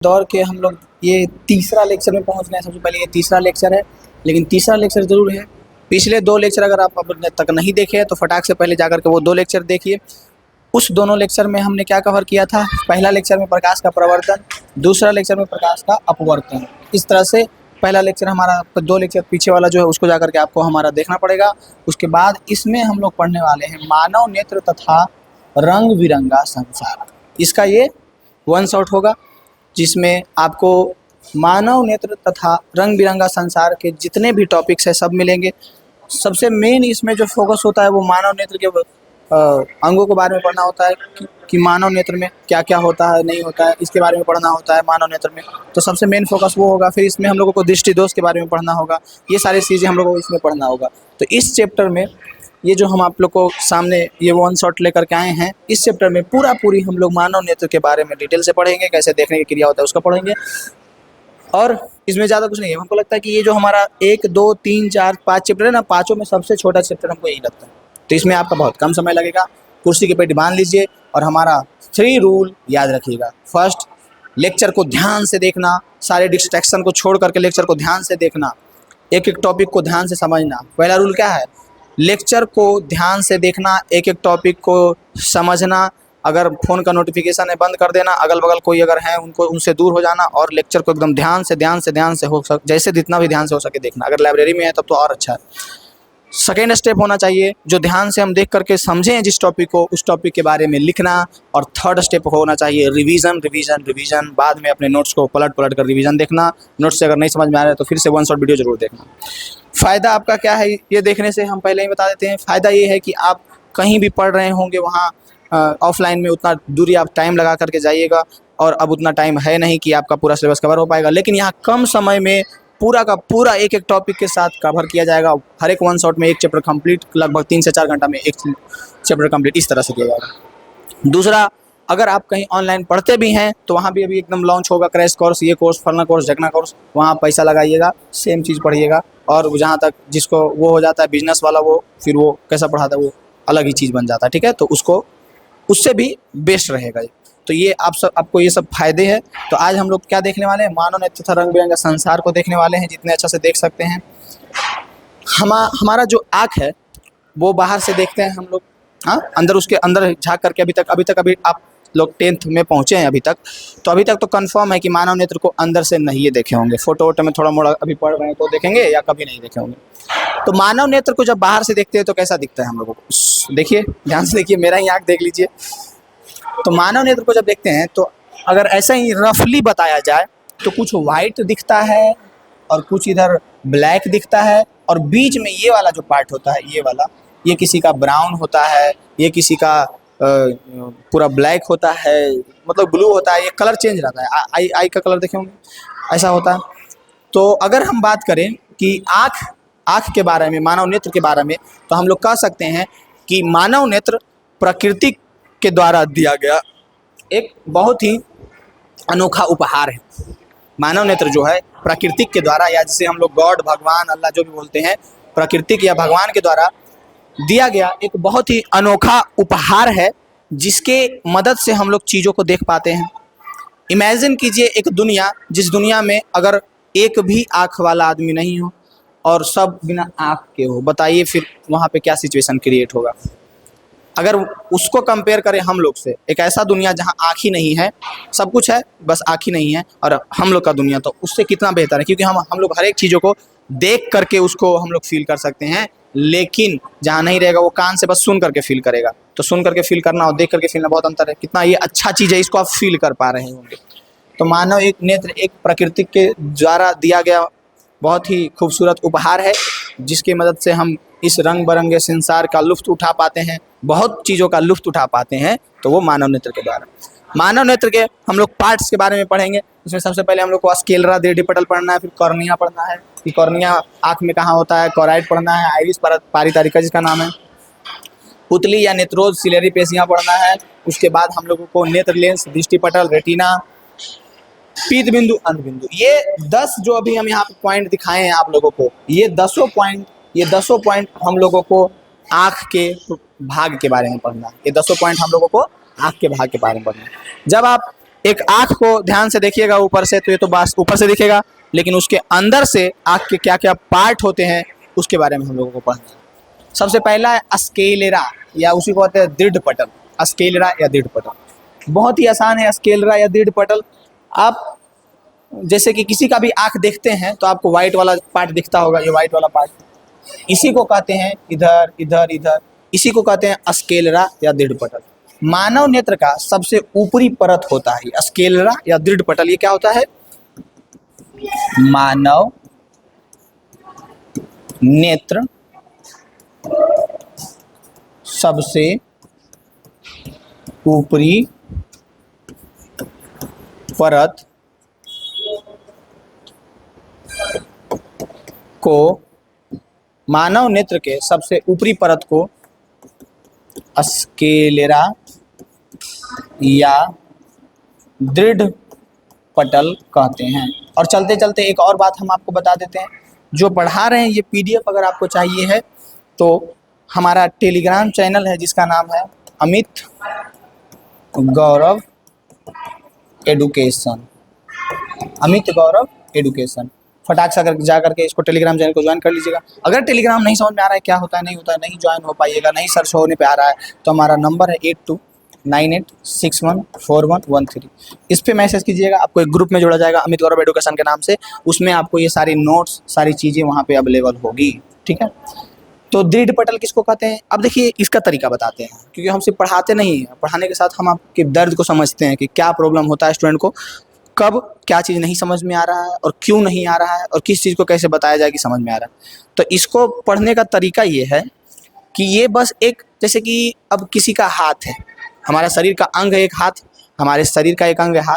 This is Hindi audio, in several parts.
दौर के हम लोग ये तीसरा लेक्चर में पहुंच रहे हैं। सबसे पहले ये तीसरा लेक्चर है, लेकिन तीसरा लेक्चर ज़रूर है। पिछले 2 लेक्चर अगर आप अब तक नहीं देखे हैं तो फटाक से पहले जाकर के वो 2 लेक्चर देखिए। उस दोनों लेक्चर में हमने क्या कवर किया था? पहला लेक्चर में प्रकाश का प्रवर्तन, दूसरा लेक्चर में प्रकाश का अपवर्तन। इस तरह से पहला लेक्चर हमारा 2 लेक्चर पीछे वाला जो है उसको जाकर के आपको हमारा देखना पड़ेगा। उसके बाद इसमें हम लोग पढ़ने वाले हैं मानव नेत्र तथा रंग बिरंगा संसार। इसका ये 1 शॉट होगा जिसमें आपको मानव नेत्र तथा रंग बिरंगा संसार के जितने भी टॉपिक्स हैं सब मिलेंगे। सबसे मेन इसमें जो फोकस होता है वो मानव नेत्र के अंगों के बारे में पढ़ना होता है कि मानव नेत्र में क्या क्या होता है, नहीं होता है, इसके बारे में पढ़ना होता है मानव नेत्र में। तो सबसे मेन फोकस वो होगा। फिर इसमें हम लोगों को दृष्टि दोष के बारे में पढ़ना होगा। ये सारी चीज़ें हम लोगों को इसमें पढ़ना होगा। तो इस चैप्टर में ये जो हम आप लोग को सामने ये 1 शॉट लेकर के आए हैं, इस चैप्टर में पूरी हम लोग मानव नेत्र के बारे में डिटेल से पढ़ेंगे। कैसे देखने की क्रिया होता है उसका पढ़ेंगे, और इसमें ज़्यादा कुछ नहीं है। हमको लगता है कि ये जो हमारा 1, 2, 3, 4, 5 चैप्टर है ना, पाँचों में सबसे छोटा चैप्टर हमको यही लगता है। तो इसमें आपका बहुत कम समय लगेगा। कुर्सी के पेट बांध लीजिए और हमारा 3 रूल याद रखिएगा। फर्स्ट, लेक्चर को ध्यान से देखना, सारे डिस्ट्रैक्शन को छोड़ करके लेक्चर को ध्यान से देखना, एक एक टॉपिक को ध्यान से समझना। पहला रूल क्या है? लेक्चर को ध्यान से देखना, एक एक टॉपिक को समझना। अगर फ़ोन का नोटिफिकेशन है बंद कर देना, अगल बगल कोई अगर है उनको उनसे दूर हो जाना, और लेक्चर को एकदम ध्यान से हो सके जैसे जितना भी ध्यान से हो सके देखना। अगर लाइब्रेरी में है तब तो और अच्छा है। सेकेंड स्टेप होना चाहिए जो ध्यान से हम देख करके समझें जिस टॉपिक को, उस टॉपिक के बारे में लिखना। और थर्ड स्टेप होना चाहिए रिवीजन। बाद में अपने नोट्स को पलट कर रिवीजन देखना। नोट्स से अगर नहीं समझ में आ रहा है तो फिर से 1 शॉट वीडियो जरूर देखना। फ़ायदा आपका क्या है ये देखने से हम पहले ही बता देते हैं। फ़ायदा ये है कि आप कहीं भी पढ़ रहे होंगे वहाँ ऑफलाइन में उतना दूरी आप टाइम लगा करके जाइएगा, और अब उतना टाइम है नहीं कि आपका पूरा सिलेबस कवर हो पाएगा। लेकिन यहाँ कम समय में पूरा का पूरा एक एक टॉपिक के साथ कवर किया जाएगा। हर एक 1 शॉट में एक चैप्टर कंप्लीट, लगभग 3 से 4 घंटा में एक चैप्टर कंप्लीट, इस तरह से किया जाएगा। दूसरा, अगर आप कहीं ऑनलाइन पढ़ते भी हैं तो वहाँ भी अभी एकदम लॉन्च होगा क्रैश कोर्स, ये कोर्स, फलना कोर्स, ढकना कोर्स। वहाँ पैसा लगाइएगा, सेम चीज़ पढ़िएगा। और जहाँ तक जिसको वो हो जाता है बिजनेस वाला, वो फिर वो कैसा पढ़ाता है वो अलग ही चीज़ बन जाता है। ठीक है, तो उसको उससे भी बेस्ट रहेगा। तो ये आपको ये सब फायदे हैं। तो आज हम लोग क्या देखने वाले हैं? मानव नेत्र तथा रंग बिरंगा संसार को देखने वाले हैं। जितने अच्छा से देख सकते हैं। हमारा जो आँख है वो बाहर से देखते हैं हम लोग, हाँ, अंदर उसके अंदर झाँक करके अभी आप लोग 10th में पहुँचे हैं अभी तक तो कंफर्म है कि मानव नेत्र को अंदर से नहीं ये देखे होंगे। फोटो वोटो में थोड़ा मोड़ा अभी पढ़ रहे हैं तो देखेंगे, या कभी नहीं देखे होंगे। तो मानव नेत्र को जब बाहर से देखते हैं तो कैसा दिखता है हम लोगों को? देखिए, ध्यान से देखिए, मेरा ही आँख देख लीजिए। तो मानव नेत्र को जब देखते हैं तो अगर ऐसा ही रफली बताया जाए तो कुछ वाइट दिखता है और कुछ इधर ब्लैक दिखता है, और बीच में ये वाला जो पार्ट होता है, ये वाला, ये किसी का ब्राउन होता है, ये किसी का पूरा ब्लैक होता है, मतलब ब्लू होता है। ये कलर चेंज रहता है। आई का कलर देखे होंगे, ऐसा होता है। तो अगर हम बात करें कि आँख के बारे में, मानव नेत्र के बारे में, तो हम लोग कह सकते हैं कि मानव नेत्र प्रकृति के द्वारा दिया गया एक बहुत ही अनोखा उपहार है। मानव नेत्र जो है प्रकृति के द्वारा, या जिसे हम लोग गॉड, भगवान, अल्लाह जो भी बोलते हैं, प्रकृति या भगवान के द्वारा दिया गया एक बहुत ही अनोखा उपहार है, जिसके मदद से हम लोग चीज़ों को देख पाते हैं। इमेजिन कीजिए एक दुनिया, जिस दुनिया में अगर एक भी आँख वाला आदमी नहीं हो और सब बिना आँख के हो। बताइए फिर वहाँ पे क्या सिचुएशन क्रिएट होगा? अगर उसको कंपेयर करें हम लोग से, एक ऐसा दुनिया जहाँ आँख ही नहीं है, सब कुछ है बस आँख ही नहीं है, और हम लोग का दुनिया, तो उससे कितना बेहतर है। क्योंकि हम लोग हर एक चीज़ों को देख करके उसको हम लोग फील कर सकते हैं, लेकिन जहाँ नहीं रहेगा वो कान से बस सुन करके फील करेगा। तो सुन करके फील करना और देख करके फील करना बहुत अंतर है। कितना ये अच्छा चीज़ है, इसको आप फील कर पा रहे होंगे। तो मानव एक नेत्र एक प्रकृति के द्वारा दिया गया बहुत ही खूबसूरत उपहार है, जिसकी मदद से हम इस रंग बिरंगे संसार का लुत्फ़ उठा पाते हैं, बहुत चीज़ों का लुत्फ़ उठा पाते हैं। तो वो मानव नेत्र के द्वारा। मानव नेत्र के हम लोग पार्ट्स के बारे में पढ़ेंगे। उसमें सबसे पहले हम लोग को स्क्लेरा डेंटिपटल पढ़ना है, फिर कॉर्निया पढ़ना है कि कॉर्निया आँख में कहाँ होता है, कोराइड पढ़ना है, आइरिस पारितारिका जिसका नाम है, पुतली या नेत्रोज सिलेरी पेशियाँ पढ़ना है। उसके बाद हम लोगों को नेत्र लेंस, दृष्टिपटल, रेटिना, पीत बिंदु, अंध बिंदु, ये 10 जो अभी हम यहाँ पे पॉइंट दिखाए हैं आप लोगों को, ये 10 पॉइंट हम लोगों को आँख के भाग के बारे में पढ़ना है। ये 10 पॉइंट हम लोगों को आँख के भाग के बारे में पढ़ना है। जब आप एक आँख को ध्यान से देखिएगा ऊपर से, तो ये तो बस ऊपर से दिखेगा, लेकिन उसके अंदर से आँख के क्या क्या पार्ट होते हैं उसके बारे में हम लोगों को पढ़ना है। सबसे पहला है स्क्लेरा, या उसी को कहते हैं दृढ़ पटल। स्क्लेरा या दृढ़ पटल बहुत ही आसान है। स्क्लेरा या दृढ़ पटल, आप जैसे कि किसी का भी आँख देखते हैं तो आपको व्हाइट वाला पार्ट दिखता होगा, ये व्हाइट वाला पार्ट, इसी को कहते हैं इधर इधर इधर, इसी को कहते हैं स्क्लेरा या दृढ़ पटल। मानव नेत्र का सबसे ऊपरी परत होता है स्क्लेरा या दृढ़ पटल। ये क्या होता है? मानव नेत्र सबसे ऊपरी परत को, मानव नेत्र के सबसे ऊपरी परत को स्क्लेरा या दृढ़ पटल कहते हैं। और चलते चलते एक और बात हम आपको बता देते हैं, जो पढ़ा रहे हैं ये पीडीएफ अगर आपको चाहिए है तो हमारा टेलीग्राम चैनल है जिसका नाम है अमित गौरव एडुकेशन। अमित गौरव एडुकेशन, फटाक से अगर जा करके इसको टेलीग्राम चैनल को ज्वाइन कर लीजिएगा। अगर टेलीग्राम नहीं समझ में आ रहा है क्या होता है नहीं होता है, नहीं ज्वाइन हो पाइएगा, नहीं सर्च होने पे आ रहा है, तो हमारा नंबर है 8298614113। इस पे मैसेज कीजिएगा, आपको एक ग्रुप में जोड़ा जाएगा अमित गौरव एडुकेशन के नाम से। उसमें आपको ये सारी नोट्स, सारी चीज़ें वहाँ पे अवेलेबल होगी। ठीक है, तो दृढ़ पटल किसको कहते हैं? अब देखिए इसका तरीका बताते हैं, क्योंकि हम सिर्फ पढ़ाते नहीं हैं, पढ़ाने के साथ हम आपके दर्द को समझते हैं कि क्या प्रॉब्लम होता है स्टूडेंट को, कब क्या चीज़ नहीं समझ में आ रहा है और क्यों नहीं आ रहा है, और किस चीज़ को कैसे बताया जाए कि समझ में आ रहा है। तो इसको पढ़ने का तरीका ये है कि ये बस एक, जैसे कि अब किसी का हाथ है, हमारा शरीर का अंग है एक हाथ, हमारे शरीर का एक अंग है हाथ,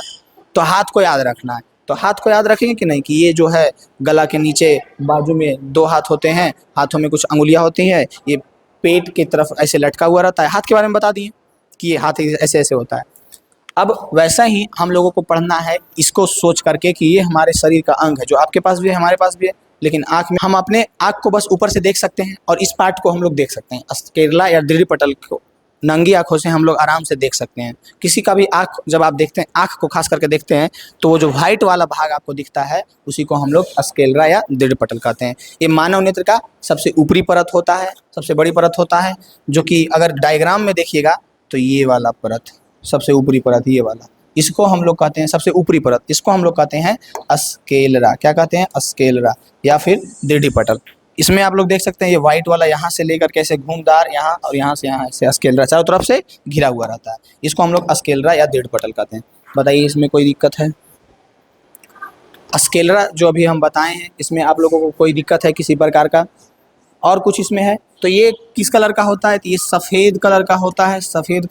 तो हाथ को याद रखना है। तो हाथ को याद रखेंगे कि नहीं, कि ये जो है गला के नीचे बाजू में 2 हाथ होते हैं, हाथों में कुछ अंगुलियां होती हैं, ये पेट की तरफ ऐसे लटका हुआ रहता है। हाथ के बारे में बता दिए कि ये हाथ ऐसे ऐसे होता है। अब वैसा ही हम लोगों को पढ़ना है इसको सोच करके कि ये हमारे शरीर का अंग है, जो आपके पास भी है हमारे पास भी है, लेकिन आँख में हम अपने आँख को बस ऊपर से देख सकते हैं और इस पार्ट को हम लोग देख सकते हैं। स्क्लेरा या दृढ़ पटल को नंगी आँखों से हम लोग आराम से देख सकते हैं। किसी का भी आँख जब आप देखते हैं, आँख को खास करके देखते हैं, तो वो जो व्हाइट वाला भाग आपको दिखता है उसी को हम लोग स्क्लेरा या दृढ़ पटल कहते हैं। ये मानव नेत्र का सबसे ऊपरी परत होता है, सबसे बड़ी परत होता है, जो कि अगर डायग्राम में देखिएगा तो ये वाला परत, सबसे ऊपरी परत ये वाला, इसको हम लोग कहते हैं सबसे ऊपरी परत, इसको हम लोग कहते हैं स्क्लेरा। क्या कहते हैं? स्क्लेरा या फिर दृढ़ पटल। इसमें आप लोग देख सकते हैं ये व्हाइट वाला यहाँ से लेकर कैसे घूमदार यहाँ और यहाँ से स्क्लेरा चारों तरफ से घिरा हुआ रहता है, इसको हम लोग स्क्लेरा या दृढ़ पटल कहते हैं। बताइए इसमें कोई दिक्कत है? स्क्लेरा जो अभी हम बताए हैं इसमें आप लोगों को कोई दिक्कत है किसी प्रकार का? और कुछ इसमें है? तो ये किस कलर का होता है? तो ये सफ़ेद कलर का होता है, सफ़ेद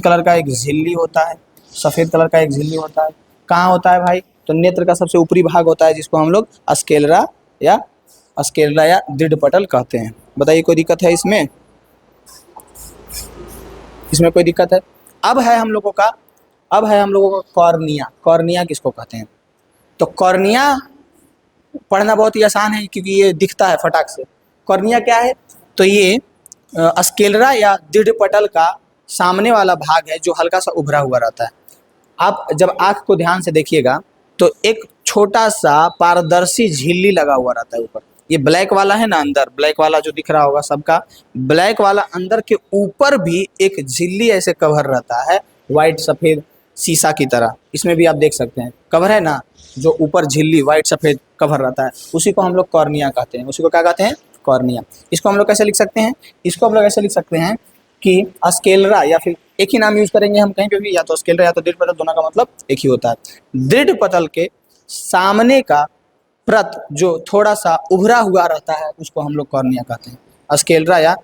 कलर का एक झिल्ली होता है, सफ़ेद कलर का एक झिल्ली होता है। कहाँ होता है भाई? तो नेत्र का सबसे ऊपरी भाग होता है, जिसको हम लोग स्क्लेरा या दृढ़ पटल कहते हैं। बताइए कोई दिक्कत है इसमें? इसमें कोई दिक्कत है? अब है हम लोगों का कॉर्निया। कॉर्निया किसको कहते हैं? तो कॉर्निया पढ़ना बहुत ही आसान है, क्योंकि ये दिखता है फटाक से। कॉर्निया क्या है? तो ये स्क्लेरा या दृढ़ पटल का सामने वाला भाग है जो हल्का सा उभरा हुआ रहता है। आप जब आँख को ध्यान से देखिएगा तो एक छोटा सा पारदर्शी झिल्ली लगा हुआ रहता है ऊपर। ये ब्लैक वाला है ना, अंदर ब्लैक वाला जो दिख रहा होगा सबका, ब्लैक वाला अंदर के ऊपर भी एक झिल्ली ऐसे कवर रहता है, वाइट सफ़ेद शीशा की तरह। इसमें भी आप देख सकते हैं कवर है ना, जो ऊपर झिल्ली वाइट सफ़ेद कवर रहता है, उसी को हम लोग कॉर्निया कहते हैं। उसी को क्या कहते हैं? कॉर्निया। इसको हम लोग कैसे लिख सकते हैं? इसको हम लोग ऐसे लिख सकते हैं कि स्क्लेरा, या फिर एक ही नाम यूज़ करेंगे हम कहीं पे भी, या तो स्क्लेरा या तो दृढ़ पटल, दोनों का मतलब एक ही होता है। दृढ़ पटल के सामने का परत जो थोड़ा सा उभरा हुआ रहता है उसको हम लोग कॉर्निया कहते हैं। स्क्लेरा या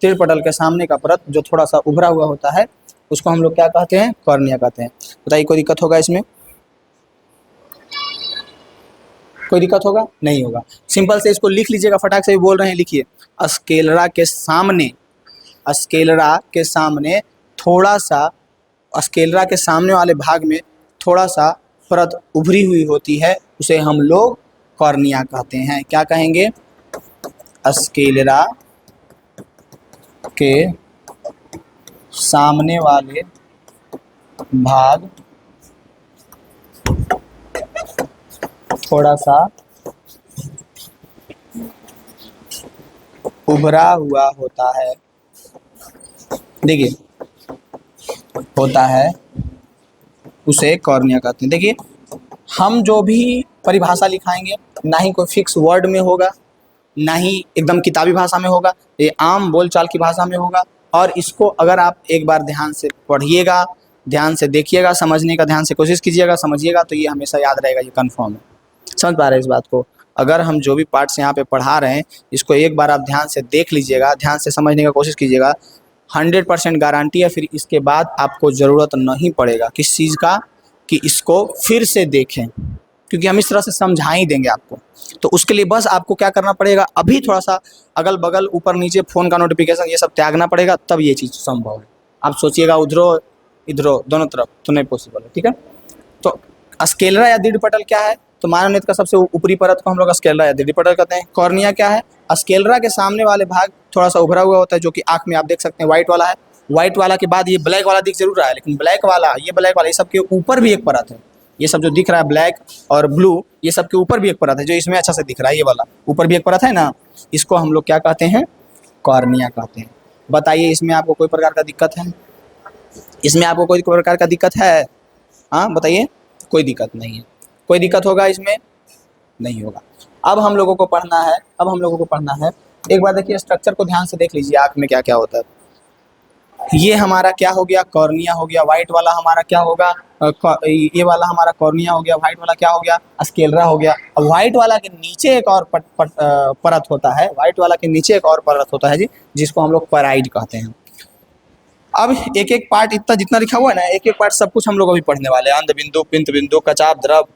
दृढ़ पटल के सामने का परत जो थोड़ा सा उभरा हुआ होता है उसको हम लोग क्या कहते हैं? कॉर्निया कहते हैं। बताइए कोई दिक्कत होगा इसमें? कोई दिक्कत होगा? नहीं होगा। सिंपल से इसको लिख लीजिएगा, फटाक से भी बोल रहे हैं, लिखिए। स्क्लेरा के सामने थोड़ा सा, स्क्लेरा के सामने वाले भाग में थोड़ा सा परत उभरी हुई होती है, उसे हम लोग कॉर्निया कहते हैं। क्या कहेंगे? स्क्लेरा के सामने वाले भाग थोड़ा सा उभरा हुआ होता है, देखिए होता है, उसे कॉर्निया कहते हैं। देखिए हम जो भी परिभाषा लिखाएंगे ना ही कोई फिक्स वर्ड में होगा, ना ही एकदम किताबी भाषा में होगा, ये आम बोलचाल की भाषा में होगा। और इसको अगर आप एक बार ध्यान से पढ़िएगा, ध्यान से देखिएगा, समझने का ध्यान से कोशिश कीजिएगा, समझिएगा, तो ये हमेशा याद रहेगा, ये कन्फर्म है। समझ पा रहे हैं इस बात को? अगर हम जो भी पार्ट्स यहाँ पे पढ़ा रहे हैं इसको एक बार आप ध्यान से देख लीजिएगा, ध्यान से समझने का कोशिश कीजिएगा, 100% गारंटी है फिर इसके बाद आपको ज़रूरत नहीं पड़ेगा किस चीज़ का कि इसको फिर से देखें, क्योंकि हम इस तरह से समझा ही देंगे आपको। तो उसके लिए बस आपको क्या करना पड़ेगा, अभी थोड़ा सा अगल बगल ऊपर नीचे फ़ोन का नोटिफिकेशन ये सब त्यागना पड़ेगा, तब ये चीज़ संभव है। आप सोचिएगा उधरो इधरो दोनों तरफ तो नहीं पॉसिबल है, ठीक है। तो स्केलरा या दृढ़ पटल क्या है, तो मानव नेत्र का सबसे ऊपरी परत को हम लोग स्केलरा या दृढ़ पटल कहते हैं। कॉर्निया क्या है, स्केलरा के सामने वाले भाग थोड़ा सा उभरा हुआ होता है, जो कि आँख में आप देख सकते हैं व्हाइट वाला है। व्हाइट वाला के बाद ये ब्लैक वाला दिख जरूर रहा है, लेकिन ब्लैक वाला ये सब के ऊपर भी एक परत है। ये सब जो दिख रहा है ब्लैक और ब्लू, ये सब के ऊपर भी एक परत है जो इसमें अच्छा से दिख रहा है, ये वाला ऊपर भी एक परत है ना, इसको हम लोग क्या कहते हैं, कॉर्निया कहते हैं। बताइए इसमें आपको कोई प्रकार का दिक्कत है, इसमें आपको कोई प्रकार का दिक्कत है? हाँ बताइए, कोई दिक्कत नहीं है। कोई दिक्कत होगा इसमें? नहीं होगा। अब हम लोगों को पढ़ना है, एक बार देखिए स्ट्रक्चर को ध्यान से देख लीजिए, आँख में क्या क्या होता है। ये हमारा क्या हो गया, कॉर्निया हो गया। व्हाइट वाला हमारा क्या होगा, ये वाला हमारा कॉर्निया हो गया। व्हाइट वाला क्या हो गया, स्केलरा हो गया। अब व्हाइट वाला के नीचे एक और परत होता है, व्हाइट वाला के नीचे एक और परत होता है जी, जिसको हम लोग पैराइड कहते हैं। अब एक एक पार्ट इतना जितना लिखा हुआ है ना, एक एक पार्ट सब कुछ हम लोग अभी पढ़ने वाले हैं। अंध बिंदु, पिंत बिंदु, कचाप, द्रव,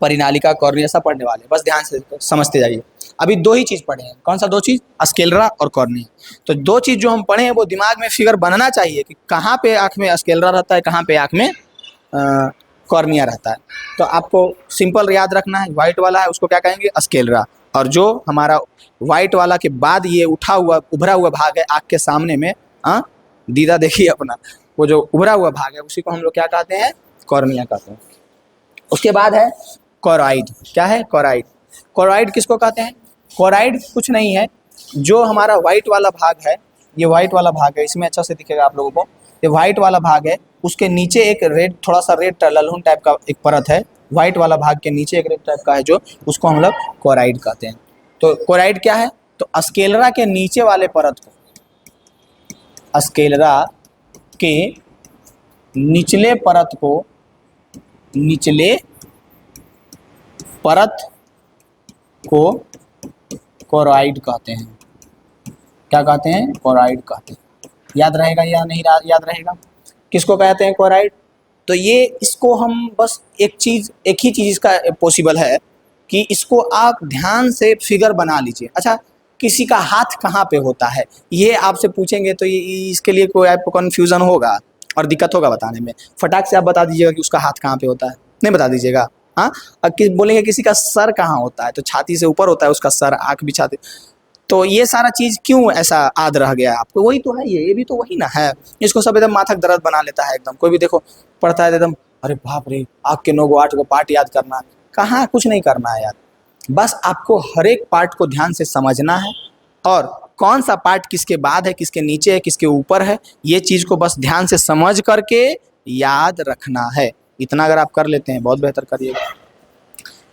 परिनालिका, कॉर्निया सब पढ़ने वाले हैं। बस ध्यान से समझते जाइए। अभी दो ही चीज़ पढ़े हैं, कौन सा दो चीज़, स्केलरा और कॉर्निया। तो दो चीज़ जो हम पढ़े हैं वो दिमाग में फिगर बनना चाहिए कि कहाँ पे आँख में स्केलरा रहता है, कहाँ पे आँख में कॉर्निया रहता है। तो आपको सिंपल याद रखना है, व्हाइट वाला है उसको क्या कहेंगे, स्केलरा। और जो हमारा व्हाइट वाला के बाद ये उभरा हुआ भाग है आँख के सामने में, दीदा देखिए अपना, वो जो उभरा हुआ भाग है उसी को हम लोग क्या कहते हैं, कॉर्निया कहते हैं। उसके बाद है कोरॉइड। क्या है, कोरॉइड। कोरॉइड किसको कहते हैं, कोरॉइड कुछ नहीं है, जो हमारा व्हाइट वाला भाग है, ये व्हाइट वाला भाग है, इसमें अच्छा से दिखेगा आप लोगों को, ये व्हाइट वाला भाग है, उसके नीचे एक रेड, थोड़ा सा रेड ललहुन टाइप का एक परत है, व्हाइट वाला भाग के नीचे एक रेड टाइप का है, जो उसको हम लोग कोरॉइड कहते हैं। तो कोरॉइड क्या है, तो स्केलरा के नीचे वाले परत को, स्केलरा के निचले परत को, निचले परत को कोरॉइड कहते हैं। क्या कहते हैं, कोरॉइड कहते हैं। याद रहेगा या नहीं याद रहेगा, किसको कहते हैं कोरॉइड? तो ये इसको हम बस एक ही चीज़ इसका पॉसिबल है कि इसको आप ध्यान से फिगर बना लीजिए। अच्छा, किसी का हाथ कहाँ पे होता है, ये आपसे पूछेंगे तो ये इसके लिए कोई आपको कन्फ्यूज़न होगा और दिक्कत होगा बताने में। फटाक से आप बता दीजिएगा कि उसका हाथ कहाँ पे होता है, नहीं बता दीजिएगा। हाँ, बोलेंगे किसी का सर कहाँ होता है, तो छाती से ऊपर होता है उसका सर, आँख भी छाती। तो ये सारा चीज़ क्यों ऐसा याद रह गया है आपको, वही तो है, ये भी तो वही ना है। इसको सब एकदम माथक दर्द बना लेता है एकदम, कोई भी देखो पढ़ता है एकदम, अरे बाप रे, आँख के 9 गो 8 गो पार्ट याद करना है। कहाँ, कुछ नहीं करना है यार, बस आपको हर एक पार्ट को ध्यान से समझना है, और कौन सा पार्ट किसके बाद है, किसके नीचे है, किसके ऊपर है, ये चीज़ को बस ध्यान से समझ करके याद रखना है। इतना अगर आप कर लेते हैं बहुत बेहतर करिएगा।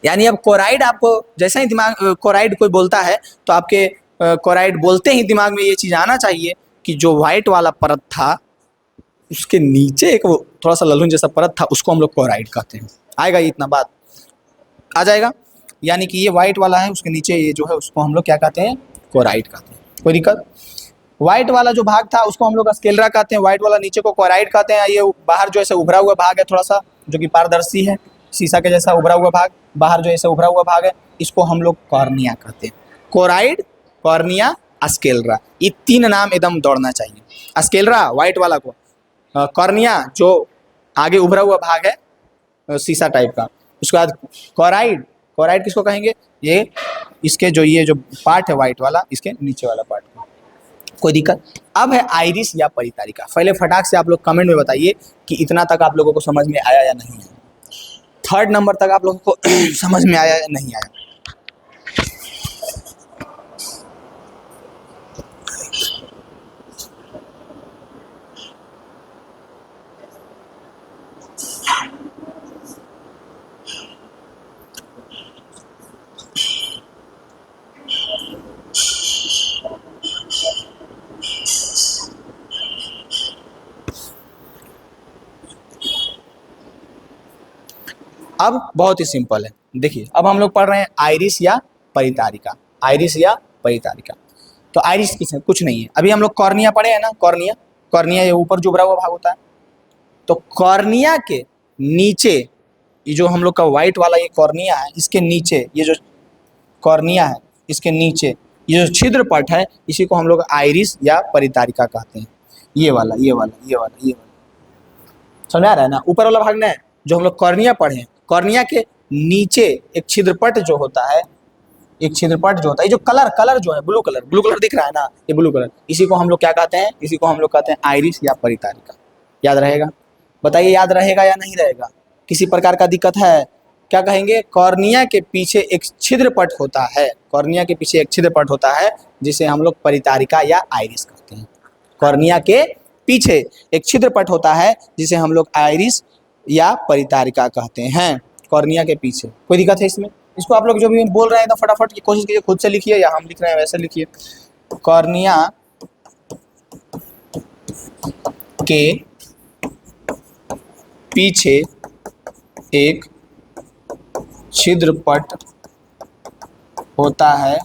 यानी अब कोरॉइड, आपको जैसे ही दिमाग कोरॉइड कोई बोलता है तो आपके कोरॉइड बोलते ही दिमाग में ये चीज़ आना चाहिए कि जो व्हाइट वाला परत था उसके नीचे एक वो थोड़ा सा ललहुन जैसा परत था, उसको हम लोग कोरॉइड कहते हैं। आएगा ये, इतना बात आ जाएगा। यानी कि ये व्हाइट वाला है, उसके नीचे ये जो है उसको हम लोग क्या कहते हैं, कोरॉइड कहते हैं। कोई दिक्कत? व्हाइट वाला जो भाग था उसको हम लोग स्केलरा कहते हैं, व्हाइट वाला नीचे को कोरॉइड कहते हैं। ये बाहर जो ऐसे उभरा हुआ भाग है थोड़ा सा, जो कि पारदर्शी है, शीशा के जैसा उभरा हुआ भाग, बाहर जो ऐसे उभरा हुआ भाग है, इसको हम लोग कॉर्निया कहते हैं। कोरॉइड, कॉर्निया, स्केलरा, ये 3 नाम एकदम दौड़ना चाहिए। स्केलरा व्हाइट वाला को, कॉर्निया जो आगे उभरा हुआ भाग है शीशा टाइप का, उसके बाद कोरॉइड। कोरॉइड किसको कहेंगे, ये इसके जो ये जो पार्ट है व्हाइट वाला, इसके नीचे वाला पार्ट। कोई दिक्कत? अब है आइरिस या परितारिका। पहले फटाक से आप लोग कमेंट में बताइए कि इतना तक आप लोगों को समझ में आया या नहीं है। थर्ड नंबर तक आप लोगों को समझ में आया या नहीं आया? अब बहुत ही सिंपल है, देखिए अब हम लोग पढ़ रहे हैं आइरिस या परितारिका। आइरिस या परितारिका, तो आइरिस किस है? कुछ नहीं है। अभी हम लोग कॉर्निया पढ़े हैं ना, कॉर्निया, कॉर्निया ये ऊपर जो उभरा हुआ भाग होता है, तो कॉर्निया के नीचे ये जो हम लोग का व्हाइट वाला ये कॉर्निया है, इसके नीचे ये जो कॉर्निया है, इसके नीचे ये जो छिद्र पट है, इसी को हम लोग आइरिस या परितारिका कहते हैं। ये वाला, ये वाला, ये वाला, ये वाला, समझ आ रहा है ना? ऊपर वाला भाग ना है जो हम लोग कॉर्निया पढ़े हैं, कॉर्निया के नीचे एक छिद्रपट जो होता है, एक छिद्रपट जो होता है, ये जो कलर जो है ब्लू कलर दिख रहा है ना, ये ब्लू कलर, इसी को हम लोग क्या कहते हैं? इसी को हम लोग कहते हैं आइरिस या परितारिका। याद रहेगा? बताइए याद रहेगा या नहीं रहेगा? किसी प्रकार का दिक्कत है? क्या कहेंगे? कॉर्निया के पीछे एक छिद्रपट होता है, कॉर्निया के पीछे एक छिद्रपट होता है जिसे हम लोग परितारिका या आइरिस कहते हैं। कॉर्निया के पीछे एक छिद्रपट होता है जिसे हम लोग आइरिस या परितारिका कहते हैं, कॉर्निया के पीछे। कोई दिक्कत है इसमें? इसको आप लोग जो भी बोल रहे हैं तो फटाफट की कोशिश कीजिए, खुद से लिखिए या हम लिख रहे हैं वैसे लिखिए। कॉर्निया के पीछे एक छिद्रपट होता है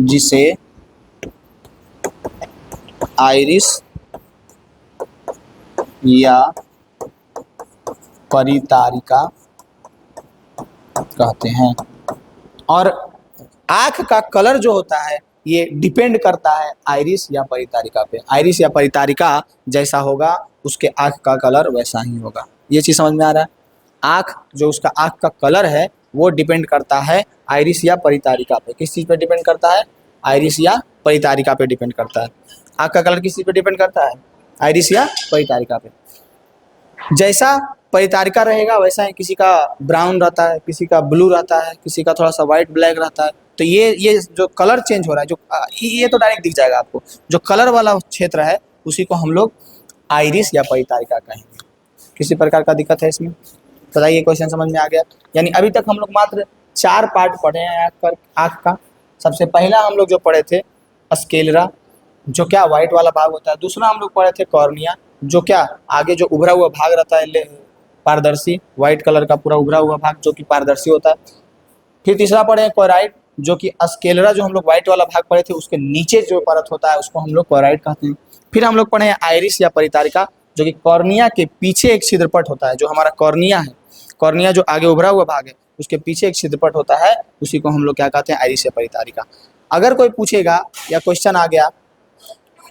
जिसे आइरिस या परितारिका कहते हैं। और आँख का कलर जो होता है ये डिपेंड करता है आइरिस या परितारिका पे। आइरिस या परितारिका जैसा होगा उसके आँख का कलर वैसा ही होगा। ये चीज़ समझ में आ रहा है? आँख जो उसका आँख का कलर है वो डिपेंड करता है आइरिस या परितारिका पे। किस चीज़ पे डिपेंड करता है? आइरिस या परितारिका पे डिपेंड करता है। आँख का कलर किस चीज़ पे डिपेंड करता है? आइरिस या परितारिका पे। जैसा परितारिका रहेगा वैसा ही किसी का ब्राउन रहता है, किसी का ब्लू रहता है, किसी का थोड़ा सा वाइट ब्लैक रहता है। तो ये जो कलर चेंज हो रहा है, जो ये तो डायरेक्ट दिख जाएगा आपको, जो कलर वाला क्षेत्र है उसी को हम लोग आइरिस या परितारिका कहेंगे। किसी प्रकार का दिक्कत है इसमें? बताइए, क्वेश्चन समझ में आ गया? यानी अभी तक हम लोग मात्र 4 पार्ट पढ़े हैं आँख का। सबसे पहला हम लोग जो पढ़े थे स्क्लेरा, जो क्या व्हाइट वाला भाग होता है। दूसरा हम लोग पढ़े थे कॉर्निया, जो क्या आगे जो उभरा हुआ भाग रहता है, पारदर्शी व्हाइट कलर का पूरा उभरा हुआ भाग जो कि पारदर्शी होता है। फिर तीसरा पढ़े कोराइड, जो कि स्क्लेरा जो हम लोग व्हाइट वाला भाग पढ़े थे उसके नीचे जो परत होता है उसको हम लोग कोराइड कहते हैं। फिर हम लोग पढ़े हैं आइरिस या परितारिका, जो कि कॉर्निया के पीछे एक छिद्रपट होता है। जो हमारा कॉर्निया है, कॉर्निया जो आगे उभरा हुआ भाग है उसके पीछे एक छिद्रपट होता है, उसी को हम लोग क्या कहते हैं? आइरिस या परितारिका। अगर कोई पूछेगा या क्वेश्चन आ गया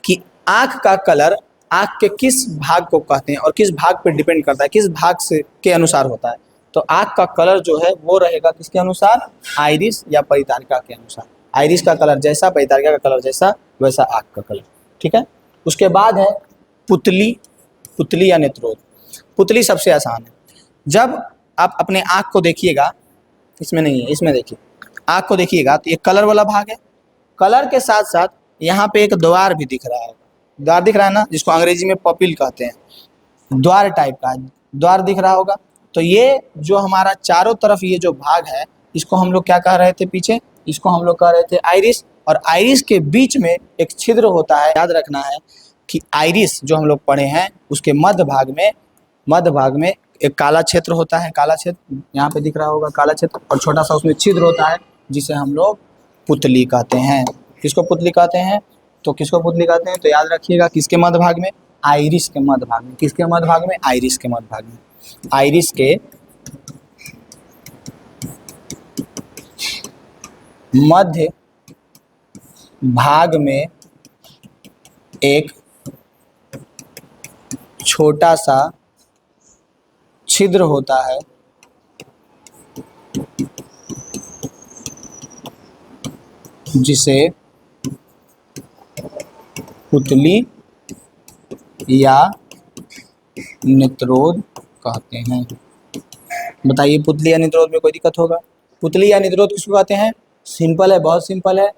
कि आँख का कलर आँख के किस भाग को कहते हैं और किस भाग पे डिपेंड करता है, किस भाग से के अनुसार होता है, तो आँख का कलर जो है वो रहेगा किसके अनुसार? आइरिस या परितारिका के अनुसार। आइरिस का कलर जैसा, परितारिका का कलर जैसा, वैसा आँख का कलर। ठीक है। उसके बाद है पुतली, पुतली या नेत्रोद। पुतली सबसे आसान है। जब आप अपने आँख को देखिएगा, इसमें नहीं है, इसमें देखिए, आँख को देखिएगा तो ये कलर वाला भाग है। कलर के साथ साथ यहाँ पे एक द्वार भी दिख रहा है, द्वार दिख रहा है ना, जिसको अंग्रेजी में पपिल कहते हैं, द्वार टाइप का द्वार दिख रहा होगा। तो ये जो हमारा चारों तरफ ये जो भाग है इसको हम लोग क्या कह रहे थे पीछे? इसको हम लोग कह रहे थे आइरिस। और आइरिस के बीच में एक छिद्र होता है। याद रखना है कि आइरिस जो हम लोग पढ़े हैं उसके मध्य भाग में एक काला क्षेत्र होता है। काला क्षेत्र यहाँ पे दिख रहा होगा, काला क्षेत्र, और छोटा सा उसमें छिद्र होता है जिसे हम लोग पुतली कहते हैं। किसको पुतली कहते हैं? तो किसको पुतली कहते हैं? तो याद रखिएगा, किसके मध्य भाग में? आइरिस के मध्य भाग में। किसके मध्य भाग में? आइरिस के मध्य भाग में। आइरिस के मध्य भाग में एक छोटा सा छिद्र होता है जिसे पुतली या नेत्रोद कहते हैं। बताइए पुतली या नेत्रोद में कोई दिक्कत होगा? पुतली या नेत्रोद किसको कहते हैं? सिंपल है, बहुत सिंपल है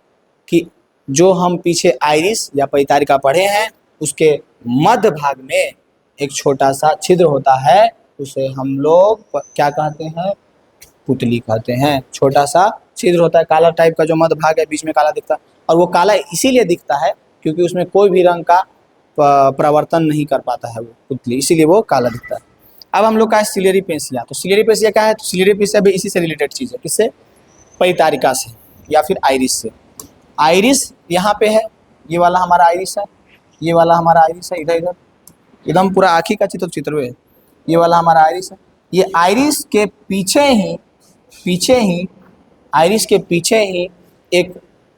कि जो हम पीछे आइरिस या परितारिका पढ़े हैं उसके मध्य भाग में एक छोटा सा छिद्र होता है, उसे हम लोग क्या कहते हैं? पुतली कहते हैं। छोटा सा छिद्र होता है, काला टाइप का जो मध्य भाग है, बीच में काला दिखता है, और वो काला इसीलिए दिखता है क्योंकि उसमें कोई भी रंग का प्रवर्तन नहीं कर पाता है वो पुतली, इसीलिए वो काला दिखता है। अब हम लोग का है सिलियरी पेशिया। तो सिलियरी पेशिया क्या है? तो सिलियरी पेशिया भी इसी से रिलेटेड चीज़ है। किससे? परितारिका से या फिर आइरिस से। आइरिस यहाँ पे है, ये वाला हमारा आइरिस है, ये वाला हमारा आइरिस है, इधर इधर एकदम पूरा आँखी का चित्र है, ये वाला हमारा आइरिस है। ये आइरिस के पीछे ही आइरिस के पीछे ही एक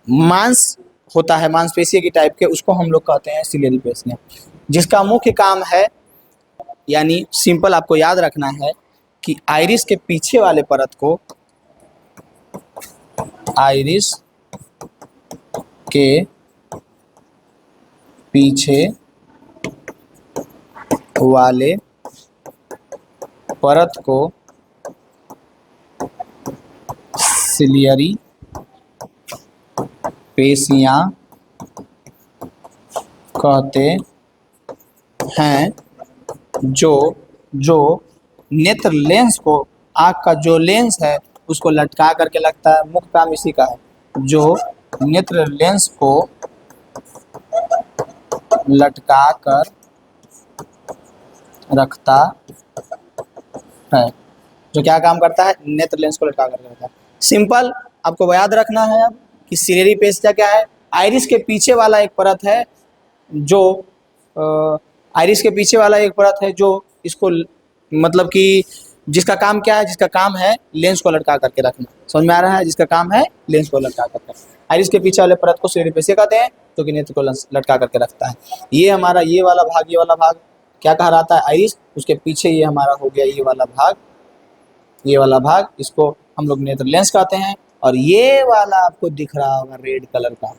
मांस होता है, मांसपेशी की टाइप के, उसको हम लोग कहते हैं सिलियरी पेशियाँ, जिसका मुख्य काम है, यानी सिंपल आपको याद रखना है कि आइरिस के पीछे वाले परत को, आइरिस के पीछे वाले परत को सिलियरी पेशियाँ कहते हैं, जो नेत्र लेंस को, आँख का जो लेंस है उसको लटका करके लगता है। मुख्य काम इसी का है, जो नेत्र लेंस को लटका कर रखता है। जो क्या काम करता है? नेत्र लेंस को लटका करके रखता है। सिंपल आपको याद रखना है अब कि सिलियरी पेशिया क्या है? आइरिस के पीछे वाला एक परत है जो आइरिस के पीछे वाला एक परत है जो इसको मतलब कि जिसका काम क्या है? जिसका काम है लेंस को लटका करके रखना। समझ में आ रहा है? जिसका काम है लेंस को लटका करके। आइरिस के पीछे वाले परत को सिलियरी पेशिया कहते हैं, जो कि नेत्र को लटका करके रखता है। ये हमारा ये वाला भाग क्या कहलाता है? आइरिस। उसके पीछे ये हमारा हो गया ये वाला भाग, इसको हम लोग नेत्र लेंस कहते हैं। और ये वाला आपको दिख रहा होगा रेड कलर का,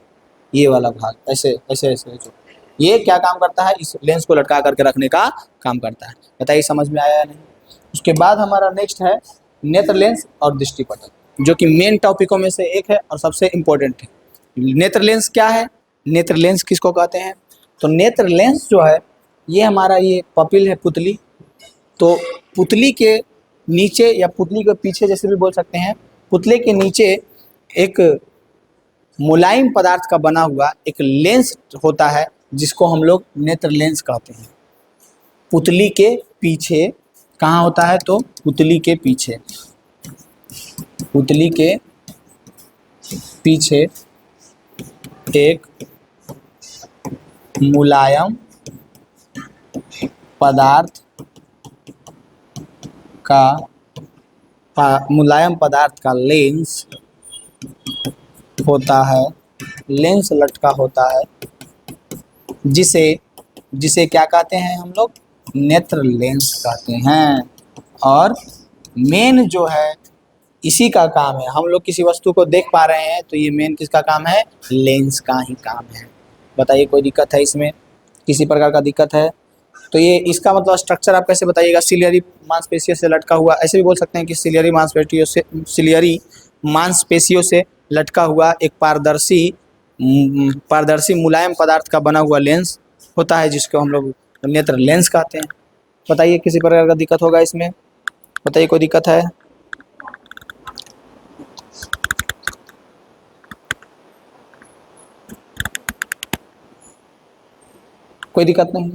ये वाला भाग ऐसे ऐसे ऐसे जो, ये क्या काम करता है? इस लेंस को लटका करके रखने का काम करता है। बताइए समझ में आया या नहीं? उसके बाद हमारा नेक्स्ट है नेत्र लेंस और दृष्टिपटल, जो कि मेन टॉपिकों में से एक है और सबसे इम्पोर्टेंट है। नेत्र लेंस क्या है? नेत्र लेंस किसको कहते हैं? तो नेत्र लेंस जो है ये हमारा ये पपिल है, पुतली। तो पुतली के नीचे या पुतली के पीछे जैसे भी बोल सकते हैं, पुतले के नीचे एक मुलायम पदार्थ का बना हुआ एक लेंस होता है जिसको हम लोग नेत्र लेंस कहते हैं। पुतली के पीछे कहाँ होता है? तो पुतली के पीछे एक मुलायम पदार्थ का लेंस होता है, लेंस लटका होता है, जिसे क्या कहते हैं हम लोग? नेत्र लेंस कहते हैं। और मेन जो है इसी का काम है, हम लोग किसी वस्तु को देख पा रहे हैं तो ये मेन किसका काम है? लेंस का ही काम है। बताइए कोई दिक्कत है इसमें? किसी प्रकार का दिक्कत है? तो ये इसका मतलब स्ट्रक्चर आप कैसे बताइएगा? सिलियरी मांसपेशियों से लटका हुआ, ऐसे भी बोल सकते हैं कि सिलियरी मांसपेशियों से लटका हुआ एक पारदर्शी मुलायम पदार्थ का बना हुआ लेंस होता है, जिसको हम लोग नेत्र लेंस कहते हैं। बताइए किसी प्रकार का दिक्कत होगा इसमें? बताइए कोई दिक्कत है? कोई दिक्कत नहीं,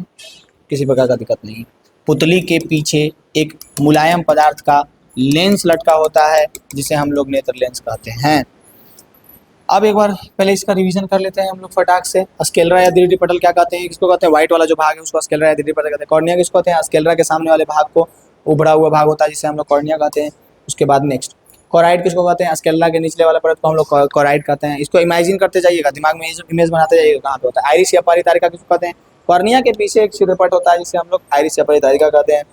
किसी प्रकार का दिक्कत नहीं। पुतली के पीछे एक मुलायम पदार्थ का लेंस लटका होता है जिसे हम लोग नेत्र लेंस कहते हैं। अब एक बार पहले इसका रिवीजन कर लेते हैं हम लोग फटाक से। स्क्लेरा या दृष्टिपटल क्या कहते हैं? किसको कहते हैं? व्हाइट वाला जो भाग है उसको स्क्लेरा या दृष्टिपटल कहते हैं। कॉर्निया किसको कहते हैं? स्क्लेरा के सामने वाले भाग को उभरा हुआ भाग होता है जिसे हम लोग कॉर्निया कहते हैं। उसके बाद नेक्स्ट कोराइड किसको कहते हैं? स्क्लेरा के निचले वाला परत को हम लोग कोराइड कहते हैं। इसको इमेजिन करते जाइएगा, दिमाग में इमेज बनाते जाइएगा कहाँ पे होता है। आइरिस या परितारिका किसको कहते हैं? कॉर्निया के पीछे एक छिद्रपट होता है जिसे हम लोग आइरिस या परितारिका कहते हैं।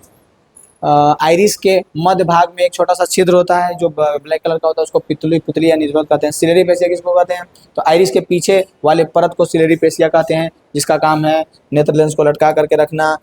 आइरिस के मध्य भाग में एक छोटा सा छिद्र होता है जो ब्लैक कलर का होता है, उसको पुतली या नेत्रोद कहते हैं। सिलियरी पेशिया किसको कहते हैं? तो आइरिस के पीछे वाले परत को सिलियरी पेशिया कहते हैं, जिसका काम है नेत्र लेंस को लटका करके रखना।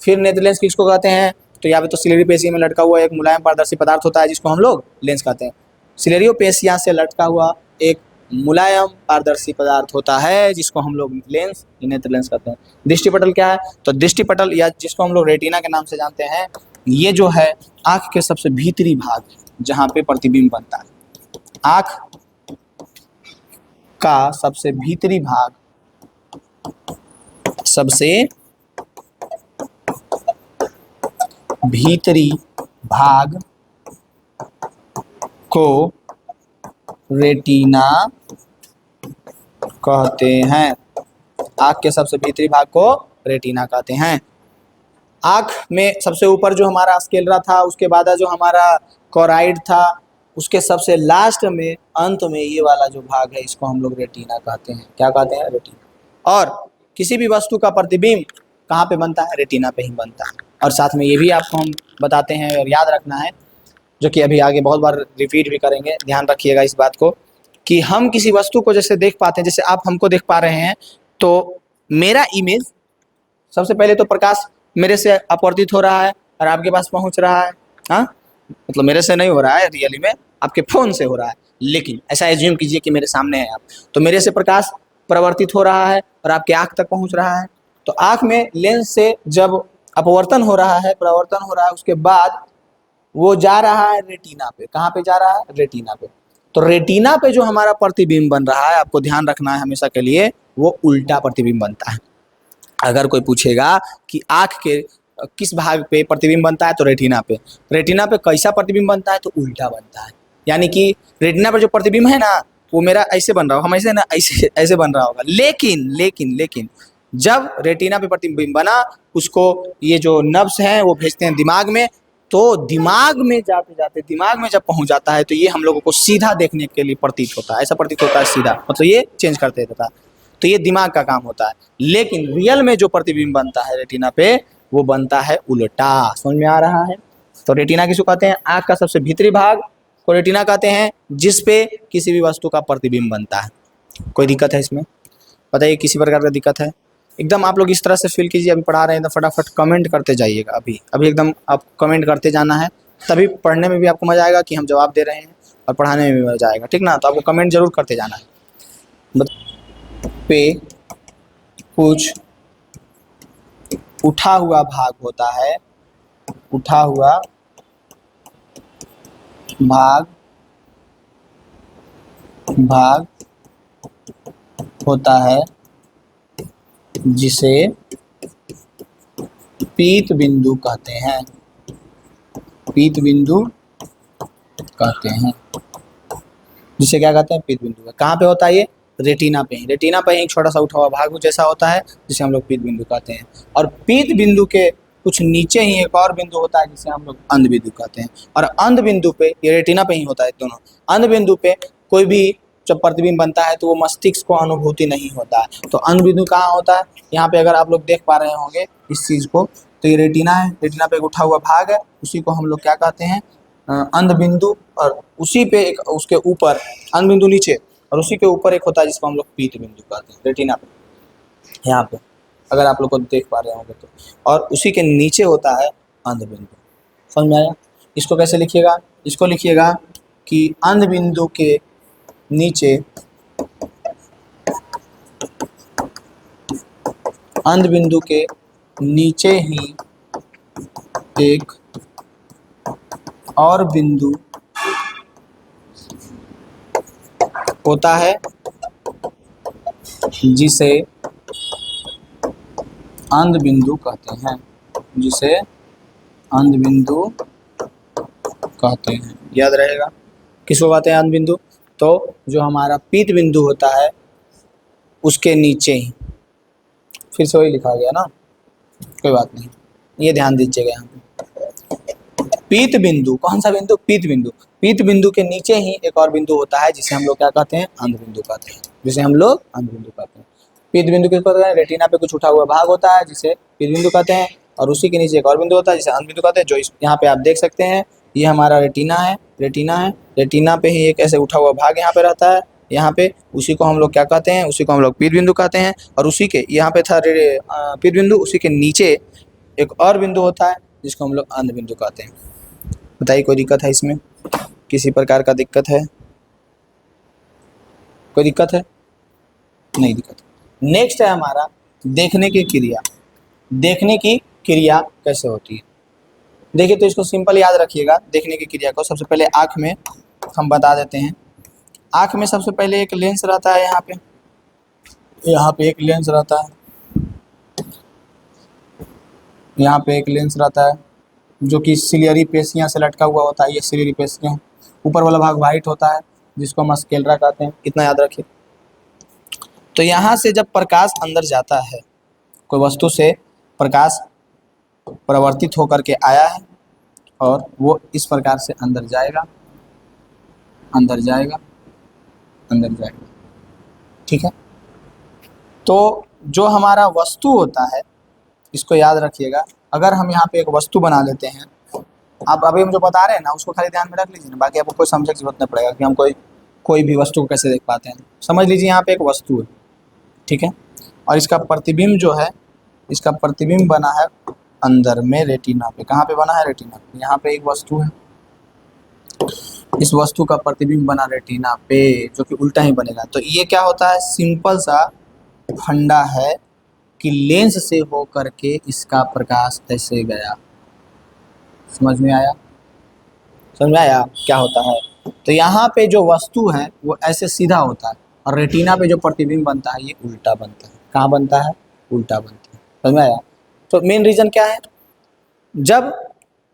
फिर नेत्र लेंस किसको कहते हैं? तो यहाँ पे तो सिलेरी पेशिया में लटका हुआ एक मुलायम पारदर्शी पदार्थ होता है जिसको हम लोग लेंस कहते हैं। सिलेरियो पेशिया से लटका हुआ एक मुलायम पारदर्शी पदार्थ होता है जिसको हम लोग लेंस, नेत्र लेंस कहते हैं। दृष्टिपटल क्या है? तो दृष्टिपटल या जिसको हम लोग रेटिना के नाम से जानते हैं, ये जो है आंख के सबसे भीतरी भाग जहाँ पे प्रतिबिंब बनता है। आंख का सबसे भीतरी भाग, सबसे भीतरी भाग को रेटिना कहते हैं। आँख के सबसे भीतरी भाग को रेटिना कहते हैं। आँख में सबसे ऊपर जो हमारा स्क्लेरा था, उसके बाद जो हमारा कोराइड था, उसके सबसे लास्ट में अंत में ये वाला जो भाग है इसको हम लोग रेटिना कहते हैं। क्या कहते हैं? रेटिना। और किसी भी वस्तु का प्रतिबिंब कहाँ पे बनता है? रेटिना पे ही बनता है। और साथ में ये भी आपको हम बताते हैं और याद रखना है, जो कि अभी आगे बहुत बार रिपीट भी करेंगे, ध्यान रखिएगा इस बात को, कि हम किसी वस्तु को जैसे देख पाते हैं, जैसे आप हमको देख पा रहे हैं, तो मेरा इमेज सबसे पहले तो प्रकाश मेरे से अपवर्तित हो रहा है और आपके पास पहुंच रहा है। हाँ, मतलब मेरे से नहीं हो रहा है, रियली में आपके फ़ोन से हो रहा है। लेकिन ऐसा एज्यूम कीजिए कि मेरे सामने है आप, तो मेरे से प्रकाश परावर्तित हो रहा है और आपके आँख तक पहुँच रहा है। तो आँख में लेंस से जब अपवर्तन हो रहा है, परावर्तन हो रहा है, उसके बाद वो जा रहा है रेटिना पे। कहाँ पे जा रहा है? रेटिना पे। तो रेटिना पे जो हमारा प्रतिबिंब बन रहा है, आपको ध्यान रखना है हमेशा के लिए, वो उल्टा प्रतिबिंब बनता है। अगर कोई पूछेगा कि आँख के किस भाग पे प्रतिबिंब बनता है, तो रेटिना पे। रेटिना पे कैसा प्रतिबिंब बनता है? तो उल्टा बनता है। यानी कि रेटिना पर जो प्रतिबिंब है ना, वो मेरा ऐसे बन रहा होगा, हम ऐसे ना ऐसे ऐसे बन रहा होगा। लेकिन जब रेटिना पे प्रतिबिंब बना, उसको ये जो नर्व्स हैं वो भेजते हैं दिमाग में। तो दिमाग में जाते जाते, दिमाग में जब पहुंच जाता है, तो ये हम लोगों को सीधा देखने के लिए प्रतीत होता है। ऐसा प्रतीत होता है सीधा, मतलब ये चेंज करते रहता है। तो ये दिमाग का काम होता है। लेकिन रियल में जो प्रतिबिंब बनता है रेटिना पे, वो बनता है उल्टा। समझ में आ रहा है? तो रेटिना किसको कहते हैं? आँख का सबसे भीतरी भाग को रेटिना कहते हैं, जिस पे किसी भी वस्तु का प्रतिबिंब बनता है। कोई दिक्कत है इसमें? बताइए, किसी प्रकार का दिक्कत है? एकदम आप लोग इस तरह से फील कीजिए, अभी पढ़ा रहे हैं तो फटाफट कमेंट करते जाइएगा। अभी एकदम आप कमेंट करते जाना है, तभी पढ़ने में भी आपको मज़ा आएगा कि हम जवाब दे रहे हैं, और पढ़ाने में भी मज़ा आएगा। ठीक ना? तो आपको कमेंट जरूर करते जाना है। पे कुछ उठा हुआ भाग होता है, उठा हुआ भाग होता है जिसे पीत बिंदु कहते हैं। पीत बिंदु कहते हैं, जिसे क्या कहते हैं? पीत बिंदु। कहाँ पे होता है ये? रेटिना पे ही। रेटिना पे ही एक छोटा सा उठा हुआ भाग जैसा होता है, जिसे हम लोग पीत बिंदु कहते हैं। और पीत बिंदु के कुछ नीचे ही एक और बिंदु होता है, जिसे हम लोग अंध बिंदु कहते हैं। और अंध बिंदु पे, ये रेटिना पे ही होता है दोनों। अंध बिंदु पे कोई भी जब प्रतिबिंब बनता है, तो वो मस्तिष्क को अनुभूति नहीं होता है। तो अंध बिंदु कहाँ होता है? यहाँ पे अगर आप लोग देख पा रहे होंगे इस चीज़ को, तो ये रेटिना है। रेटिना पे एक उठा हुआ भाग है, उसी को हम लोग क्या कहते हैं? अंध बिंदु। और उसी पे एक, उसके ऊपर अंध बिंदु नीचे, और उसी के ऊपर एक होता है जिसको हम लोग पीत बिंदु कहते हैं। रेटिना पे यहाँ पे अगर आप लोग को देख पा रहे होंगे तो, और उसी के नीचे होता है अंध बिंदु। समझ में आया? इसको कैसे लिखिएगा? इसको लिखिएगा कि अंध बिंदु के नीचे, अंध बिंदु के नीचे ही एक और बिंदु होता है, जिसे अंध बिंदु कहते हैं। जिसे अंध बिंदु कहते हैं। याद रहेगा किसको कहते हैं? अंध बिंदु। तो जो हमारा पीत बिंदु होता है, उसके नीचे ही, फिर से वही लिखा गया ना, कोई बात नहीं, ये ध्यान दीजिएगा। यहाँ पे पीत बिंदु, कौन सा बिंदु? पीत बिंदु। पीत बिंदु के नीचे ही एक और बिंदु होता है, जिसे हम लोग क्या कहते हैं? अंध बिंदु कहते हैं। जिसे हम लोग अंध बिंदु कहते हैं। पीत बिंदु किसको कहते हैं? रेटिना पे कुछ उठा हुआ भाग होता है, जिसे पीत बिंदु कहते हैं, और उसी के नीचे एक और बिंदु होता है, जिसे अंध बिंदु कहते हैं। जो यहाँ पे आप देख सकते हैं, ये हमारा रेटिना है। रेटिना है, रेटिना पे ही एक ऐसे उठा हुआ भाग यहाँ पे रहता है, यहाँ पे, उसी को हम लोग क्या कहते हैं? उसी को हम लोग पीत बिंदु कहते हैं। और उसी के यहाँ पे था पीत बिंदु, उसी के नीचे एक और बिंदु होता है, जिसको हम लोग अंध बिंदु कहते हैं। बताइए कोई दिक्कत है इसमें? किसी प्रकार का दिक्कत है? कोई दिक्कत है? नहीं दिक्कत। नेक्स्ट है हमारा देखने की क्रिया। देखने की क्रिया कैसे होती है? देखिए तो इसको सिंपल याद रखिएगा। देखने की क्रिया को सबसे पहले आँख में हम बता देते हैं। आँख में सबसे पहले एक लेंस रहता है, यहाँ पे एक लेंस रहता है, यहाँ पे एक लेंस रहता है जो कि सिलियरी पेशियाँ से लटका हुआ होता है। ये सिलियरी पेशियाँ, ऊपर वाला भाग वाइट होता है जिसको हम स्क्लेरा कहते हैं। इतना याद रखिए। तो यहाँ से जब प्रकाश अंदर जाता है, कोई वस्तु से प्रकाश परावर्तित होकर के आया है और वो इस प्रकार से अंदर जाएगा, अंदर जाएगा, अंदर जाएगा। ठीक है। तो जो हमारा वस्तु होता है, इसको याद रखिएगा। अगर हम यहाँ पे एक वस्तु बना लेते हैं, आप अभी हम जो बता रहे हैं ना उसको खाली ध्यान में रख लीजिए ना, बाकी आपको कोई समझने की जरूरत नहीं पड़ेगा कि हम कोई भी वस्तु को कैसे देख पाते हैं। समझ लीजिए यहाँ पे एक वस्तु है, ठीक है, और इसका प्रतिबिंब जो है, इसका प्रतिबिंब बना है अंदर में रेटिना पे। कहाँ पे बना है? रेटिना पे। यहाँ पे एक वस्तु है, इस वस्तु का प्रतिबिंब बना रेटिना पे, जो कि उल्टा ही बनेगा। तो ये क्या होता है? सिंपल सा फंडा है कि लेंस से होकर के इसका प्रकाश ऐसे गया। समझ में आया? समझ में आया क्या होता है? तो यहाँ पे जो वस्तु है वो ऐसे सीधा होता है और रेटिना पे जो प्रतिबिंब बनता है ये उल्टा बनता है। कहाँ बनता है? उल्टा बनता है। समझ में आया? तो मेन रीजन क्या है? जब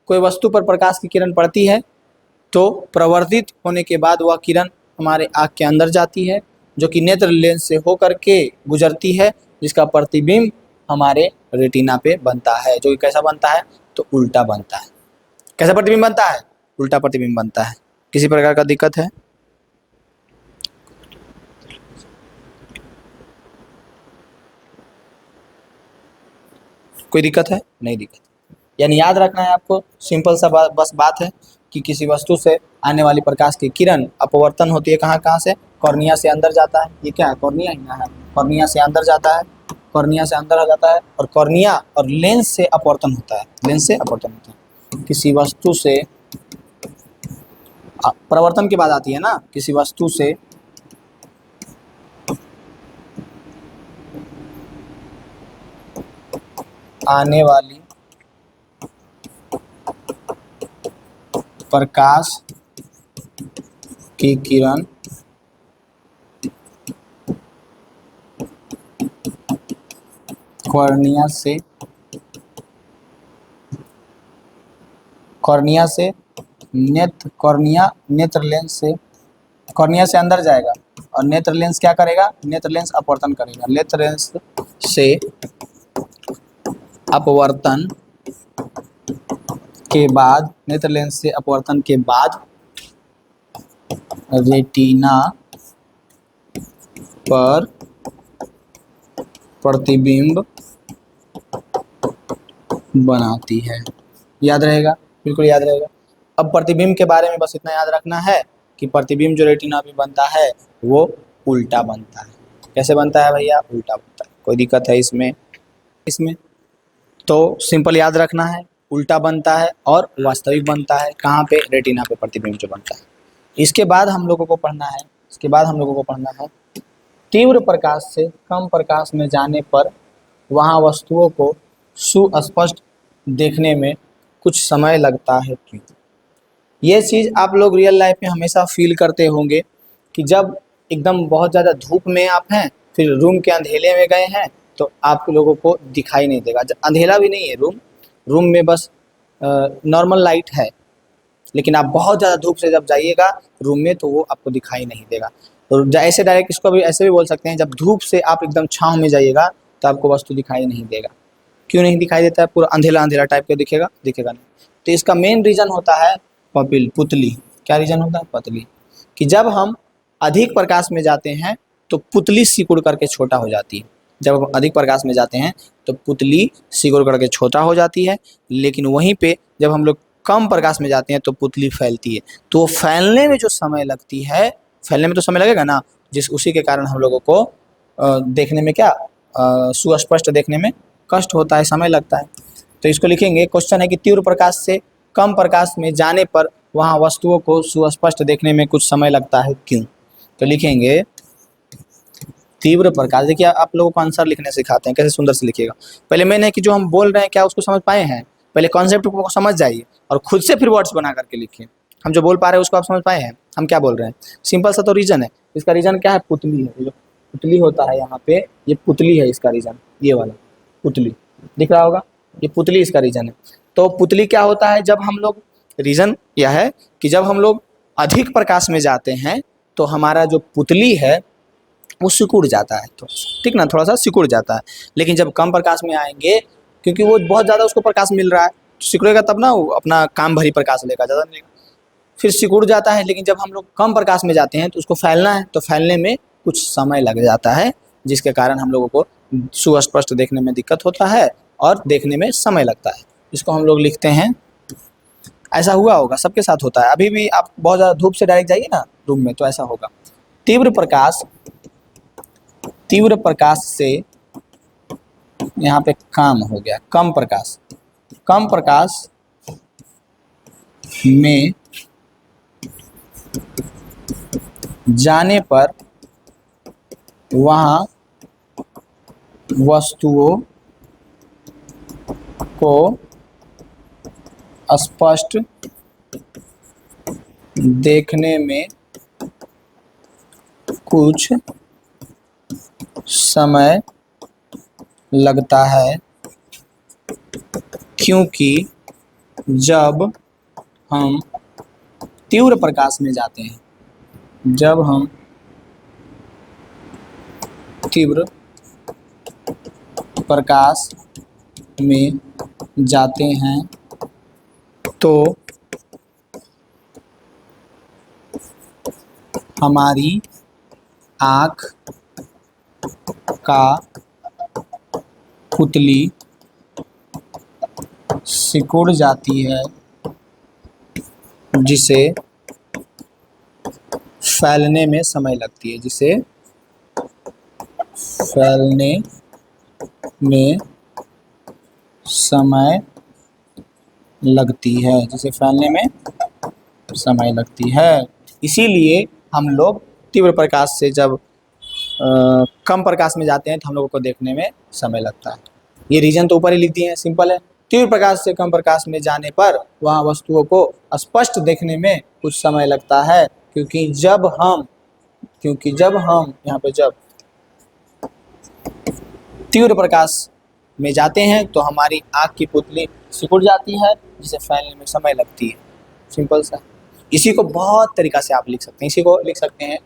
कोई वस्तु पर प्रकाश की किरण पड़ती है तो प्रवर्धित होने के बाद वह किरण हमारे आँख के अंदर जाती है, जो कि नेत्र लेंस से होकर के गुजरती है, जिसका प्रतिबिंब हमारे रेटिना पे बनता है, जो कि कैसा बनता है? तो उल्टा बनता है। कैसा प्रतिबिंब बनता है? उल्टा प्रतिबिंब बनता है। किसी प्रकार का दिक्कत है? कोई दिक्कत है? नहीं दिक्कत। यानी याद रखना है आपको, सिंपल सा बस बात है कि किसी वस्तु से आने वाली प्रकाश की किरण अपवर्तन होती है। कहाँ से? कॉर्निया से अंदर जाता है। ये क्या है? कॉर्निया ही ना है। कॉर्निया से अंदर जाता है, कॉर्निया से अंदर हो जाता है और कॉर्निया और लेंस से अपवर्तन होता है। लेंस से अपवर्तन होता है। किसी वस्तु से प्रवर्तन के बाद आती है ना, किसी वस्तु से आने वाली प्रकाश की किरण कॉर्निया से नेत्र लेंस से, कॉर्निया से अंदर जाएगा और नेत्र लेंस क्या करेगा? नेत्र लेंस अपवर्तन करेगा। नेत्र लेंस से अपवर्तन के बाद, नेत्र लेंस से अपवर्तन के बाद रेटिना पर प्रतिबिंब बनाती है। याद रहेगा? बिल्कुल याद रहेगा। अब प्रतिबिंब के बारे में बस इतना याद रखना है कि प्रतिबिंब जो रेटिना पे बनता है वो उल्टा बनता है। कैसे बनता है भैया? उल्टा बनता है। कोई दिक्कत है इसमें? तो सिंपल याद रखना है, उल्टा बनता है और वास्तविक बनता है। कहाँ पे? रेटिना पे प्रतिबिंब जो बनता है। इसके बाद हम लोगों को पढ़ना है तीव्र प्रकाश से कम प्रकाश में जाने पर वहाँ वस्तुओं को सुस्पष्ट देखने में कुछ समय लगता है। क्यों? ये चीज़ आप लोग रियल लाइफ में हमेशा फील करते होंगे कि जब एकदम बहुत ज़्यादा धूप में आप हैं, फिर रूम के अंधेरे में गए हैं तो आप लोगों को दिखाई नहीं देगा। अंधेरा भी नहीं है, रूम में बस नॉर्मल लाइट है, लेकिन आप बहुत ज़्यादा धूप से जब जाइएगा रूम में तो वो आपको दिखाई नहीं देगा। तो ऐसे डायरेक्ट इसको भी ऐसे भी बोल सकते हैं, जब धूप से आप एकदम छाँव में जाइएगा तो आपको वस्तु दिखाई नहीं देगा। क्यों नहीं दिखाई देता है? पूरा अंधेरा अंधेरा टाइप का दिखेगा नहीं। तो इसका मेन रीज़न होता है पुतली। क्या रीज़न होता है? पुतली। कि जब हम अधिक प्रकाश में जाते हैं तो पुतली सिकुड़ करके छोटा हो जाती है। जब हम अधिक प्रकाश में जाते हैं तो पुतली सिकुड़ करके छोटा हो जाती है, लेकिन वहीं पे जब हम लोग कम प्रकाश में जाते हैं तो पुतली फैलती है। तो फैलने में जो समय लगती है, फैलने में तो समय लगेगा ना, उसी के कारण हम लोगों को देखने में क्या सुस्पष्ट देखने में कष्ट होता है, समय लगता है। तो इसको लिखेंगे, क्वेश्चन है कि तीव्र प्रकाश से कम प्रकाश में जाने पर वहाँ वस्तुओं को सुस्पष्ट देखने में कुछ समय लगता है, क्यों? तो लिखेंगे तीव्र प्रकाश। देखिए आप लोगों को आंसर लिखने सिखाते हैं, कैसे सुंदर से लिखिएगा। पहले मेन है कि जो हम बोल रहे हैं क्या उसको समझ पाए हैं, पहले कॉन्सेप्ट को समझ जाइए और खुद से फिर वर्ड्स बना करके लिखिए। हम जो बोल पा रहे हैं उसको आप समझ पाए हैं, हम क्या बोल रहे हैं? सिंपल सा तो रीजन है। इसका रीजन क्या है? पुतली है। जो पुतली होता है यहाँ पे, ये पुतली है इसका रीजन, ये वाला पुतली दिख रहा होगा, ये पुतली इसका रीजन है। तो पुतली क्या होता है, जब हम लोग, रीजन यह है कि जब हम लोग अधिक प्रकाश में जाते हैं तो हमारा जो पुतली है वो सिकुड़ जाता है, तो ठीक ना, थोड़ा सा सिकुड़ जाता है। लेकिन जब कम प्रकाश में आएंगे, क्योंकि वो बहुत ज़्यादा उसको प्रकाश मिल रहा है, तो सिकुड़ेगा तब ना, वो अपना काम भरी प्रकाश लेगा, ज़्यादा नहीं लेगा, फिर सिकुड़ जाता है। लेकिन जब हम लोग कम प्रकाश में जाते हैं तो उसको फैलना है, तो फैलने में कुछ समय लग जाता है, जिसके कारण हम लोगों को सुस्पष्ट देखने में दिक्कत होता है और देखने में समय लगता है। इसको हम लोग लिखते हैं, ऐसा हुआ होगा, सबके साथ होता है। अभी भी आप बहुत ज़्यादा धूप से डायरेक्ट जाइए ना रूम में, तो ऐसा होगा। तीव्र प्रकाश से, यहाँ पे काम हो गया, कम प्रकाश में जाने पर वहाँ वस्तुओं को स्पष्ट देखने में कुछ समय लगता है, क्योंकि जब हम तीव्र प्रकाश में जाते हैं, जब हम तीव्र प्रकाश में जाते हैं तो हमारी आँख का पुतली सिकुड़ जाती है, जिसे फैलने में समय लगती है, जिसे फैलने में समय लगती है, जिसे फैलने में समय लगती है। इसीलिए हम लोग तीव्र प्रकाश से जब कम प्रकाश में जाते हैं तो हम लोगों को देखने में समय लगता है। ये रीजन तो ऊपर ही लिख दिए हैं, सिंपल है। तीव्र प्रकाश से कम प्रकाश में जाने पर वहाँ वस्तुओं को स्पष्ट देखने में कुछ समय लगता है, क्योंकि जब हम यहाँ पे जब तीव्र प्रकाश में जाते हैं तो हमारी आँख की पुतली सिकुड़ जाती है, जिसे फैलने में समय लगती है। सिंपल सा। इसी को बहुत तरीका से आप लिख सकते हैं। इसी को लिख सकते हैं,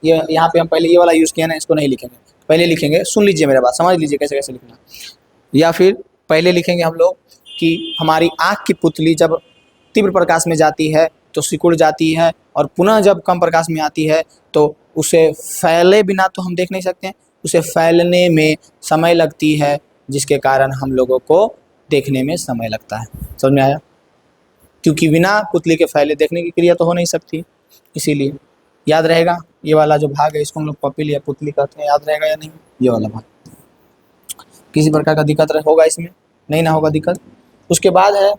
ये यहाँ पे हम पहले ये वाला यूज़ किया ना, इसको नहीं लिखेंगे, पहले लिखेंगे, सुन लीजिए मेरे बात, समझ लीजिए कैसे कैसे लिखना। या फिर पहले लिखेंगे हम लोग कि हमारी आँख की पुतली जब तीव्र प्रकाश में जाती है तो सिकुड़ जाती है, और पुनः जब कम प्रकाश में आती है तो उसे फैले बिना तो हम देख नहीं सकते हैं, उसे फैलने में समय लगती है, जिसके कारण हम लोगों को देखने में समय लगता है। समझ में आया? क्योंकि बिना पुतली के फैले देखने की क्रिया तो हो नहीं सकती, इसीलिए याद रहेगा। ये वाला जो भाग है इसको हम लोग पपिल या पुतली कहते हैं, याद रहेगा या नहीं? ये वाला भाग, किसी प्रकार का दिक्कत होगा इसमें? नहीं ना होगा दिक्कत। उसके बाद है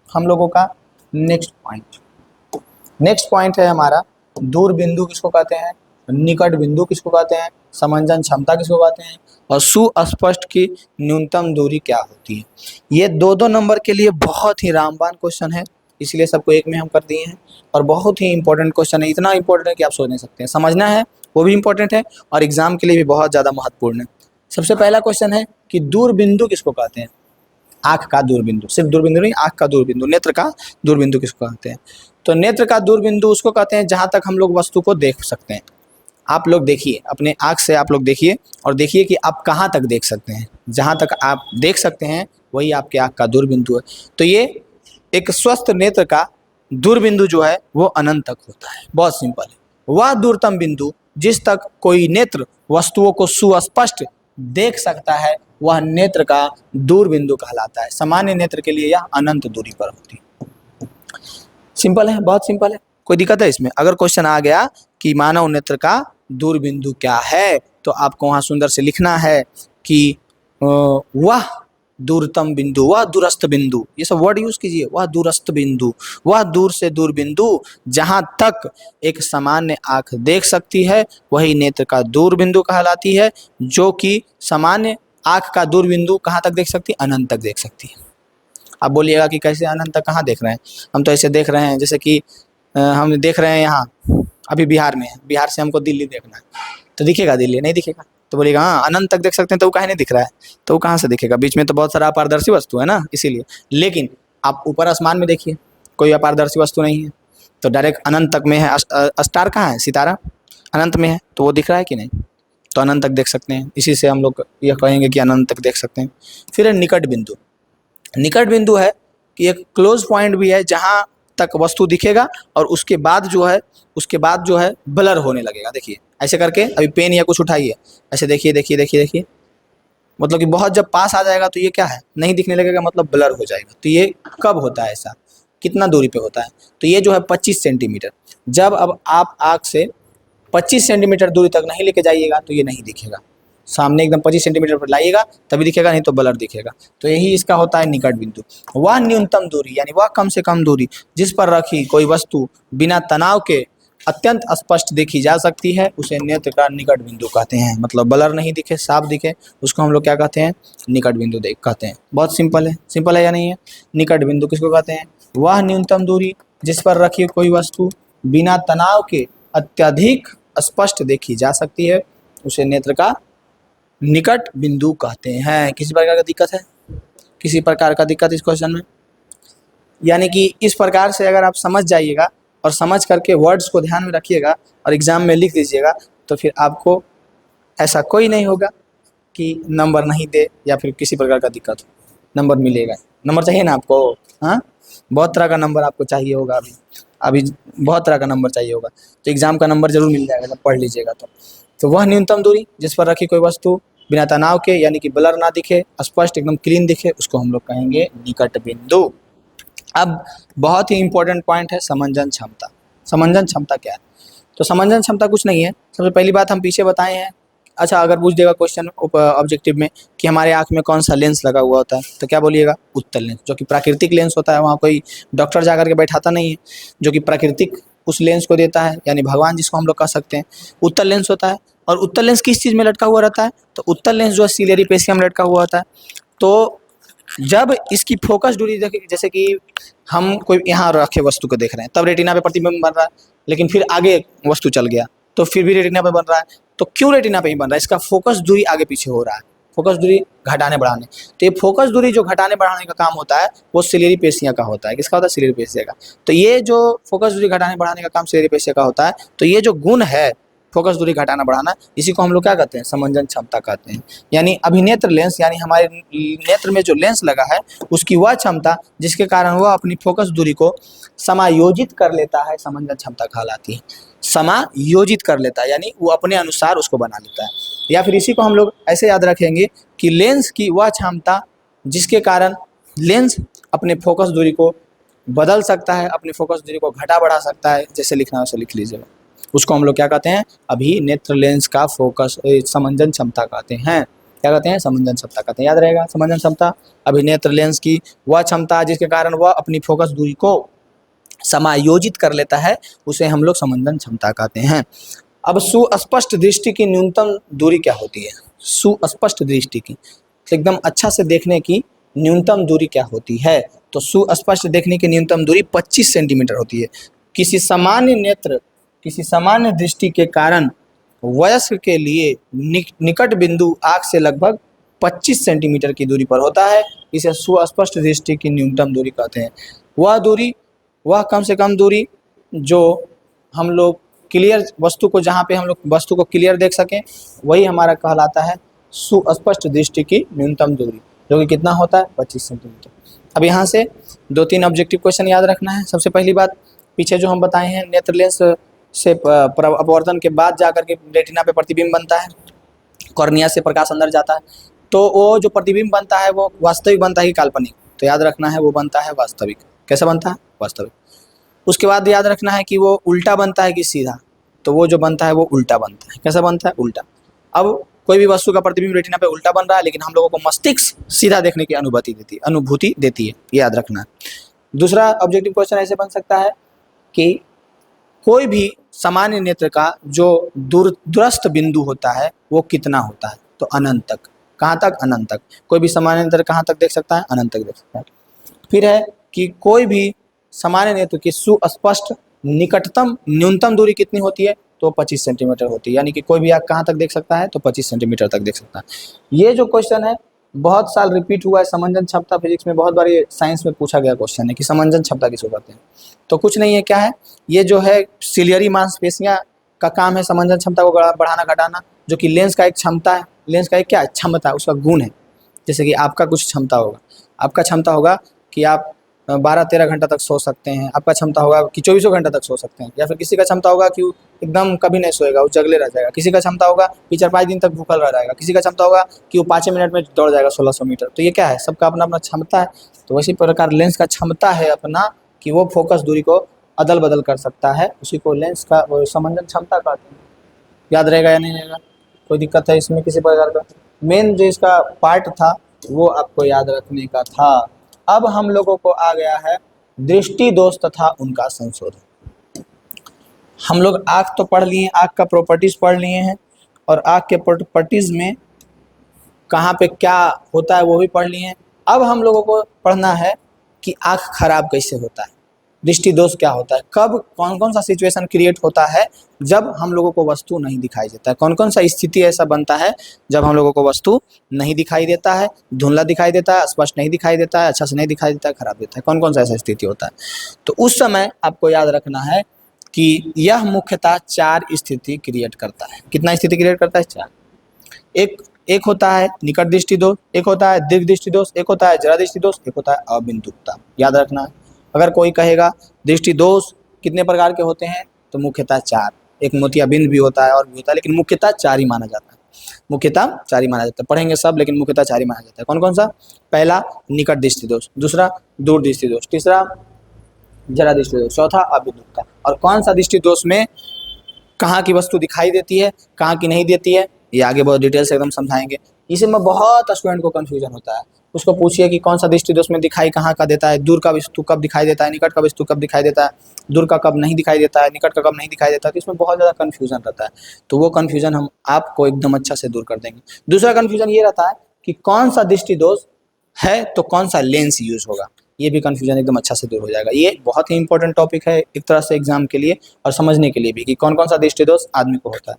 हम लोगों का नेक्स्ट पॉइंट है हमारा दूर बिंदु किसको कहते हैं, निकट बिंदु किसको कहते हैं, समंजन क्षमता किसको कहते हैं, और सुस्पष्ट की न्यूनतम दूरी क्या होती है। ये दो नंबर के लिए बहुत ही रामबाण क्वेश्चन है, इसलिए सबको एक में हम कर दिए हैं, और बहुत ही इंपॉर्टेंट क्वेश्चन है। इतना इंपॉर्टेंट है कि आप सोच नहीं सकते हैं। समझना है वो भी इंपॉर्टेंट है, और एग्जाम के लिए भी बहुत ज़्यादा महत्वपूर्ण है। सबसे पहला क्वेश्चन है कि दूर बिंदु किसको कहते हैं। आँख का दूरबिंदु, सिर्फ दूरबिंदु नहीं, आँख का दूरबिंदु, नेत्र का दूरबिंदु किसको कहते हैं? तो नेत्र का दूरबिंदु उसको कहते हैं जहाँ तक हम लोग वस्तु को देख सकते हैं। आप लोग देखिए, अपने आँख से आप लोग देखिए और देखिए कि आप कहाँ तक देख सकते हैं। जहाँ तक आप देख सकते हैं वही आपके आँख का दूरबिंदु है। तो ये एक स्वस्थ नेत्र का दूरबिंदु जो है वो अनंत तक होता है। बहुत सिंपल है। वह दूरतम बिंदु जिस तक कोई नेत्र वस्तुओं को सुस्पष्ट देख सकता है वह नेत्र का दूरबिंदु कहलाता है। सामान्य नेत्र के लिए यह अनंत दूरी पर होती है। सिंपल है, बहुत सिंपल है, कोई दिक्कत है इसमें? अगर क्वेश्चन आ गया कि मानव नेत्र का दूरबिंदु क्या है, तो आपको वहाँ सुंदर से लिखना है कि वह दूरतम बिंदु, वह दूरस्थ बिंदु, ये सब वर्ड यूज कीजिए। वह दूरस्थ बिंदु, वह दूर से दूर बिंदु जहां तक एक सामान्य आंख देख सकती है वही नेत्र का दूर बिंदु कहलाती है। जो कि सामान्य आंख का दूर बिंदु कहाँ तक देख सकती है? अनंत तक देख सकती है। आप बोलिएगा कि कैसे अनंत तक कहाँ देख रहे हैं? हम तो ऐसे देख रहे हैं जैसे कि हम देख रहे हैं यहाँ, अभी बिहार में है, बिहार से हमको दिल्ली देखना है, तो दिखेगा दिल्ली? नहीं दिखेगा। तो बोलिएगा हाँ अनंत तक देख सकते हैं, तो वो काहे नहीं दिख रहा है? तो वो कहाँ से दिखेगा? बीच में तो बहुत सारा अपारदर्शी वस्तु है ना, इसीलिए। लेकिन आप ऊपर आसमान में देखिए, कोई अपारदर्शी वस्तु नहीं है, तो डायरेक्ट अनंत तक में है। स्टार कहाँ है? सितारा अनंत में है, तो वो दिख रहा है कि नहीं? तो अनंत तक देख सकते हैं। इसी से हम लोग यह कहेंगे कि अनंत तक देख सकते हैं। फिर है निकट बिंदु। निकट बिंदु है कि एक क्लोज पॉइंट भी है जहां तक वस्तु दिखेगा और उसके बाद जो है ब्लर होने लगेगा। देखिए ऐसे करके, अभी पेन या कुछ उठाइए, ऐसे देखिए देखिए देखिए देखिए, मतलब कि बहुत जब पास आ जाएगा तो ये क्या है? नहीं दिखने लगेगा, मतलब ब्लर हो जाएगा। तो ये कब होता है ऐसा? कितना दूरी पे होता है? तो ये जो है 25 सेंटीमीटर। जब अब आप आँख से 25 सेंटीमीटर दूरी तक नहीं लेके जाइएगा तो ये नहीं दिखेगा। सामने एकदम 25 सेंटीमीटर पर लाइएगा तभी दिखेगा, नहीं तो ब्लर दिखेगा। तो यही इसका होता है निकट बिंदु। वह न्यूनतम दूरी यानी वह कम से कम दूरी जिस पर रखी कोई वस्तु बिना तनाव के अत्यंत स्पष्ट देखी जा सकती है उसे नेत्र का निकट बिंदु कहते हैं। मतलब ब्लर नहीं दिखे, साफ दिखे, उसको हम लोग क्या कहते हैं? निकट बिंदु कहते हैं। बहुत सिंपल है या नहीं है? निकट बिंदु किसको कहते हैं? वह न्यूनतम दूरी जिस पर रखी कोई वस्तु बिना तनाव के अत्यधिक स्पष्ट देखी जा सकती है उसे नेत्र का निकट बिंदु कहते हैं। किसी प्रकार का दिक्कत है? किसी प्रकार का दिक्कत इस क्वेश्चन में? यानी कि इस प्रकार से अगर आप समझ जाइएगा और समझ करके वर्ड्स को ध्यान में रखिएगा और एग्जाम में लिख दीजिएगा तो फिर आपको ऐसा कोई नहीं होगा कि नंबर नहीं दे या फिर किसी प्रकार का दिक्कत हो। नंबर मिलेगा। नंबर चाहिए ना आपको? हाँ, बहुत तरह का नंबर आपको चाहिए होगा। अभी बहुत तरह का नंबर चाहिए होगा, तो एग्जाम का नंबर जरूर मिल जाएगा जब पढ़ लीजिएगा तो वह न्यूनतम दूरी जिस पर रखी कोई वस्तु बिना तनाव के यानी कि ब्लर ना दिखे, स्पष्ट एकदम क्लीन दिखे, उसको हम लोग कहेंगे निकट बिंदु। अब बहुत ही इंपॉर्टेंट पॉइंट है समंजन क्षमता। समंजन क्षमता क्या है? तो समंजन क्षमता कुछ नहीं है। सबसे पहली बात हम पीछे बताए हैं। अच्छा, अगर पूछ देगा क्वेश्चन ऑब्जेक्टिव में कि हमारे आँख में कौन सा लेंस लगा हुआ होता है, तो क्या बोलिएगा? उत्तल लेंस, जो कि प्राकृतिक लेंस होता है। वहाँ कोई डॉक्टर जाकर के बैठाता नहीं है, जो कि प्राकृतिक उस लेंस को देता है, यानी भगवान जिसको हम लोग कह सकते हैं, उत्तल लेंस होता है। और उत्तल लेंस किस चीज़ में लटका हुआ रहता है? तो उत्तल लेंस जो है सिलियरी पेशिया में लटका हुआ होता है। तो जब इसकी फोकस दूरी देखिए, जैसे कि हम कोई यहाँ रखे वस्तु को देख रहे हैं, तब रेटिना पे प्रतिबिंब बन रहा है, लेकिन फिर आगे वस्तु चल गया तो फिर भी रेटिना पे बन रहा है। तो क्यों रेटिना पे ही बन रहा है? इसका फोकस दूरी आगे पीछे हो रहा है, फोकस दूरी घटाने बढ़ाने। तो ये फोकस दूरी जो घटाने बढ़ाने का काम होता है वो सिलियरी पेशिया का होता है। किसका होता है? सिलियरी पेशिया का। तो ये जो फोकस दूरी घटाने बढ़ाने का काम सिलियरी पेशिया का होता है, तो ये जो गुण है फोकस दूरी घटाना बढ़ाना, इसी को हम लोग क्या कहते हैं? समंजन क्षमता कहते हैं। यानी अभिनेत्र लेंस, यानी हमारे नेत्र में जो लेंस लगा है उसकी वह क्षमता जिसके कारण वह अपनी फोकस दूरी को समायोजित कर लेता है, समंजन क्षमता कहलाती है। समायोजित कर लेता है यानी वो अपने अनुसार उसको बना लेता है। या फिर इसी को हम लोग ऐसे याद रखेंगे कि लेंस की वह क्षमता जिसके कारण लेंस अपने फोकस दूरी को बदल सकता है, अपनी फोकस दूरी को घटा बढ़ा सकता है। जैसे लिखना है वैसे लिख लीजिएगा। उसको हम लोग क्या कहते हैं? अभिनेत्र लेंस का फोकस समंजन क्षमता कहते हैं। क्या कहते हैं? समंजन क्षमता कहते हैं। याद रहेगा, समंजन क्षमता अभिनेत्र लेंस की वह क्षमता जिसके कारण वह अपनी फोकस दूरी को समायोजित कर लेता है, उसे हम लोग समंजन क्षमता कहते हैं। अब सुस्पष्ट दृष्टि की न्यूनतम दूरी क्या होती है? सुस्पष्ट दृष्टि की, एकदम अच्छा से देखने की न्यूनतम दूरी क्या होती है? तो सुस्पष्ट देखने की न्यूनतम दूरी 25 सेंटीमीटर होती है। किसी सामान्य दृष्टि के कारण वयस्क के लिए निकट बिंदु आँख से लगभग 25 सेंटीमीटर की दूरी पर होता है। इसे सुस्पष्ट दृष्टि की न्यूनतम दूरी कहते हैं। वह कम से कम दूरी जो हम लोग क्लियर वस्तु को, जहाँ पे हम लोग वस्तु को क्लियर देख सकें, वही हमारा कहलाता है सुस्पष्ट दृष्टि की न्यूनतम दूरी, जो कि कितना होता है? 25 सेंटीमीटर। अब यहाँ से 2-3 ऑब्जेक्टिव क्वेश्चन याद रखना है। सबसे पहली बात, पीछे जो हम बताए हैं, नेत्र लेंस से अपवर्तन के बाद जाकर के रेटिना पे प्रतिबिंब बनता है, कॉर्निया से प्रकाश अंदर जाता है। तो वो जो प्रतिबिंब बनता है वो वास्तविक बनता है कि काल्पनिक? तो याद रखना है वो बनता है वास्तविक। कैसा बनता है? वास्तविक। उसके बाद याद रखना है कि वो उल्टा बनता है कि सीधा? तो वो जो बनता है वो उल्टा बनता है। कैसा बनता है? उल्टा। अब कोई भी वस्तु का प्रतिबिंब रेटिना पे उल्टा बन रहा है, लेकिन हम लोगों को मस्तिष्क सीधा देखने की अनुभूति देती है, याद रखना। दूसरा ऑब्जेक्टिव क्वेश्चन ऐसे बन सकता है कि कोई भी सामान्य नेत्र का जो दूरस्थ बिंदु होता है वो कितना होता है, तो अनंत तक। कहाँ तक? अनंत तक। कोई भी सामान्य नेत्र कहाँ तक देख सकता है? अनंत तक देख सकता है। फिर है कि कोई भी सामान्य नेत्र की सुस्पष्ट निकटतम न्यूनतम दूरी कितनी होती है, तो 25 सेंटीमीटर होती है। यानी कि कोई भी आँख कहाँ तक देख सकता है, तो 25 सेंटीमीटर तक देख सकता है। ये जो क्वेश्चन है बहुत साल रिपीट हुआ है, समंजन क्षमता फिजिक्स में बहुत बार ये साइंस में पूछा गया क्वेश्चन है कि समंजन क्षमता किसको कहते हैं। तो कुछ नहीं है, क्या है, ये जो है सिलियरी मांसपेशियां का काम है समंजन क्षमता को बढ़ाना घटाना, जो कि लेंस का एक क्षमता है, लेंस का एक क्या है, क्षमता है, उसका गुण है। जैसे कि आपका कुछ क्षमता होगा, आपका क्षमता होगा कि आप 12-13 घंटा तक सो सकते हैं, आपका क्षमता होगा कि 24 घंटा तक सो सकते हैं, या फिर किसी का क्षमता होगा कि वो एकदम कभी नहीं सोएगा, वो जगले रह जाएगा, किसी का क्षमता होगा कि 4-5 दिन तक भूखल रह जाएगा, किसी का क्षमता होगा कि वो 5 मिनट में दौड़ जाएगा 1600 मीटर। तो ये क्या है, सबका अपना अपना क्षमता है। तो वैसी प्रकार लेंस का क्षमता है अपना कि वो फोकस दूरी को अदल बदल कर सकता है, उसी को लेंस का समंजन क्षमता कहते हैं। याद रहेगा या नहीं रहेगा, कोई दिक्कत है इसमें किसी प्रकार का? मेन जो इसका पार्ट था वो आपको याद रखने का था। अब हम लोगों को आ गया है दृष्टि दोष तथा उनका संशोधन। हम लोग आँख तो पढ़ लिए, आँख का प्रॉपर्टीज पढ़ लिए हैं, और आँख के प्रॉपर्टीज में कहाँ पे क्या होता है वो भी पढ़ लिए हैं। अब हम लोगों को पढ़ना है कि आँख खराब कैसे होता है, दृष्टि दोष क्या होता है, कब कौन कौन सा सिचुएशन क्रिएट होता है जब हम लोगों को वस्तु नहीं दिखाई देता है, कौन कौन सा स्थिति ऐसा बनता है जब हम लोगों को वस्तु नहीं दिखाई देता है, धुंधला दिखाई देता है, स्पष्ट नहीं दिखाई देता है, अच्छा से नहीं दिखाई देता है, खराब देता है, कौन कौन सा ऐसा स्थिति होता है। तो उस समय आपको याद रखना है कि यह मुख्यतः 4 स्थिति क्रिएट करता है। कितना स्थिति क्रिएट करता है? 4। एक होता है निकट दृष्टि दोष, एक होता है दीर्घ दृष्टि दोष, एक होता है जरा दृष्टि दोष, एक होता है अबिंदुकता। याद रखना है। अगर कोई कहेगा दृष्टि दोष कितने प्रकार के होते हैं, तो मुख्यतः 4। एक मोतियाबिंद भी होता है और भी होता है, लेकिन मुख्यतः 4 ही माना जाता है, मुख्यतः 4 ही माना जाता है। पढ़ेंगे सब, लेकिन मुख्यतः 4 ही माना जाता है। कौन कौन सा? पहला निकट दृष्टि दोष, दूसरा दूर दृष्टि दोष, तीसरा जरा दृष्टि दोष, चौथा अबिंदुकता। और कौन सा दृष्टि दोष में कहाँ की वस्तु दिखाई देती है, कहाँ की नहीं देती है, ये आगे बहुत डिटेल से एकदम समझाएंगे। इसमें बहुत स्टूडेंट को कंफ्यूजन होता है। उसको पूछिए कि कौन सा दृष्टि दोष में दिखाई कहाँ का देता है, दूर का वस्तु कब दिखाई देता है, निकट का वस्तु कब दिखाई देता है, दूर का कब नहीं दिखाई देता है, निकट का कब नहीं दिखाई देता है। तो इसमें बहुत ज़्यादा कन्फ्यूजन रहता है। तो वो कन्फ्यूजन हम आपको एकदम अच्छा से दूर कर देंगे। दूसरा कन्फ्यूजन ये रहता है कि कौन सा दृष्टि दोष है तो कौन सा लेंस यूज होगा, ये भी कन्फ्यूजन एकदम अच्छा से दूर हो जाएगा। ये बहुत ही इंपॉर्टेंट टॉपिक है एक तरह से एग्जाम के लिए और समझने के लिए भी कि कौन कौन सा दृष्टि दोष आदमी को होता है।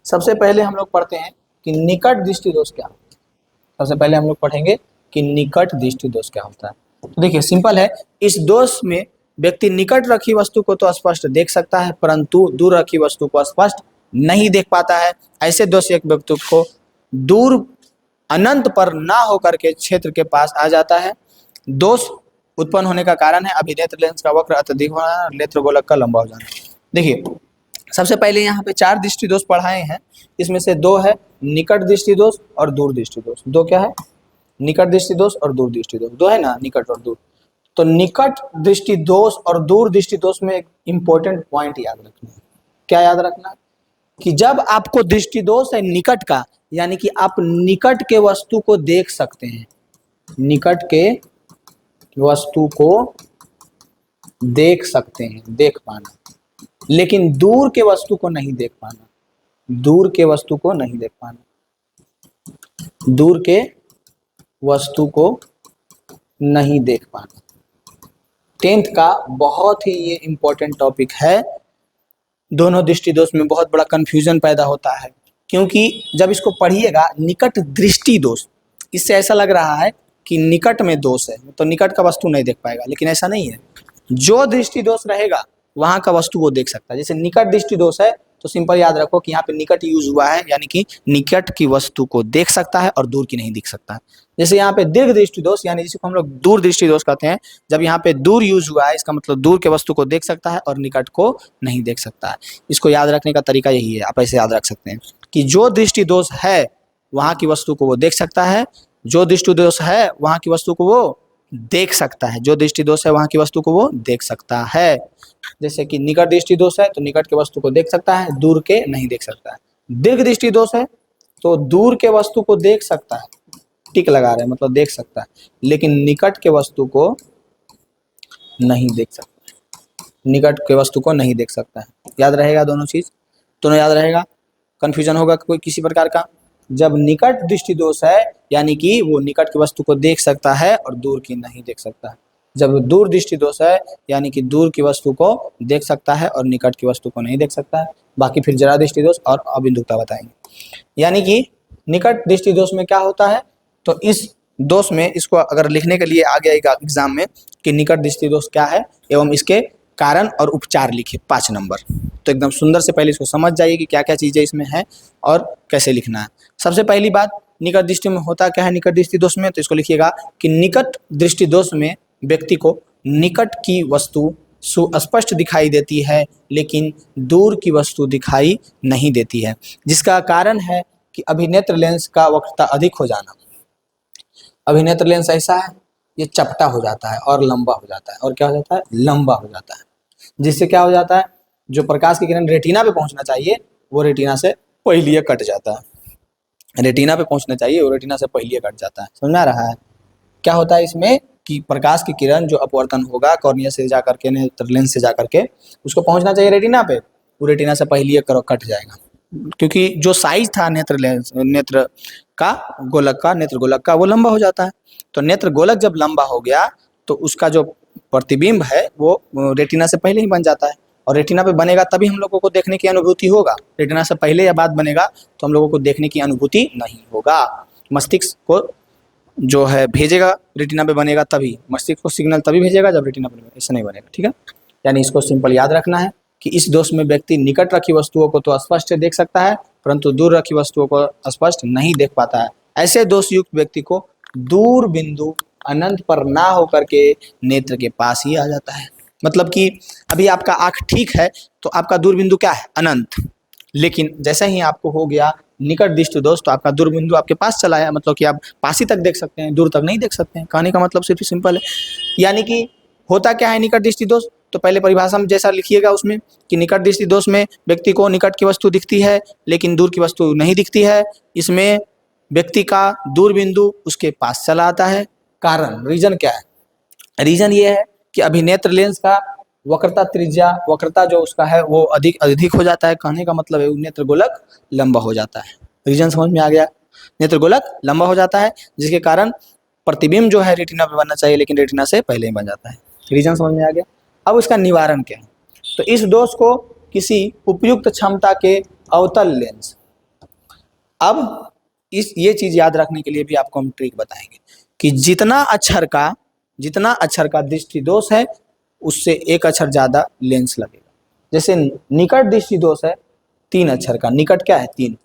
सबसे पहले हम लोग पढ़ते हैं कि निकट दृष्टि दोष क्या होता है। सबसे पहले हम लोग पढ़ेंगे कि निकट दृष्टि दोष क्या होता है। तो देखिए सिंपल है, इस दोष में व्यक्ति निकट रखी वस्तु को तो स्पष्ट देख सकता है, परंतु दूर रखी वस्तु को स्पष्ट नहीं देख पाता है। ऐसे दोष एक व्यक्ति को दूर अनंत पर ना होकर के क्षेत्र के पास आ जाता है। दोष उत्पन्न होने का कारण है अभिनेत्र लेंस का वक्र अत्यधिक होना, नेत्र गोलक का लंबा हो जाना। देखिए सबसे पहले यहाँ पे 4 दृष्टि दोष पढ़ाए हैं, इसमें से 2 है निकट दृष्टि दोष और दूर दृष्टि दोष। 2 क्या है? निकट दृष्टि दोष और दूर दृष्टि दोष। 2 है ना, निकट और दूर। तो निकट दृष्टि दोष और दूर दृष्टि दोष में एक इंपॉर्टेंट पॉइंट याद रखना है। क्या याद रखना? कि जब आपको दृष्टि दोष है निकट का, यानी कि आप निकट के वस्तु को देख सकते हैं, निकट के वस्तु को देख सकते हैं, देख पाना, लेकिन दूर के वस्तु को नहीं देख पाना, दूर के वस्तु को नहीं देख पाना, दूर के वस्तु को नहीं देख पाना। 10th का बहुत ही ये इंपॉर्टेंट टॉपिक है। दोनों दृष्टि दोष में बहुत बड़ा कंफ्यूजन पैदा होता है, क्योंकि जब इसको पढ़िएगा निकट दृष्टि दोष, इससे ऐसा लग रहा है कि निकट में दोष है तो निकट का वस्तु नहीं देख पाएगा, लेकिन ऐसा नहीं है। जो दृष्टि दोष रहेगा वहां का वस्तु वो देख सकता है। जैसे निकट दृष्टि दोष है तो सिंपल याद रखो कि यहाँ पे निकट यूज हुआ है, यानी कि निकट की वस्तु को देख सकता है और दूर की नहीं दिख सकता है। जैसे यहाँ पे दीर्घ दृष्टि दोष, यानी जिसको हम लोग दूर दृष्टि दोष कहते हैं, जब यहाँ पे दूर यूज हुआ है इसका मतलब दूर के वस्तु को देख सकता है और निकट को नहीं देख सकता है। इसको याद रखने का तरीका यही है, आप ऐसे याद रख सकते हैं कि जो दृष्टि दोष है वहां की वस्तु को वो देख सकता है, जो दृष्टि दोष है वहां की वस्तु को वो देख सकता है, जो दृष्टि दोष है वहां की वस्तु को वो देख सकता है। जैसे कि निकट दृष्टि दोष है तो निकट के वस्तु को देख सकता है, दूर के नहीं देख सकता है। दीर्घ दृष्टि दोष है तो दूर के वस्तु को देख सकता है, टिक लगा रहे हैं मतलब देख सकता है, लेकिन निकट के वस्तु को नहीं देख सकता, निकट के वस्तु को नहीं देख सकता है। याद रहेगा दोनों चीज, दोनों याद रहेगा, कंफ्यूजन होगा कोई किसी प्रकार का। जब निकट दृष्टि दोष है यानी कि वो निकट की वस्तु को देख सकता है और दूर की नहीं देख सकता है। जब दूर दृष्टि दोष है यानी कि दूर की वस्तु को देख सकता है और निकट की वस्तु को नहीं देख सकता है। बाकी फिर जरा दृष्टि दोष और अबिंदुकता बताएंगे। यानी कि निकट दृष्टि दोष में क्या होता है, तो इस दोष में इसको अगर लिखने के लिए आ गया एग्जाम में कि निकट दृष्टि दोष क्या है एवं इसके कारण और उपचार लिखे 5 नंबर, तो एकदम सुंदर से पहले इसको समझ जाइए कि क्या क्या चीजें इसमें है और कैसे लिखना है। सबसे पहली बात, निकट दृष्टि में होता क्या है निकट दृष्टि दोष में, तो इसको लिखिएगा कि निकट दृष्टि दोष में व्यक्ति को निकट की वस्तु सुस्पष्ट दिखाई देती है लेकिन दूर की वस्तु दिखाई नहीं देती है, जिसका कारण है कि अभिनेत्र लेंस का वक्रता अधिक हो जाना। अभिनेत्र लेंस ऐसा है, ये चपटा हो जाता है और लंबा हो जाता है, और क्या हो जाता है, लंबा हो जाता है, जिससे क्या हो जाता है, जो प्रकाश की किरण रेटिना पे पहुंचना चाहिए वो रेटिना से पहले कट जाता है। रेटिना पे पहुंचना चाहिए वो रेटिना से पहले कट जाता है। समझ में आ रहा है क्या होता है इसमें, कि प्रकाश की किरण जो अपवर्तन होगा कॉर्निया से जाकर के नेत्र लेंस से जाकर के उसको पहुंचना चाहिए रेटिना पे, वो रेटिना से पहले कट जाएगा, क्योंकि जो साइज था नेत्र लेंस नेत्र का गोलक का, नेत्र गोलक का, वो लंबा हो जाता है। तो नेत्र गोलक जब लंबा हो गया तो उसका जो प्रतिबिंब है वो रेटिना से पहले ही बन जाता है, और रेटिना पे बनेगा तभी हम लोगों को देखने की अनुभूति होगा। रेटिना से पहले या बाद बनेगा तो हम लोगों को देखने की अनुभूति नहीं होगा। मस्तिष्क को जो है भेजेगा, रेटिना पे बनेगा तभी, मस्तिष्क को सिग्नल तभी भेजेगा जब रेटिना पे बनेगा, ऐसा नहीं बनेगा। ठीक है, यानी इसको सिंपल याद रखना है कि इस दोष में व्यक्ति निकट रखी वस्तुओं को तो स्पष्ट देख सकता है परंतु दूर रखी वस्तुओं को स्पष्ट नहीं देख पाता है। ऐसे दोष युक्त व्यक्ति को दूर बिंदु अनंत पर ना होकर के नेत्र के पास ही आ जाता है। मतलब कि अभी आपका आंख ठीक है तो आपका दूर बिंदु क्या है, अनंत, लेकिन जैसे ही आपको हो गया निकट दृष्टि दोष तो आपका दूर बिंदु आपके पास चला है, मतलब कि आप पास ही तक देख सकते हैं, दूर तक नहीं देख सकते हैं। कहने का मतलब सिर्फ सिंपल है। यानी कि होता क्या है निकट दृष्टि दोष, तो पहले परिभाषा में जैसा लिखिएगा उसमें कि निकट दृष्टि दोष में व्यक्ति को निकट की वस्तु दिखती है लेकिन दूर की वस्तु नहीं दिखती है। इसमें व्यक्ति का दूर बिंदु उसके पास चला आता है। कारण, रीजन क्या है, रीजन ये है कि अभिनेत्र लेंस का वक्रता त्रिज्या, वक्रता जो उसका है वो अधिक हो जाता है। कहने का मतलब है नेत्र गोलक लंबा हो जाता है। रीजन समझ में आ गया, नेत्र गोलक लंबा हो जाता है जिसके कारण प्रतिबिंब जो है रेटिना पे बनना चाहिए लेकिन रेटिना से पहले ही बन जाता है। रीजन समझ में आ गया। अब इसका निवारण क्या है, तो इस दोष को किसी उपयुक्त क्षमता के अवतल लेंस, अब ये चीज याद रखने के लिए भी आपको हम ट्रिक बताएंगे कि जितना अक्षर का दृष्टि दोष है उससे एक अक्षर ज्यादा लेंस लगेगा। जैसे निकट दृष्टि दोष है 3 अक्षर का, निकट क्या है 3,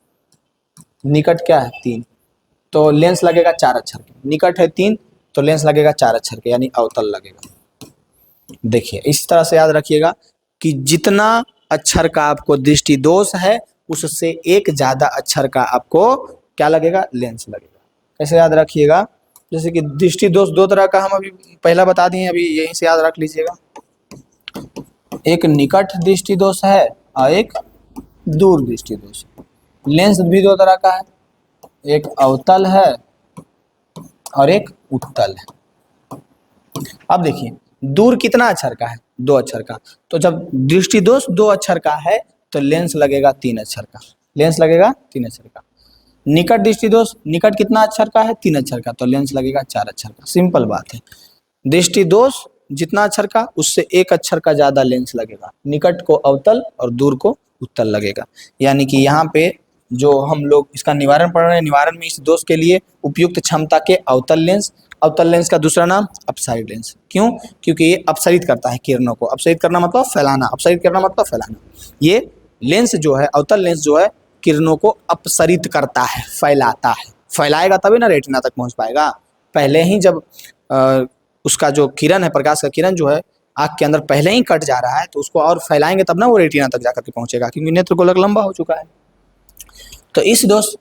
निकट क्या है 3, तो लेंस लगेगा 4 अक्षर के। निकट है 3 तो लेंस लगेगा 4 अक्षर के, यानी अवतल लगेगा। देखिए इस तरह से याद रखिएगा कि जितना अक्षर का आपको दृष्टि दोष है उससे एक ज्यादा अक्षर का आपको क्या लगेगा, लेंस लगेगा। कैसे याद रखिएगा, जैसे कि दृष्टि दोष 2 तरह का हम अभी पहला बता दिए, अभी यहीं से याद रख लीजिएगा। एक निकट दृष्टि दोष है और एक दूर दृष्टि दोष। लेंस भी 2 तरह का है, एक अवतल है और एक उत्तल है। अब देखिए दूर कितना अक्षर का है, 2 अक्षर का, तो जब दृष्टि दोष 2 अक्षर का है तो लेंस लगेगा 3 अक्षर का, लेंस लगेगा 3 अक्षर का। निकट दृष्टि दोष, निकट कितना अक्षर का है, 3 अक्षर का, तो लेंस लगेगा 4 अक्षर का। सिंपल बात है। दृष्टि दोष जितना अक्षर का उससे एक अक्षर का ज्यादा लेंस लगेगा। निकट को अवतल और दूर को उत्तल लगेगा। यानी कि यहाँ पे जो हम लोग इसका निवारण पढ़ रहे हैं, निवारण में इस दोष के लिए उपयुक्त क्षमता के अवतल लेंस, अवतल लेंस का दूसरा नाम अपसाइड लेंस। क्यों, क्योंकि ये अपसरित करता है किरणों को। अपसरित करना मतलब फैलाना, अपसरित करना मतलब फैलाना। ये लेंस जो है, अवतल लेंस जो है, किरणों को अपसरित करता है, फैलाता है। फैलाएगा तभी ना रेटिना तक पहुंच पाएगा। पहले ही जब उसका जो किरण है, प्रकाश का किरण जो है आँख के अंदर पहले ही कट जा रहा है तो उसको और फैलाएंगे तब ना वो रेटिना तक जाकर के पहुंचेगा, क्योंकि नेत्र गोलक लंबा हो चुका है। तो इस दोष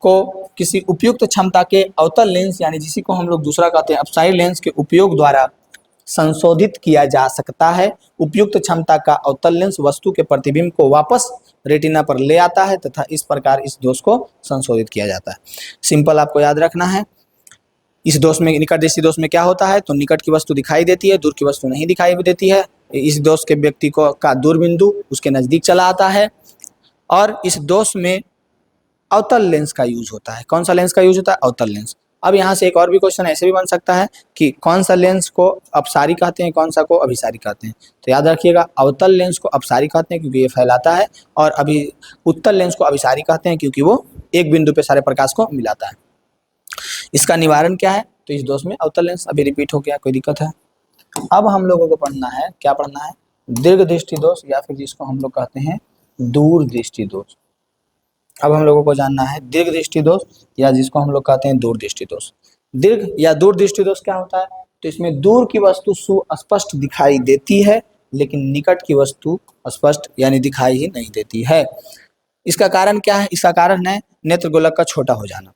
को किसी उपयुक्त क्षमता के अवतल लेंस, यानी जिसी को हम लोग दूसरा कहते हैं अपसाइड लेंस, के उपयोग द्वारा संशोधित किया जा सकता है। उपयुक्त क्षमता का अवतल लेंस वस्तु के प्रतिबिंब को वापस रेटिना पर ले आता है तथा इस प्रकार इस दोष को संशोधित किया जाता है। सिंपल आपको याद रखना है। इस दोष में, निकट दृष्टि दोष में क्या होता है, तो निकट की वस्तु दिखाई देती है, दूर की वस्तु नहीं दिखाई देती है। इस दोष के व्यक्ति को का दूर बिंदु उसके नजदीक चला आता है और इस दोष में अवतल लेंस का यूज होता है। कौन सा लेंस का यूज होता है, अवतल लेंस। अब यहाँ से एक और भी क्वेश्चन ऐसे भी बन सकता है कि कौन सा लेंस को अपसारी कहते हैं, कौन सा को अभिसारी कहते हैं। तो याद रखिएगा, अवतल लेंस को अपसारी कहते हैं क्योंकि ये फैलाता है, और उत्तल लेंस को अभिसारी कहते हैं क्योंकि वो एक बिंदु पे सारे प्रकाश को मिलाता है। इसका निवारण क्या है, तो इस दोष में अवतल लेंस, अभी रिपीट हो गया, कोई दिक्कत है। अब हम लोगों को पढ़ना है, क्या पढ़ना है, दीर्घ दृष्टि दोष या फिर जिसको हम लोग कहते हैं दूर दृष्टि दोष। अब हम लोगों को जानना है दीर्घ दृष्टि दोष या जिसको हम लोग कहते हैं दूर दृष्टि दोष। दीर्घ या दूर दृष्टि दोष क्या होता है, तो इसमें दूर की वस्तु सुस्पष्ट दिखाई देती है लेकिन निकट की वस्तु स्पष्ट यानी दिखाई ही नहीं देती है। इसका कारण क्या है, इसका कारण है नेत्र गोलक का छोटा हो जाना।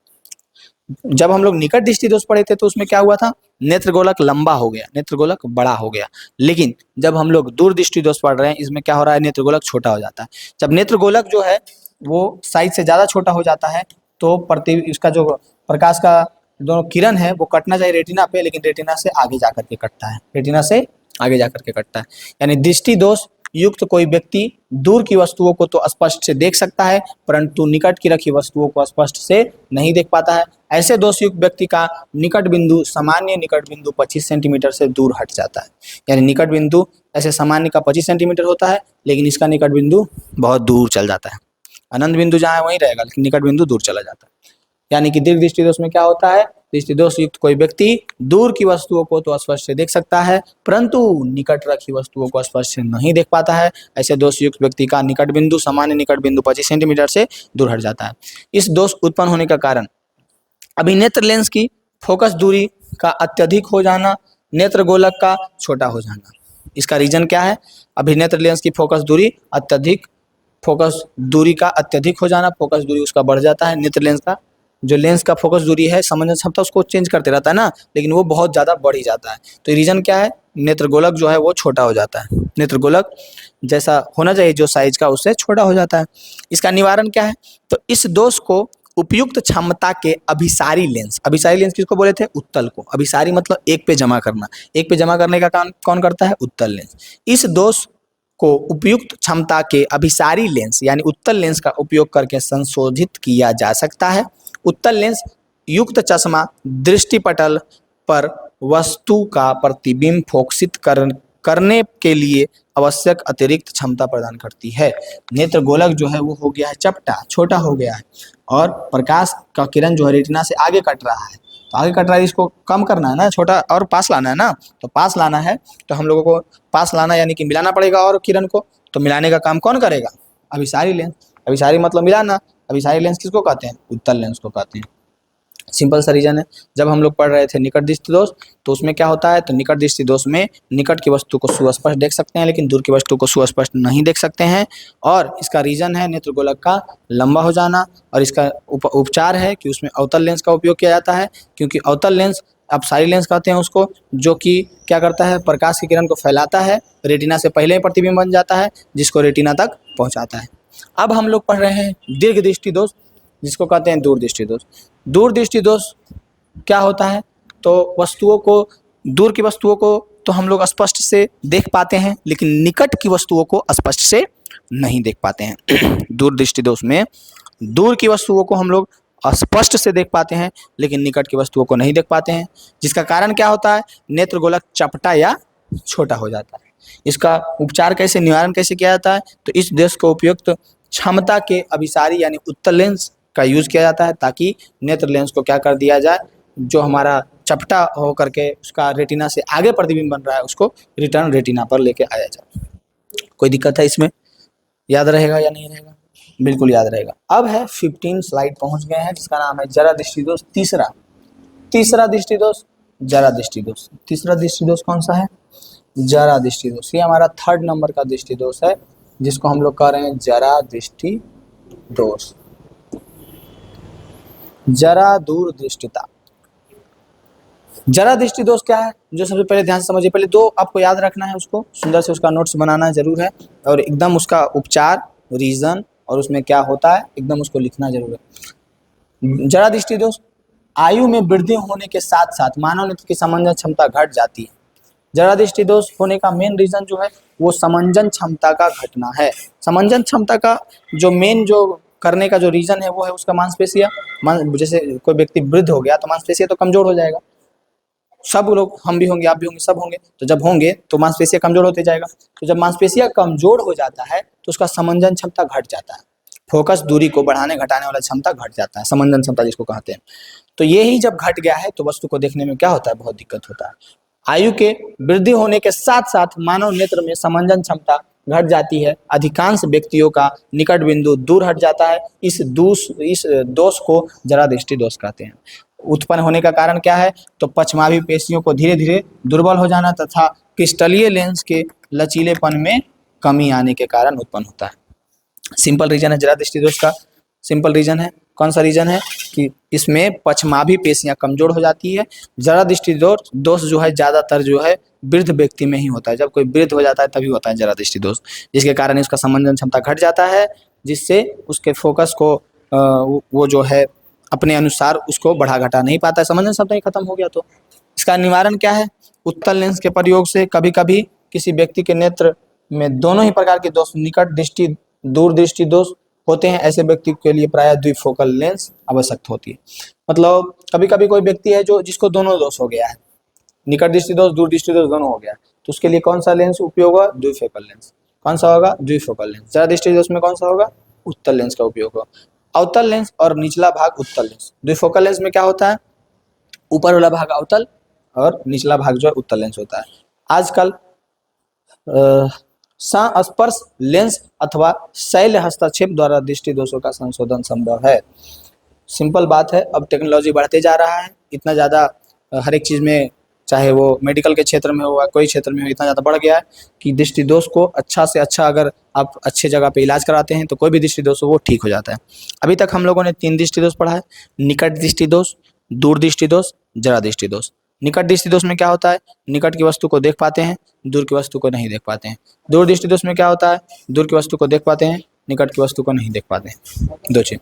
जब हम लोग निकट दृष्टि दोष पढ़े थे तो उसमें क्या हुआ था, नेत्र गोलक लंबा हो गया, नेत्र गोलक बड़ा हो गया। लेकिन जब हम लोग दूर दृष्टि दोष पढ़ रहे हैं, इसमें क्या हो रहा है, नेत्र गोलक छोटा हो जाता है। जब नेत्र गोलक जो है वो साइज से ज्यादा छोटा हो जाता है तो इसका जो प्रकाश का दोनों किरण है वो कटना चाहिए रेटिना पे, लेकिन रेटिना से आगे जाकर के कटता है, रेटिना से आगे जाकर के कटता है। यानी दृष्टि दोष युक्त कोई व्यक्ति दूर की वस्तुओं को तो स्पष्ट से देख सकता है परंतु निकट की रखी वस्तुओं को स्पष्ट से नहीं देख पाता है। ऐसे दोष युक्त व्यक्ति का निकट बिंदु सामान्य निकट बिंदु 25 सेंटीमीटर से दूर हट जाता है। यानी निकट बिंदु ऐसे सामान्य का 25 सेंटीमीटर होता है लेकिन इसका निकट बिंदु बहुत दूर चल जाता है। अनंत बिंदु जहाँ है वहीं रहेगा लेकिन निकट बिंदु दूर चला जाता है। यानी कि दीर्घ दृष्टि दोष में क्या होता है, दृष्टि दोष युक्त कोई व्यक्ति दूर की वस्तुओं को तो स्पष्ट से देख सकता है परंतु निकट रखी वस्तुओं को स्पष्ट से नहीं देख पाता है। ऐसे दोष युक्त व्यक्ति का निकट बिंदु सामान्य निकट बिंदु 25 सेंटीमीटर से दूर हट जाता है। इस दोष उत्पन्न होने का कारण अभिनेत्र लेंस की फोकस दूरी का अत्यधिक हो जाना, नेत्र गोलक का छोटा हो जाना। इसका रीजन क्या है, अभिनेत्र लेंस की फोकस दूरी का अत्यधिक हो जाना, फोकस दूरी उसका बढ़ जाता है। नेत्र लेंस का जो लेंस का फोकस दूरी है, समझना क्षमता उसको चेंज करते रहता है ना, लेकिन वो बहुत ज़्यादा बढ़ ही जाता है। तो रीजन क्या है, नेत्र गोलक जो है वो छोटा हो जाता है, नेत्र गोलक जैसा होना चाहिए जो साइज का उससे छोटा हो जाता है। इसका निवारण क्या है, तो इस दोष को उपयुक्त क्षमता के अभिसारी लेंस किसको बोले थे, उत्तल को। अभिसारी मतलब एक पे जमा करना, एक पे जमा करने का काम कौन करता है, उत्तल लेंस। इस दोष को उपयुक्त क्षमता के अभिसारी लेंस यानी उत्तल लेंस का उपयोग करके संशोधित किया जा सकता है। उत्तल लेंस युक्त चश्मा दृष्टिपटल पर वस्तु का प्रतिबिंब फोकसित करने के लिए आवश्यक अतिरिक्त क्षमता प्रदान करती है। नेत्र गोलक जो है वो हो गया है चपटा, छोटा हो गया है और प्रकाश का किरण जो है रेटिना से आगे कट रहा है। तो आगे कट रहा है, इसको कम करना है ना, छोटा और पास लाना है ना। तो पास लाना है तो हम लोगों को पास लाना यानी कि मिलाना पड़ेगा और किरण को। तो मिलाने का काम कौन करेगा, अभिसारी लेंस। अभिसारी मतलब मिलाना, अभिसारी लेंस किसको कहते हैं, उत्तल लेंस को कहते हैं। सिंपल सा रीजन है। जब हम लोग पढ़ रहे थे निकट दृष्टि दोष तो उसमें क्या होता है, तो निकट दृष्टि दोष में निकट की वस्तु को सुस्पष्ट देख सकते हैं लेकिन दूर की वस्तु को सुस्पष्ट नहीं देख सकते हैं। और इसका रीजन है नेत्र गोलक का लंबा हो जाना। और इसका उपचार है कि उसमें अवतल लेंस का उपयोग किया जाता है, क्योंकि अवतल लेंस अपसारी लेंस कहते हैं उसको, जो कि क्या करता है, प्रकाश की किरण को फैलाता है, रेटिना से पहले ही प्रतिबिंब बन जाता है जिसको रेटिना तक पहुँचाता है। अब हम लोग पढ़ रहे हैं दीर्घ दृष्टि दोष जिसको कहते हैं दूर दृष्टि दोष। दूर दृष्टि दोष क्या होता है, तो वस्तुओं को, दूर की वस्तुओं को तो हम लोग स्पष्ट से देख पाते हैं लेकिन निकट की वस्तुओं को स्पष्ट से नहीं देख पाते हैं। दूर दृष्टि दोष में दूर की वस्तुओं को हम लोग स्पष्ट से देख पाते हैं लेकिन निकट की वस्तुओं को नहीं देख पाते हैं। जिसका कारण क्या होता है, नेत्र गोलक चपटा या छोटा हो जाता है। इसका उपचार कैसे, निवारण कैसे किया जाता है, तो इस दोष को उपयुक्त क्षमता के अभिसारी यानी उत्तल लेंस का यूज किया जाता है ताकि नेत्र लेंस को क्या कर दिया जाए, जो हमारा चपटा हो करके उसका रेटिना से आगे प्रतिबिंब बन रहा है उसको रिटर्न रेटिना पर लेके आया जाए। कोई दिक्कत है इसमें, याद रहेगा या नहीं रहेगा, बिल्कुल याद रहेगा। अब है 15 स्लाइड पहुंच गए हैं जिसका नाम है जरा दृष्टि दोष। तीसरा दृष्टि दोष जरा दृष्टि दोष। तीसरा दृष्टि दोष कौन सा है, जरा दृष्टि दोष। ये हमारा 3rd नंबर का दृष्टि दोष है जिसको हम लोग कह रहे हैं जरा दृष्टि दोष। जरा दूर दृष्टिता। जरा दृष्टि दोष क्या है, जो सबसे पहले ध्यान से समझिए। पहले दो आपको याद रखना है, उसको सुंदर से उसका नोट्स बनाना जरूर है, और एकदम उसका उपचार, रीजन और उसमें क्या होता है एकदम उसको लिखना जरूर है। जरा दृष्टि दोष आयु में वृद्धि होने के साथ साथ मानव नेत्र की समंजन क्षमता घट जाती है। जरा दृष्टि दोष होने का मेन रीजन जो है वो समंजन क्षमता का घटना है। समंजन क्षमता का जो मेन जो करने का जो रीजन है वो है उसका मांसपेशियां। जैसे कोई व्यक्ति वृद्ध हो गया तो मांसपेशियां तो कमजोर हो जाएगा, सब लोग, हम भी होंगे, आप भी होंगे, सब होंगे, तो जब होंगे तो मांसपेशियां कमजोर होते जाएगा। तो जब मांसपेशियां कमजोर हो जाता है तो उसका समंजन क्षमता घट जाता है, फोकस दूरी को बढ़ाने घटाने वाला क्षमता घट जाता है, समंजन क्षमता जिसको कहते हैं। तो ये ही जब घट गया है तो वस्तु को देखने में क्या होता है, बहुत दिक्कत होता है। आयु के वृद्धि होने के साथ साथ मानव नेत्र में समंजन क्षमता घट जाती है। अधिकांश व्यक्तियों का निकट बिंदु दूर हट जाता है। इस दोष को जरा दृष्टि दोष कहते हैं। उत्पन्न होने का कारण क्या है, तो पश्चमाभी पेशियों को धीरे धीरे दुर्बल हो जाना तथा क्रिस्टलीय लेंस के लचीलेपन में कमी आने के कारण उत्पन्न होता है। सिंपल रीजन है जरा दृष्टि दोष का, सिंपल रीजन है। कौन सा रीजन है कि इसमें पश्चमाभी पेशियां कमजोर हो जाती है। जरा दृष्टि दोष जो है ज्यादातर जो है वृद्ध व्यक्ति में ही होता है। जब कोई वृद्ध हो जाता है तभी होता है जरा दृष्टि दोष, जिसके कारण उसका समंजन क्षमता घट जाता है, जिससे उसके फोकस को वो जो है अपने अनुसार उसको बढ़ा घटा नहीं पाता है, समंजन क्षमता ही खत्म हो गया। तो इसका निवारण क्या है, उत्तल लेंस के प्रयोग से कभी कभी किसी व्यक्ति के नेत्र में दोनों ही प्रकार के दोष, निकट दृष्टि, दूर दृष्टि दोष होते हैं। ऐसे व्यक्ति के लिए प्रायः द्विफोकल लेंस आवश्यक होती है। मतलब कभी कभी कोई व्यक्ति है जो जिसको दोनों दोष हो गया है, निकट दृष्टि दोष, दूर दृष्टि दोष दोनों हो गया है, तो उसके लिए कौन सा लेंस उपयोग होगा, द्विफोकल लेंस। कौन सा होगा, द्विफोकल लेंस। जरा दृष्टि दोष में कौन सा होगा, उत्तल लेंस का उपयोग होगा। अवतल लेंस और निचला भाग उत्तल लेंस। द्विफोकल लेंस में क्या होता है, ऊपर वाला भाग अवतल और निचला भाग जो है उत्तल लेंस होता है। आजकल संस्पर्श लेंस अथवा शैल हस्तक्षेप द्वारा दृष्टि दोषों का संशोधन संभव है। सिंपल बात है, अब टेक्नोलॉजी बढ़ते जा रहा है, इतना ज़्यादा हर एक चीज़ में, चाहे वो मेडिकल के क्षेत्र में हो या कोई क्षेत्र में हो, इतना ज़्यादा बढ़ गया है कि दृष्टि दोष को अच्छा से अच्छा अगर आप अच्छे जगह पे इलाज कराते हैं तो कोई भी दृष्टि दोष हो वो ठीक हो जाता है। अभी तक हम लोगों ने 3 दृष्टि दोष पढ़ा है, निकट दृष्टि दोष, दूर दृष्टि दोष, जरा दृष्टि दोष। निकट दृष्टि दोष में क्या होता है, निकट की वस्तु को देख पाते हैं, दूर की वस्तु को नहीं देख पाते हैं। दूर दृष्टि दोष में क्या होता है, दूर की वस्तु को देख पाते हैं, निकट की वस्तु को नहीं देख पाते हैं, दो चीज।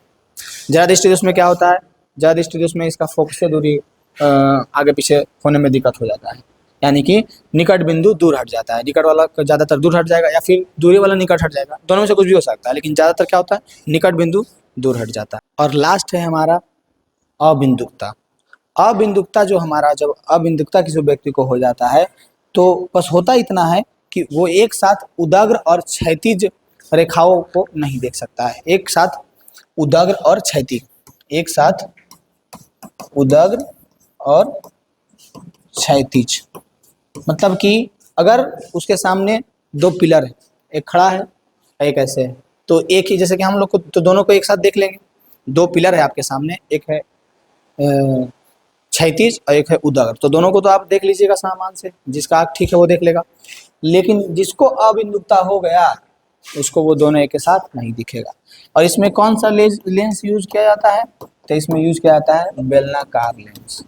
जरा दृष्टि दोष में क्या होता है, जरा दृष्टि दोष में इसका फोकस से दूरी आगे पीछे होने में दिक्कत हो जाता है, यानी कि निकट बिंदु दूर हट जाता है। निकट वाला ज्यादातर दूर हट जाएगा या फिर दूरी वाला निकट हट जाएगा, दोनों में से कुछ भी हो सकता है, लेकिन ज्यादातर क्या होता है, निकट बिंदु दूर हट जाता है। और लास्ट है हमारा अबिंदुकता। अबिंदुकता जो हमारा, जब अबिंदुकता किसी व्यक्ति को हो जाता है तो बस होता इतना है कि वो एक साथ उदग्र और क्षैतिज रेखाओं को नहीं देख सकता है। एक साथ उदग्र और क्षैतिज, एक साथ उदग्र और क्षैतिज, मतलब कि अगर उसके सामने 2 पिलर है, एक खड़ा है एक ऐसे है, तो एक ही, जैसे कि हम लोग को तो दोनों को एक साथ देख लेंगे। 2 पिलर है आपके सामने, एक है क्षैतिज और एक है उदग्र, तो दोनों को तो आप देख लीजिएगा सामान से, जिसका आँख ठीक है वो देख लेगा। लेकिन जिसको अबिंदुकता हो गया उसको वो दोनों एक साथ नहीं दिखेगा। और इसमें कौन सा लेंस यूज किया जाता है, तो इसमें यूज किया जाता है बेलनाकार लेंस।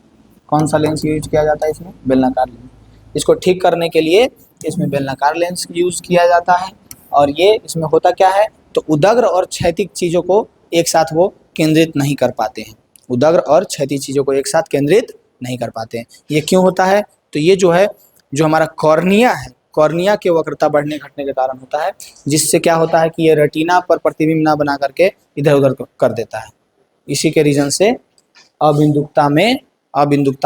कौन सा लेंस यूज किया जाता है इसमें, बेलनाकार लेंस। इसको ठीक करने के लिए इसमें बेलनाकार लेंस यूज किया जाता है। और ये इसमें होता क्या है, तो उदग्र और क्षैतिज चीजों को एक साथ वो केंद्रित नहीं कर पाते हैं, उदग्र और क्षैतिज चीजों को एक साथ केंद्रित नहीं कर पाते हैं। ये क्यों होता है, तो ये जो है, जो हमारा कॉर्निया है, कॉर्निया के वक्रता बढ़ने घटने के कारण होता है, जिससे क्या होता है कि ये रेटिना पर प्रतिबिंब ना बना करके इधर उधर कर देता है। इसी के रीजन से अबिंदुकता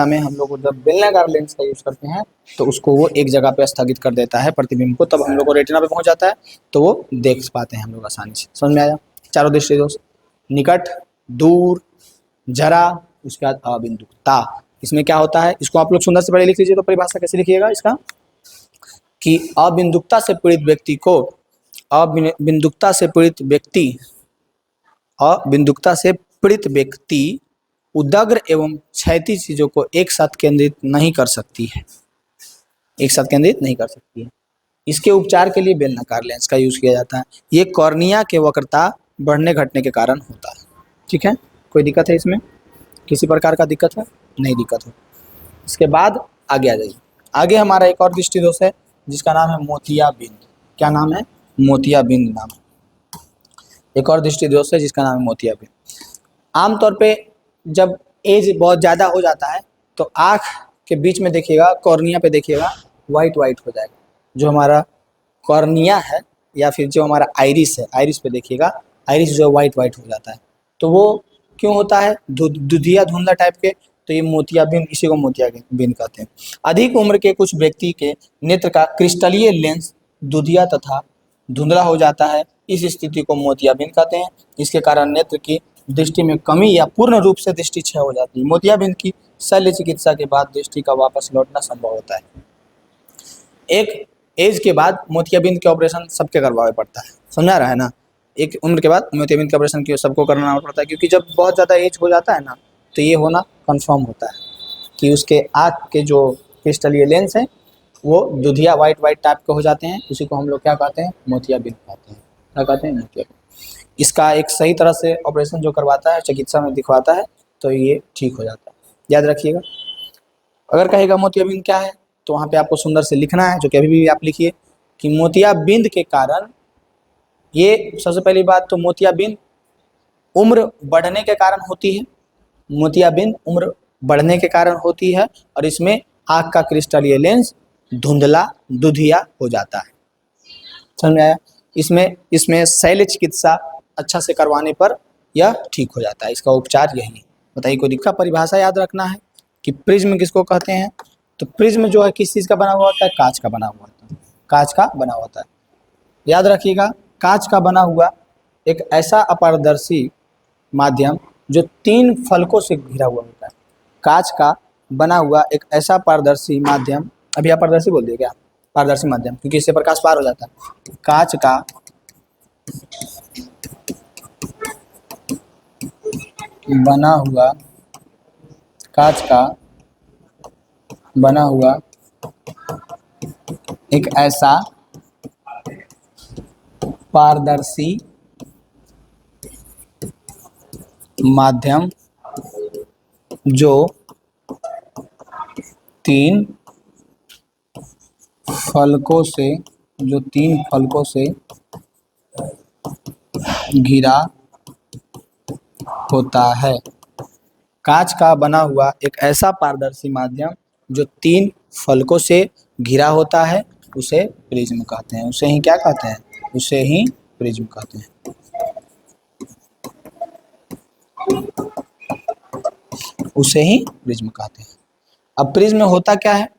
में हम लोग जब बेलनाकार लेंस का यूज करते हैं तो उसको वो एक जगह पे स्थगित कर देता है प्रतिबिंब को, तब हम लोग को रेटिना पे पहुंच जाता है तो वो देख पाते हैं हम लोग आसानी से। समझ में आया, चारों दृष्टि दोष, निकट, दूर, जरा, उसके बाद अबिंदुकता। इसमें क्या होता है, इसको आप लोग सुंदर से पढ़े लिख लीजिए। तो परिभाषा कैसे लिखिएगा इसका, कि अबिंदुकता से पीड़ित व्यक्ति को, अबिंदुकता से पीड़ित व्यक्ति उदग्र एवं क्षैतिज चीजों को एक साथ केंद्रित नहीं कर सकती है, एक साथ केंद्रित नहीं कर सकती है। इसके उपचार के लिए बेलनाकार लेंस का यूज किया जाता है। ये कॉर्निया के वक्रता बढ़ने घटने के कारण होता है। ठीक है, कोई दिक्कत है इसमें, किसी प्रकार का दिक्कत है, नहीं दिक्कत है। इसके बाद आगे आ जाइए। आगे हमारा एक और दृष्टि दोष है जिसका नाम है मोतियाबिंद। क्या नाम है? मोतियाबिंद नाम। एक और दृष्टि दोष है जिसका नाम है मोतियाबिंद। आमतौर पे जब एज बहुत ज़्यादा हो जाता है तो आँख के बीच में देखिएगा, कॉर्निया पे देखिएगा वाइट वाइट हो जाएगा। जो हमारा कॉर्निया है या फिर जो हमारा आइरिस है, आइरिस पे देखिएगा, आइरिस जो वाइट वाइट हो जाता है। तो वो क्यों होता है? दुधिया धुंधला टाइप के, तो ये मोतियाबिंद, इसी को मोतियाबिंद कहते हैं। अधिक उम्र के कुछ व्यक्ति के नेत्र का क्रिस्टलीय लेंस दुधिया तथा धुंधला हो जाता है। इस स्थिति को मोतियाबिंद कहते हैं। इसके कारण नेत्र की दृष्टि में कमी या पूर्ण रूप से दृष्टि क्षय हो जाती है। मोतियाबिंद की शल्य चिकित्सा के बाद दृष्टि का वापस लौटना संभव होता है। एक एज के बाद मोतियाबिंद के ऑपरेशन सबके करवाना पड़ता है, समझा रहा है ना? एक उम्र के बाद मोतियाबिंद के ऑपरेशन की सबको करना पड़ता है, क्योंकि जब बहुत ज़्यादा एज हो जाता है ना तो ये होना कंफर्म होता है कि उसके आँख के जो क्रिस्टलीय लेंस हैं वो दुधिया वाइट वाइट टाइप के हो जाते हैं। उसी को हम लोग क्या कहते हैं? मोतियाबिंद कहते हैं। क्या कहते हैं? मोतियाबिंद। इसका एक सही तरह से ऑपरेशन जो करवाता है, चिकित्सा में दिखवाता है, तो ये ठीक हो जाता है। याद रखिएगा। अगर कहेगा मोतियाबिंद क्या है तो वहाँ पे आपको सुंदर से लिखना है, जो कि अभी भी आप लिखिए कि मोतियाबिंद के कारण, ये सबसे पहली बात तो मोतियाबिंद उम्र बढ़ने के कारण होती है। मोतियाबिंद उम्र बढ़ने के कारण होती है और इसमें आँख का क्रिस्टलीय लेंस धुंधला दुधिया हो जाता है। समझ में आया? इसमें शल्य चिकित्सा अच्छा से करवाने पर यह ठीक हो जाता है। इसका उपचार यही है। बताइए, कोई दिक्कत? परिभाषा याद रखना है कि प्रिज्म किसको कहते हैं। तो प्रिज्म जो है किस चीज़ का बना हुआ होता है? कांच का बना हुआ होता है। कांच का बना हुआ होता है। याद रखिएगा, कांच का बना हुआ एक ऐसा अपारदर्शी माध्यम जो 3 फलकों से घिरा हुआ होता है। कांच का बना हुआ एक ऐसा पारदर्शी माध्यम, अभी अपारदर्शी बोल दिया क्या? पारदर्शी माध्यम, क्योंकि इससे प्रकाश पार हो जाता है। कांच का बना हुआ, कांच का बना हुआ एक ऐसा पारदर्शी माध्यम जो 3 फलकों से घिरा होता है। कांच का बना हुआ एक ऐसा पारदर्शी माध्यम जो 3 फलकों से घिरा होता है, उसे प्रिज्म कहते हैं। उसे ही क्या कहते हैं? उसे ही प्रिज्म कहते हैं। उसे ही प्रिज्म कहते हैं। अब प्रिज्म में होता क्या है?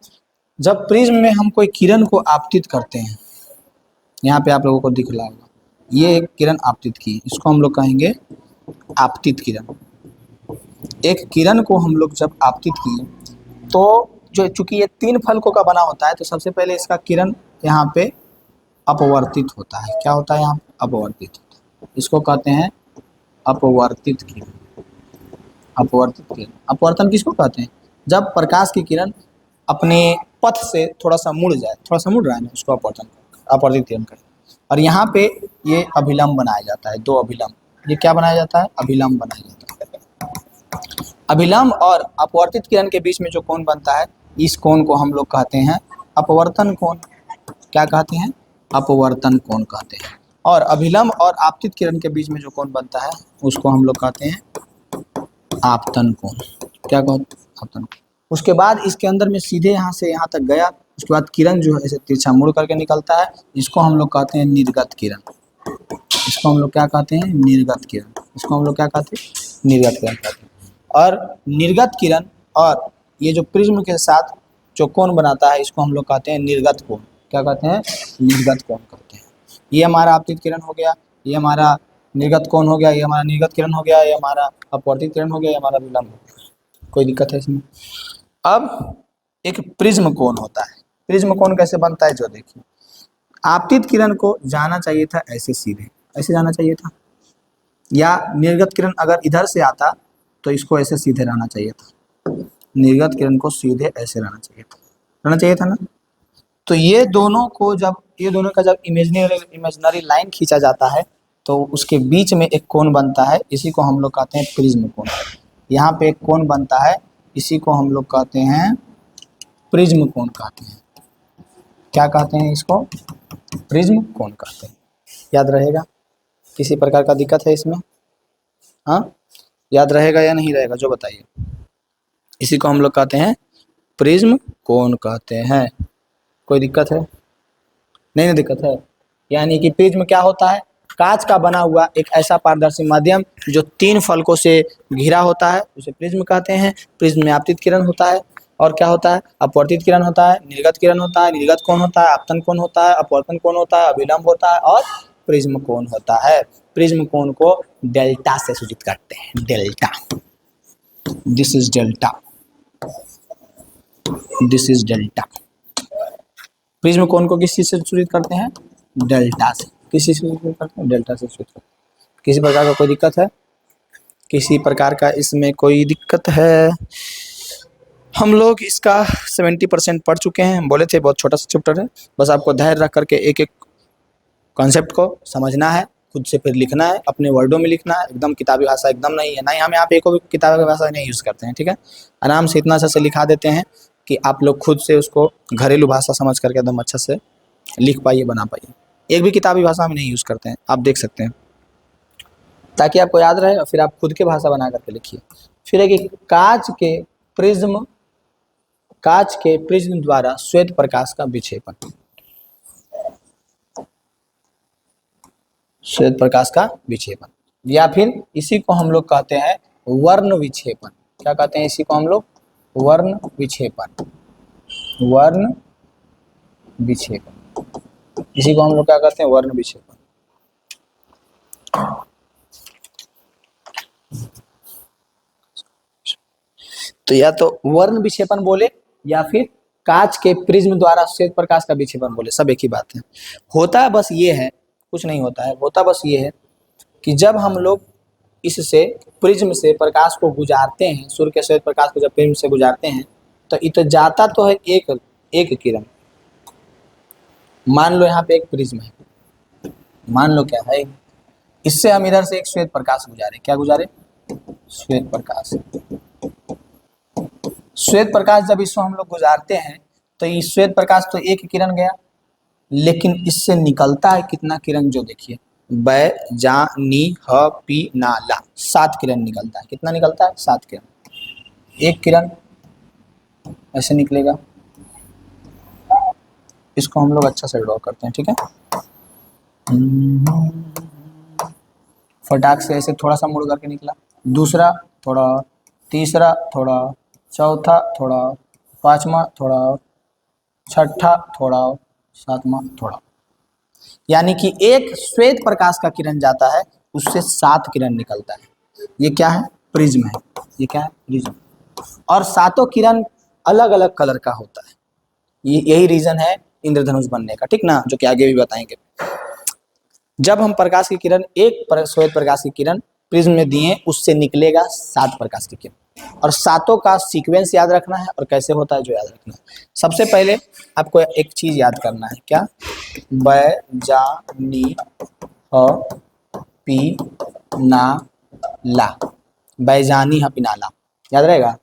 जब प्रिज्म में हम कोई किरण को आपतित करते हैं, यहाँ पे आप लोगों को दिख रहा होगा, ये एक किरण आपतित की, इसको हम लोग कहेंगे आपतित किरण। एक किरण को हम लोग जब आपतित किए तो जो, चूंकि ये 3 फलकों का बना होता है, तो सबसे पहले इसका किरण यहाँ पे अपवर्तित होता है। क्या होता है? यहाँ अपवर्तित होता है। इसको कहते हैं अपवर्तित किरण। अपवर्तित किरण, अपवर्तन किसको कहते हैं? जब प्रकाश की किरण अपने पथ से थोड़ा सा मुड़ जाए, थोड़ा सा मुड़ रहा है ना, उसको अपवर्तित किरण कहते हैं। और यहाँ पे ये अभिलंब बनाया जाता है, 2 अभिलंब। ये क्या बनाया जाता है? अभिलंब बनाया जाता है। अभिलंब और अपवर्तित किरण के बीच में जो कोण बनता है, इस कोण को हम लोग कहते हैं अपवर्तन कोण। क्या कहते हैं? अपवर्तन कोण कहते हैं। और अभिलंब और आपतित किरण के बीच में जो कोण बनता है उसको हम लोग कहते हैं आपतन कोण। क्या कहते हैं? आपतन कोण। उसके बाद इसके अंदर में सीधे यहाँ से यहाँ तक गया, उसके बाद किरण जो है ऐसे तिरछा मुड़ करके निकलता है, इसको हम लोग कहते हैं निर्गत किरण। इसको हम लोग क्या कहते हैं? निर्गत किरण। इसको हम लोग क्या कहते हैं? निर्गत किरण कहते हैं। और निर्गत किरण और ये जो प्रिज्म के साथ जो कोण बनाता है, इसको हम लोग कहते हैं निर्गत कोण। क्या कहते हैं? निर्गत कोण कहते हैं। ये हमारा आपतित किरण हो गया, ये हमारा निर्गत कोण हो गया, ये हमारा निर्गत किरण हो गया, ये हमारा अपवर्तित किरण हो गया, ये हमारा विलंब हो गया। कोई दिक्कत है इसमें? अब एक प्रिज्म कोण होता है। प्रिज्म कोण कैसे बनता है? जो देखिए, आपतित किरण को जाना चाहिए था ऐसे सीधे, ऐसे जाना चाहिए था, या निर्गत किरण अगर इधर से आता तो इसको ऐसे सीधे रहना चाहिए था। निर्गत किरण को सीधे ऐसे रहना चाहिए था ना। तो ये दोनों का जब इमेजिनरी लाइन खींचा जाता है तो उसके बीच में एक कोण बनता है, इसी को हम लोग कहते हैं प्रिज्म कोण। यहाँ पे एक कोण बनता है, इसी को हम लोग कहते हैं प्रिज्म कोण कहते हैं। क्या कहते हैं इसको? प्रिज्म कोण कहते हैं। याद रहेगा? किसी प्रकार का दिक्कत है इसमें? हाँ, याद रहेगा या नहीं रहेगा जो बताइए। इसी को हम लोग कहते हैं प्रिज्म कोण कहते हैं। कोई दिक्कत है? नहीं ना दिक्कत है। यानी कि प्रिज्म क्या होता है? कांच का बना हुआ एक ऐसा पारदर्शी माध्यम जो 3 फलकों से घिरा होता है, उसे प्रिज्म कहते हैं। प्रिज्म में आपतित किरण होता है और क्या होता है? अपवर्तित किरण होता है, निर्गत किरण होता है, निर्गत कोण होता है, आपतन कोण होता है, अपवर्तन कोण होता है, अभिलंब होता है और प्रिज्म कोण होता है। प्रिज्म कोण को डेल्टा से सूचित करते हैं। Delta, this is delta, this is delta. Prism कोण को किस चीज से सूचित करते हैं? डेल्टा से। किस चीज से सूचित करते हैं? डेल्टा से सूचित करते हैं। किसी प्रकार का कोई दिक्कत है? किसी प्रकार का इसमें कोई दिक्कत है? हम लोग इसका 70% पढ़ चुके हैं। हम बोले थे बहुत छोटा सा चैप्टर है, बस आपको धैर्य रख करके एक एक कॉन्सेप्ट को समझना है, खुद से फिर लिखना है, अपने वर्डों में लिखना है। एकदम किताबी भाषा एकदम नहीं है, नहीं हम यहाँ पे एक भी किताबी भाषा नहीं यूज़ करते हैं, ठीक है। आराम से इतना अच्छा से लिखा देते हैं कि आप लोग खुद से उसको घरेलू भाषा समझ करके एकदम अच्छा से लिख पाइए, बना पाइए। एक भी किताबी भाषा में नहीं यूज़ करते हैं, आप देख सकते हैं, ताकि आपको याद रहे और फिर आप खुद के भाषा बना करके लिखिए। फिर है कि कांच के प्रिज्म द्वारा श्वेत प्रकाश का विक्षेपन। श्वेत प्रकाश का विक्षेपन, या फिर इसी को हम लोग कहते हैं वर्ण विक्षेपन। क्या कहते हैं इसी को हम लोग? वर्ण विक्षेपन। वर्ण विक्षेपन, इसी को हम लोग क्या कहते हैं? वर्ण विक्षेपन। तो या तो वर्ण विक्षेपन बोले या फिर कांच के प्रिज्म द्वारा श्वेत प्रकाश का विक्षेपन बोले, सब एक ही बात है। होता बस ये है, कुछ नहीं होता है, होता बस ये है कि जब हम लोग इससे प्रिज्म से प्रकाश को गुजारते हैं, सूर्य के श्वेत प्रकाश को जब प्रिज्म से गुजारते हैं तो इत जाता तो है एक किरण। मान लो यहाँ पे एक प्रिज्म है, मान लो क्या है, इससे हम इधर से एक श्वेत प्रकाश गुजारे। क्या गुजारे? श्वेत प्रकाश। श्वेत प्रकाश जब इसको हम लोग गुजारते हैं तो ये श्वेत प्रकाश तो एक किरण गया, लेकिन इससे निकलता है कितना किरण? जो देखिए, बै जा नी ह पी ना ला, 7 किरण निकलता है। कितना निकलता है? 7 किरण। एक किरण ऐसे निकलेगा, इसको हम लोग अच्छा से ड्रॉ करते हैं, ठीक है। फटाक से ऐसे थोड़ा सा मुड़ करके निकला, दूसरा थोड़ा, तीसरा थोड़ा, चौथा थोड़ा, पांचवा थोड़ा, छठा थोड़ा, सातवां थोड़ा। यानी कि एक श्वेत प्रकाश का किरण जाता है, उससे 7 किरण निकलता है। ये क्या है? प्रिज्म है। ये क्या है? प्रिज्म। और 7 किरण अलग अलग कलर का होता है। यही रीजन है इंद्रधनुष बनने का, ठीक ना, जो कि आगे भी बताएंगे। जब हम प्रकाश की किरण, एक श्वेत प्रकाश की किरण प्रिज्म में दिए, उससे निकलेगा 7 प्रकाश की किरण, और 7 का सीक्वेंस याद रखना है और कैसे होता है जो याद रखना है। सबसे पहले आपको एक चीज याद करना है, क्या? बै जा नी ह पी ना ला, बैजानी ह पिनाला, याद रहेगा?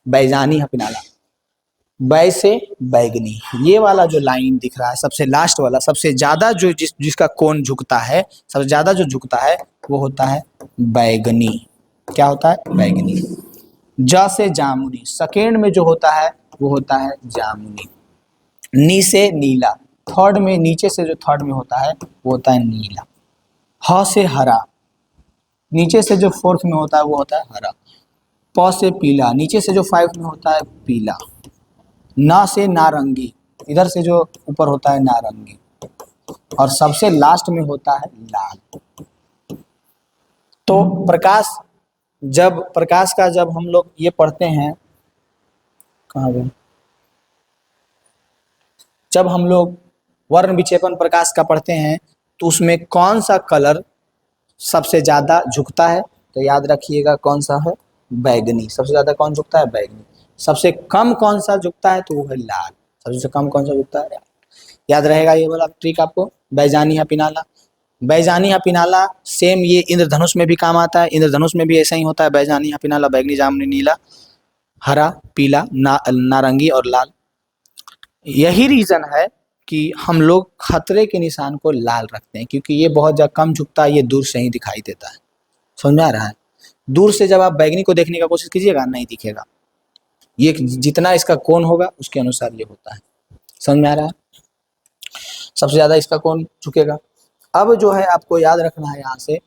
बैजानी ह पिनाला। बै से बैगनी, ये वाला जो लाइन दिख रहा है सबसे लास्ट वाला, सबसे ज्यादा जो जिसका कोण झुकता है, सबसे ज्यादा जो झुकता है वो होता है बैगनी। क्या होता है? बैगनी। ज से जामुनी, सेकेंड में जो होता है वो होता है जामुनी। नी से नीला, थर्ड में, नीचे से जो थर्ड में होता है वो होता है नीला। ह से हरा, नीचे से जो फोर्थ में होता है वो होता है हरा। प से पीला, नीचे से जो 5 में होता है पीला। ना से नारंगी, इधर से जो ऊपर होता है नारंगी, और सबसे लास्ट में होता है लाल। तो प्रकाश का जब हम लोग ये पढ़ते हैं, कहाँ गए? जब हम लोग वर्ण विक्षेपण प्रकाश का पढ़ते हैं तो उसमें कौन सा कलर सबसे ज्यादा झुकता है? तो याद रखिएगा कौन सा है? बैगनी। सबसे ज्यादा कौन झुकता है? बैगनी। सबसे कम कौन सा झुकता है? तो वो है लाल। सबसे कम कौन सा झुकता है? याद रहेगा ये वाला ट्रिक आपको, बैजानी या पिनाला। बैजानी या पिनाला सेम ये इंद्रधनुष में भी काम आता है। इंद्रधनुष में भी ऐसा ही होता है, बैजानी या पिनाला, बैगनी, जामुनी, नीला, हरा, पीला, नारंगी और लाल। यही रीजन है कि हम लोग खतरे के निशान को लाल रखते हैं, क्योंकि ये बहुत ज्यादा कम झुकता है, ये दूर से ही दिखाई देता है। समझ में आ रहा है? दूर से जब आप बैगनी को देखने का कोशिश कीजिएगा नहीं दिखेगा, ये जितना इसका कोण होगा उसके अनुसार ये होता है। समझ में आ रहा है? सबसे ज्यादा इसका कोण झुकेगा। अब जो है आपको याद रखना है यहाँ से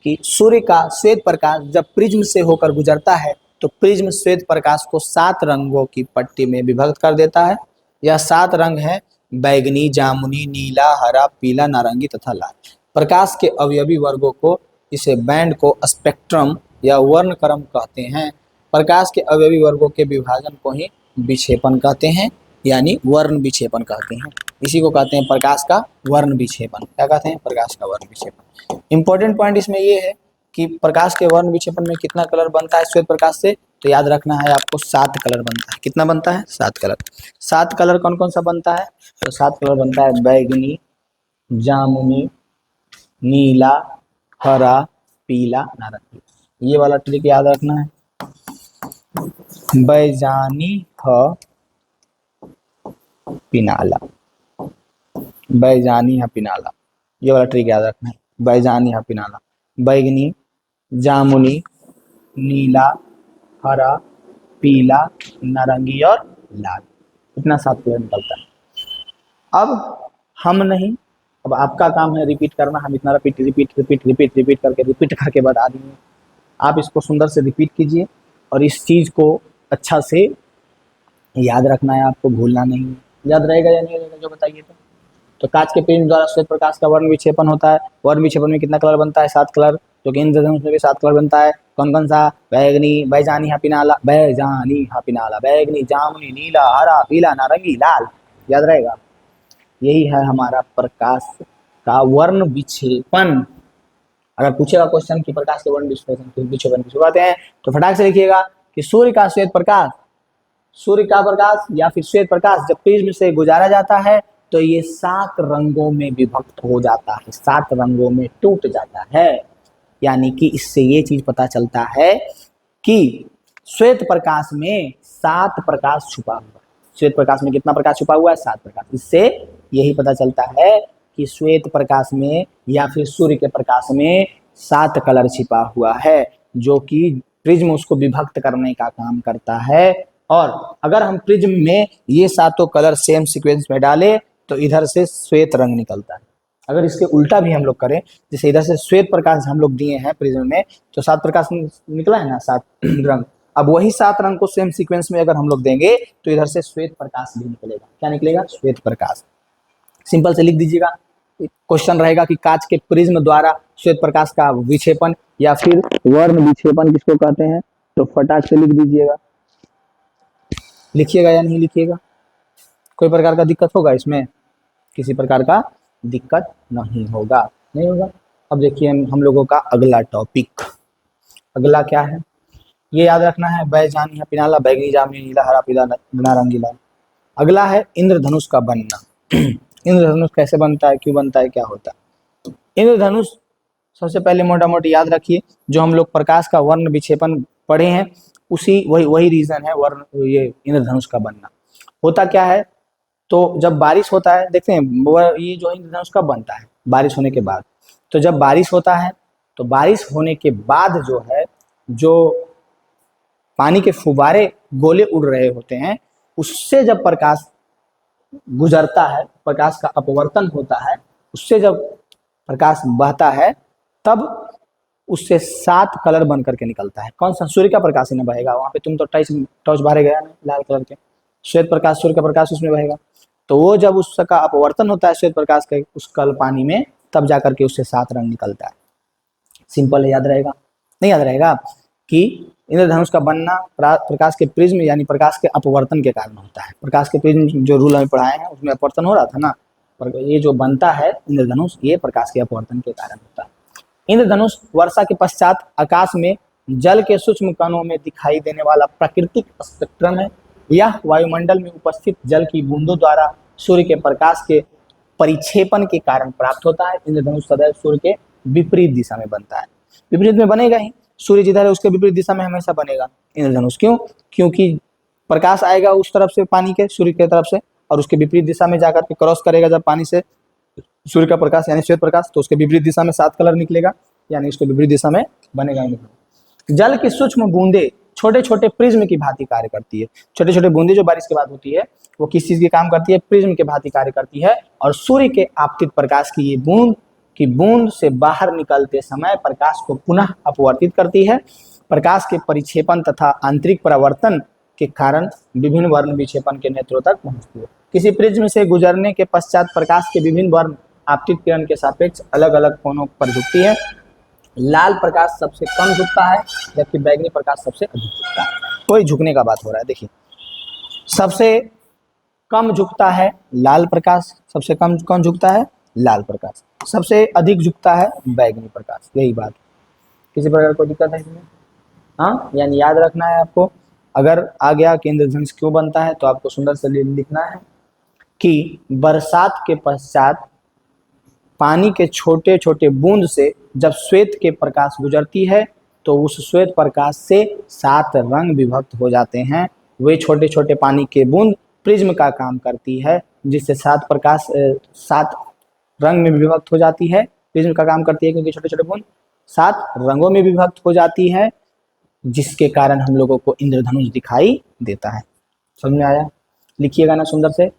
कि सूर्य का श्वेत प्रकाश जब प्रिज्म से होकर गुजरता है तो प्रिज्म श्वेत प्रकाश को 7 रंगों की पट्टी में विभक्त कर देता है। यह 7 रंग है बैगनी, जामुनी, नीला, हरा, पीला, नारंगी तथा लाल। प्रकाश के अवयवी वर्गों को, इसे बैंड को स्पेक्ट्रम या वर्णक्रम कहते हैं। प्रकाश के अवयवी वर्गों के विभाजन को ही विक्षेपण कहते हैं, यानी वर्ण विक्षेपण कहते हैं। इसी को कहते हैं प्रकाश का वर्ण विक्षेपण। क्या कहते हैं? प्रकाश का वर्ण विक्षेपण। इंपॉर्टेंट पॉइंट इसमें ये है कि प्रकाश के वर्ण विक्षेपण में कितना कलर बनता है श्वेत प्रकाश से, तो याद रखना है आपको 7 कलर बनता है। कितना बनता है? 7 कलर। 7 कलर कौन कौन सा बनता है? तो 7 कलर बनता है बैगनी, जामुनी, नीला, हरा, पीला, नारंगी। ये वाला ट्रिक याद रखना है। बैजानी ह पिनाला, बैजानी है पिनाला, ये वाला ट्रिक याद रखना है। बैजानी है पिनाला, बैगनी, जामुनी, नीला, हरा, पीला, नारंगी और लाल। इतना 7 कलर निकलता है। अब हम नहीं, अब आपका काम है रिपीट करना। हम इतना repeat repeat repeat repeat repeat करके रिपीट करके बता देंगे। आप इसको सुंदर से रिपीट कीजिए और इस चीज को अच्छा से याद रखना है, आपको भूलना नहीं। याद रहेगा या नहीं रहेगा जो बताइए तो कांच के प्रिज्म द्वारा श्वेत प्रकाश का वर्ण विक्षेपण होता है। वर्ण विक्षेपण में कितना कलर बनता है? 7 कलर। जो कि इंद्रधनुष में भी 7 कलर बनता है। कौन कौन सा? बैगनी, बैजानी पिनाला, बैजानी पिनाला, बैगनी, जामुनी, नीला, हरा, पीला, नारंगी, लाल। याद रहेगा? यही है हमारा प्रकाश का वर्ण विक्षेपण। अगर पूछेगा क्वेश्चन कि प्रकाश के वर्ण विक्षेपण की शुरुआत हैं तो फटाक से लिखिएगा कि सूर्य का श्वेत प्रकाश, सूर्य का प्रकाश या फिर श्वेत प्रकाश जब प्रिज्म से गुजारा जाता है तो ये 7 रंगों में विभक्त हो जाता है, 7 रंगों में टूट जाता है। यानी कि इससे ये चीज पता चलता है कि श्वेत प्रकाश में 7 प्रकाश छुपा हुआ है। श्वेत प्रकाश में कितना प्रकाश छुपा हुआ है? 7 प्रकाश। इससे यही पता चलता है कि श्वेत प्रकाश में या फिर सूर्य के प्रकाश में 7 कलर छिपा हुआ है, जो कि प्रिज्म उसको विभक्त करने का काम करता है। और अगर हम प्रिज्म में ये 7 कलर सेम सीक्वेंस में डालें तो इधर से श्वेत रंग निकलता है। अगर इसके उल्टा भी हम लोग करें, जैसे इधर से श्वेत प्रकाश हम लोग दिए हैं प्रिज्म में तो 7 प्रकाश निकला है ना, 7 रंग। अब वही 7 रंग को सेम सीक्वेंस में अगर हम लोग देंगे तो इधर से श्वेत प्रकाश भी निकलेगा। क्या निकलेगा? श्वेत प्रकाश। सिंपल से लिख दीजिएगा। क्वेश्चन रहेगा कि कांच के प्रिज्म द्वारा श्वेत प्रकाश का विक्षेपण या फिर वर्ण विक्षेपण किसको कहते हैं, तो फटाक से लिख दीजिएगा। लिखिएगा या नहीं लिखिएगा? कोई प्रकार का दिक्कत होगा इसमें? किसी प्रकार का दिक्कत नहीं होगा, नहीं होगा। अब देखिए हम लोगों का अगला टॉपिक, अगला क्या है ये याद रखना है। बैजानी पिनाला, बैगनी, जामुनी, नीला, हरा, पीला, नारंगी, लाल। अगला है इंद्रधनुष का बनना। इंद्रधनुष कैसे बनता है, क्यों बनता है, क्या होता है? इंद्रधनुष सबसे पहले मोटा मोटी याद रखिए, जो हम लोग प्रकाश का वर्ण विक्षेपण पढ़े हैं उसी वही रीजन है वर्ण ये इंद्रधनुष का बनना। होता क्या है, तो जब बारिश होता है, देखते हैं ये जो इंद्रधनुष कब बनता है? बारिश होने के बाद। तो जब बारिश होता है तो बारिश होने के बाद जो है, जो पानी के फुब्बारे गोले उड़ रहे होते हैं, उससे जब प्रकाश गुजरता है, प्रकाश का अपवर्तन होता है, उससे जब प्रकाश बहता है तब उससे 7 कलर बन करके निकलता है। कौन सा? सूर्य का प्रकाश ही ना बहेगा वहां पे, तुम तो टॉर्च बारे गया ना लाल कलर के, श्वेत प्रकाश, सूर्य का प्रकाश उसमें बहेगा। तो वो जब उसका अपवर्तन होता है श्वेत प्रकाश के उस कल पानी में, तब जाकर के उससे 7 रंग निकलता है। सिंपल है, याद रहेगा? नहीं याद रहेगा कि इंद्रधनुष का बनना प्रकाश के प्रिज्म यानी प्रकाश के अपवर्तन के कारण होता है। प्रकाश के प्रिज्म जो रूल हमें पढ़ाए हैं उसमें अपवर्तन हो रहा था ना, पर ये जो बनता है इंद्रधनुष, ये प्रकाश के अपवर्तन के कारण होता है। इंद्रधनुष वर्षा के पश्चात आकाश में जल के सूक्ष्म कणों में दिखाई देने वाला प्राकृतिक स्पेक्ट्रम है। यह वायुमंडल में उपस्थित जल की बूंदों द्वारा सूर्य के प्रकाश के परिक्षेपण के कारण प्राप्त होता है। इंद्रधनुष सदैव सूर्य के विपरीत दिशा में बनता है। विपरीत में बनेगा ही, सूर्य जिधर है उसके विपरीत दिशा में हमेशा बनेगा इंद्रधनुष। क्यों? क्योंकि प्रकाश आएगा उस तरफ से पानी के, सूर्य के तरफ से, और उसके विपरीत दिशा में जाकर के क्रॉस करेगा जब पानी से सूर्य का प्रकाश यानी श्वेत प्रकाश, तो उसके विपरीत दिशा में 7 कलर निकलेगा, यानी उसके विपरीत दिशा में बनेगा ही नहीं। जल की सूक्ष्म बूंदे छोटे छोटे प्रिज्म की भांति कार्य करती है। छोटे छोटे बूंदे जो बारिश के बाद होती है वो किस चीज के काम करती है? प्रिज्म के भांति कार्य करती है, और सूर्य के आपतित प्रकाश की ये बूंद से बाहर निकलते समय प्रकाश को पुनः अपवर्तित करती है। प्रकाश के परिक्षेपण तथा आंतरिक परावर्तन के कारण विभिन्न वर्ण विक्षेपण के नेत्रों तक पहुंचती है। किसी प्रिज्म से गुजरने के पश्चात प्रकाश के विभिन्न वर्ण आपतित किरण के सापेक्ष अलग अलग कोणों पर झुकती है। लाल प्रकाश सबसे कम झुकता है जबकि बैगनी प्रकाश सबसे अधिक झुकता है। कोई झुकने का बात हो रहा है, देखिए सबसे कम झुकता है लाल प्रकाश, सबसे कम कौन झुकता है? लाल प्रकाश। सबसे अधिक झुकता है बैगनी प्रकाश। यही बात, किसी प्रकार कोई दिक्कत है इसमें? हाँ, यानी याद रखना है आपको। अगर आ गया कि इंद्रधनुष क्यों बनता है तो आपको सुंदर से लिखना है कि बरसात के पश्चात पानी के छोटे छोटे बूंद से जब श्वेत के प्रकाश गुजरती है तो उस श्वेत प्रकाश से 7 रंग विभक्त हो जाते हैं। वे छोटे छोटे पानी के बूंद प्रिज्म का काम करती है, जिससे 7 रंग में विभक्त हो जाती है। प्रिज्म का काम करती है क्योंकि छोटे छोटे बूंद 7 रंगों में विभक्त हो जाती है, जिसके कारण हम लोगों को इंद्रधनुष दिखाई देता है। समझ में आया? लिखिएगा ना सुंदर से,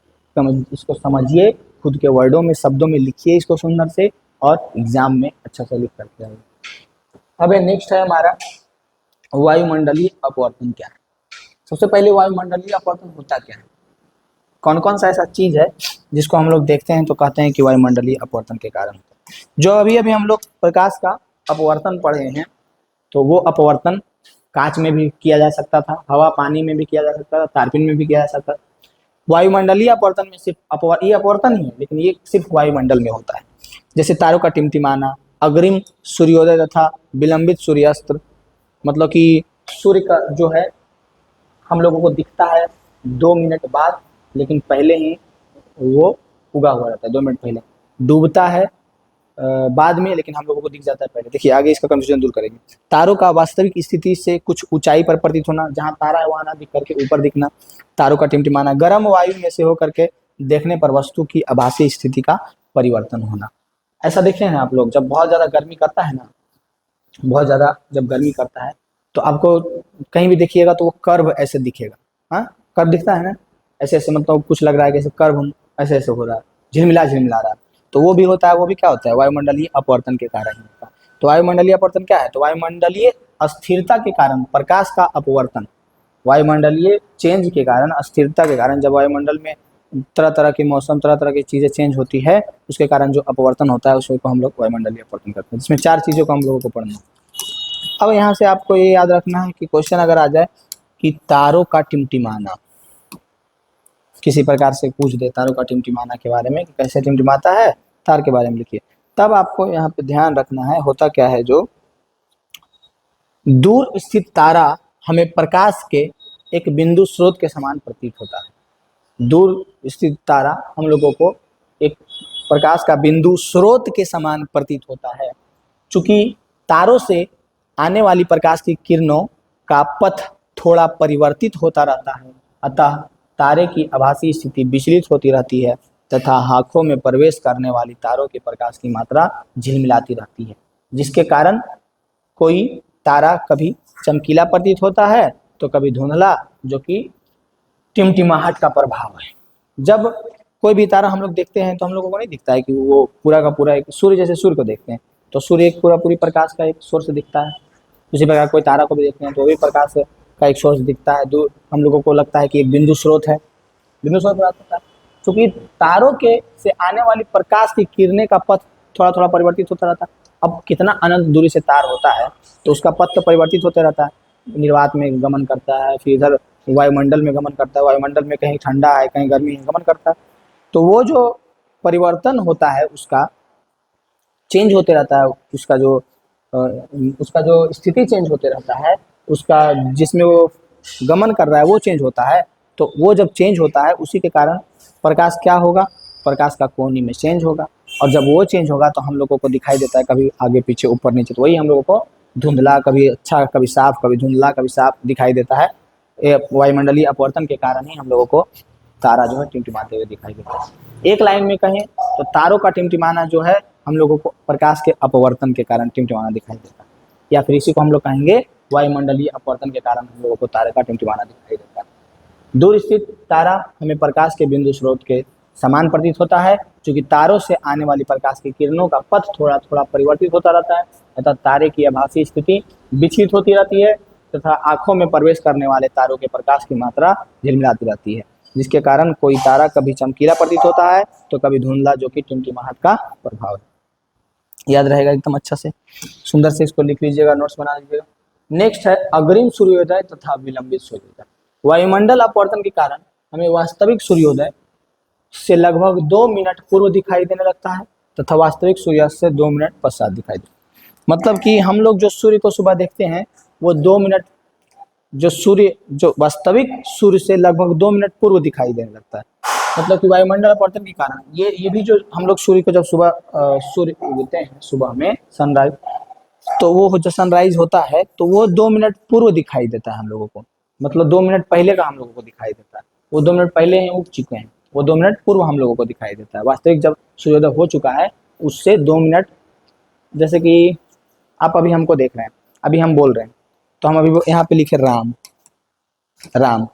इसको समझिए, खुद के वर्डों में शब्दों में लिखिए इसको सुंदर से, और एग्जाम में अच्छा से लिख करके आइए। अब नेक्स्ट है हमारा वायुमंडलीय अपवर्तन क्या है। सबसे पहले वायुमंडलीय अपवर्तन होता क्या है? कौन कौन सा ऐसा चीज है जिसको हम लोग देखते हैं तो कहते हैं कि वायुमंडलीय अपवर्तन के कारण होता है। जो अभी हम लोग प्रकाश का अपवर्तन पढ़े हैं, तो वो अपवर्तन कांच में भी किया जा सकता था, हवा पानी में भी किया जा सकता था, तारपीन में भी किया जा सकता था। वायुमंडलीय अपवर्तन में सिर्फ ये अपवर्तन ही है, लेकिन ये सिर्फ वायुमंडल में होता है। जैसे तारों का टिमटिमाना, अग्रिम सूर्योदय तथा विलंबित सूर्यास्त, मतलब कि सूर्य का जो है हम लोगों को दिखता है 2 मिनट बाद, लेकिन पहले ही वो उगा हुआ रहता है। 2 मिनट पहले डूबता है बाद में, लेकिन हम लोगों को दिख जाता है पहले। देखिए आगे इसका कंफ्यूजन दूर करेंगे। तारों का वास्तविक स्थिति से कुछ ऊंचाई पर प्रतीत होना, जहां तारा है वहां ना दिख करके ऊपर दिखना। तारों का टिमटिमाना, गर्म वायु में से होकर के देखने पर वस्तु की आभासी स्थिति का परिवर्तन होना। ऐसा देखे हैं आप लोग, जब बहुत ज्यादा गर्मी करता है ना, बहुत ज्यादा जब गर्मी करता है तो आपको कहीं भी देखिएगा तो वो कर्व ऐसे दिखेगा। हाँ, कर्व दिखता है ना, ऐसे ऐसे, मतलब कुछ लग रहा है कि कर्व ऐसे ऐसे हो रहा है, झिलमिला झिलमिला रहा है, तो वो भी होता है। वो भी क्या होता है? वायुमंडलीय अपवर्तन के कारण होता है। तो वायुमंडलीय अपवर्तन क्या है? तो वायुमंडलीय अस्थिरता के कारण प्रकाश का अपवर्तन, वायुमंडलीय चेंज के कारण, अस्थिरता के कारण, जब वायुमंडल में तरह तरह के मौसम, तरह तरह की चीजें चेंज होती है, उसके कारण जो अपवर्तन होता है उसको हम लोग वायुमंडलीय अपवर्तन करते हैं, जिसमें 4 चीजों को हम लोगों को पढ़ना है। अब यहाँ से आपको ये याद रखना है कि क्वेश्चन अगर आ जाए कि तारों का टिमटिमाना, किसी प्रकार से पूछ दे तारों का टिमटिमाना के बारे में कि कैसे टिमटिमाता है, तार के बारे में लिखिए, तब आपको यहाँ पे ध्यान रखना है होता क्या है। जो दूर स्थित तारा हमें प्रकाश के एक बिंदु स्रोत के समान प्रतीत होता है। दूर स्थित तारा हम लोगों को एक प्रकाश का बिंदु स्रोत के समान प्रतीत होता है। चूंकि तारों से आने वाली प्रकाश की किरणों का पथ थोड़ा परिवर्तित होता रहता है, अतः तारे की आभासी स्थिति विचलित होती रहती है तथा आंखों में प्रवेश करने वाली तारों के प्रकाश की मात्रा झिलमिलाती रहती है, जिसके कारण कोई तारा कभी चमकीला प्रतीत होता है तो कभी धुंधला, जो कि टिमटिमाहट का प्रभाव है। जब कोई भी तारा हम लोग देखते हैं तो हम लोगों को नहीं दिखता है कि वो पूरा का पूरा एक सूर्य, जैसे सूर्य को देखते हैं तो सूर्य एक पूरी प्रकाश का एक सोर्स दिखता है, उसी प्रकार कोई तारा को भी देखते हैं तो वो भी प्रकाश का एक सोर्स दिखता है। दूर हम लोगों को लगता है कि एक बिंदु स्रोत है, बिंदु स्रोत प्राप्त होता है। क्योंकि तारों के से आने वाली प्रकाश की किरणें का पथ थोड़ा थोड़ा परिवर्तित होता रहता है। अब कितना अनंत दूरी से तार होता है तो उसका पथ तो परिवर्तित होते रहता है, निर्वात में गमन करता है, फिर इधर वायुमंडल में गमन करता है, वायुमंडल में कहीं ठंडा है कहीं गर्मी है, गमन करता है। तो वो जो परिवर्तन होता है उसका चेंज होते रहता है, उसका जो स्थिति चेंज होते रहता है, उसका जिसमें वो गमन कर रहा है वो चेंज होता है। तो वो जब चेंज होता है उसी के कारण प्रकाश क्या होगा, प्रकाश का कोणीय में चेंज होगा, और जब वो चेंज होगा तो हम लोगों को दिखाई देता है कभी आगे पीछे ऊपर नीचे, तो वही हम लोगों को धुंधला, कभी अच्छा कभी साफ, कभी धुंधला कभी साफ दिखाई देता है। वायुमंडलीय अपवर्तन के कारण ही हम लोगों को तारा जो है टिमटिमाते हुए दिखाई देता है। एक लाइन में कहें तो तारों का टिमटिमाना जो है हम लोगों को प्रकाश के अपवर्तन के कारण टिमटिमाना दिखाई देता है, या फिर इसी को हम लोग कहेंगे वायुमंडलीय अपवर्तन के कारण हम लोगों को तारे का टिमटिमाना दिखाई देता है। दूर स्थित तारा हमें प्रकाश के बिंदु स्रोत के समान प्रतीत होता है, क्योंकि तारों से आने वाली प्रकाश की किरणों का पथ थोड़ा थोड़ा परिवर्तित होता रहता है तथा तारे की आभासी स्थिति विचलित होती रहती है तथा आंखों में प्रवेश करने वाले तारों के प्रकाश की मात्रा झिलमिलाती रहती है, जिसके कारण कोई तारा कभी चमकीला प्रतीत होता है तो कभी धुंधला, जो कि टिमटिमाहट का प्रभाव है। याद रहेगा एकदम अच्छा से, सुंदर से इसको लिख लीजिएगा, नोट्स बना लीजिएगा। नेक्स्ट है अग्रिम सूर्योदय तथा विलंबित सूर्योदय। वायुमंडल अपवर्तन के कारण हमें वास्तविक सूर्योदय से लगभग 2 मिनट पूर्व दिखाई देने लगता है तथा वास्तविक सूर्यास्त से 2 मिनट पश्चात दिखाई देता है। मतलब कि हम लोग जो सूर्य को सुबह देखते हैं वो 2 मिनट जो वास्तविक सूर्य से लगभग 2 मिनट पूर्व दिखाई देने लगता है। मतलब कि वायुमंडल अपवर्तन के कारण ये भी जो हम लोग सूर्य को जब सुबह सूर्य उगते हैं सुबह में सनराइज, तो वो जो सनराइज होता है तो वो 2 मिनट पूर्व दिखाई देता है हम लोगों को, मतलब 2 मिनट पहले का हम लोगों को दिखाई देता है। वो 2 मिनट पहले ही उग चुके हैं, वो 2 मिनट पूर्व हम लोगों को दिखाई देता है। वास्तविक जब सूर्योदय हो चुका है उससे 2 मिनट, जैसे कि आप अभी हमको देख रहे हैं, अभी हम बोल रहे हैं तो हम अभी यहाँ पे लिखे राम, राम,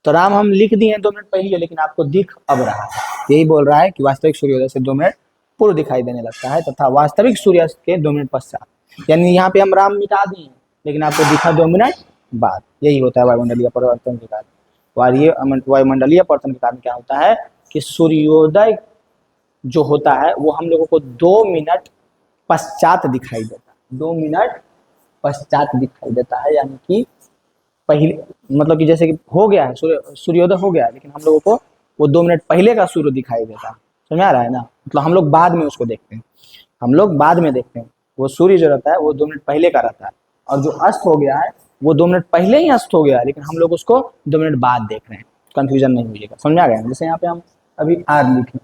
तो राम हम लिख दिए 2 मिनट पहले, लेकिन आपको दिख अब रहा है। यही बोल रहा है कि वास्तविक सूर्योदय से 2 मिनट पूर्व दिखाई देने लगता है तथा वास्तविक सूर्यास्त के 2 मिनट पश्चात। यानी यहाँ पे हम राम मिटा दिए लेकिन आपको दिखा 2 मिनट बाद। यही होता है वायुमंडलीय परिवर्तन के कारण। वायुमंडलीय परिवर्तन के कारण क्या होता है कि सूर्योदय जो होता है वो हम लोगों को 2 मिनट पश्चात दिखाई देता है, 2 मिनट पश्चात दिखाई देता है। यानी कि पहले, मतलब कि जैसे कि हो गया है सूर्योदय हो गया है, लेकिन हम लोगों को वो 2 मिनट पहले का सूर्य दिखाई देता है। समझ आ रहा है ना? मतलब हम लोग बाद में उसको देखते हैं, हम लोग बाद में देखते हैं। वो सूर्य जो रहता है वो 2 मिनट पहले का रहता है, और जो अस्त हो गया है वो 2 मिनट पहले ही अस्त हो गया है, लेकिन हम लोग उसको 2 मिनट बाद देख रहे हैं। कंफ्यूजन नहीं होइएगा, समझ आ गया? जैसे यहाँ पे हम अभी आर लिखें,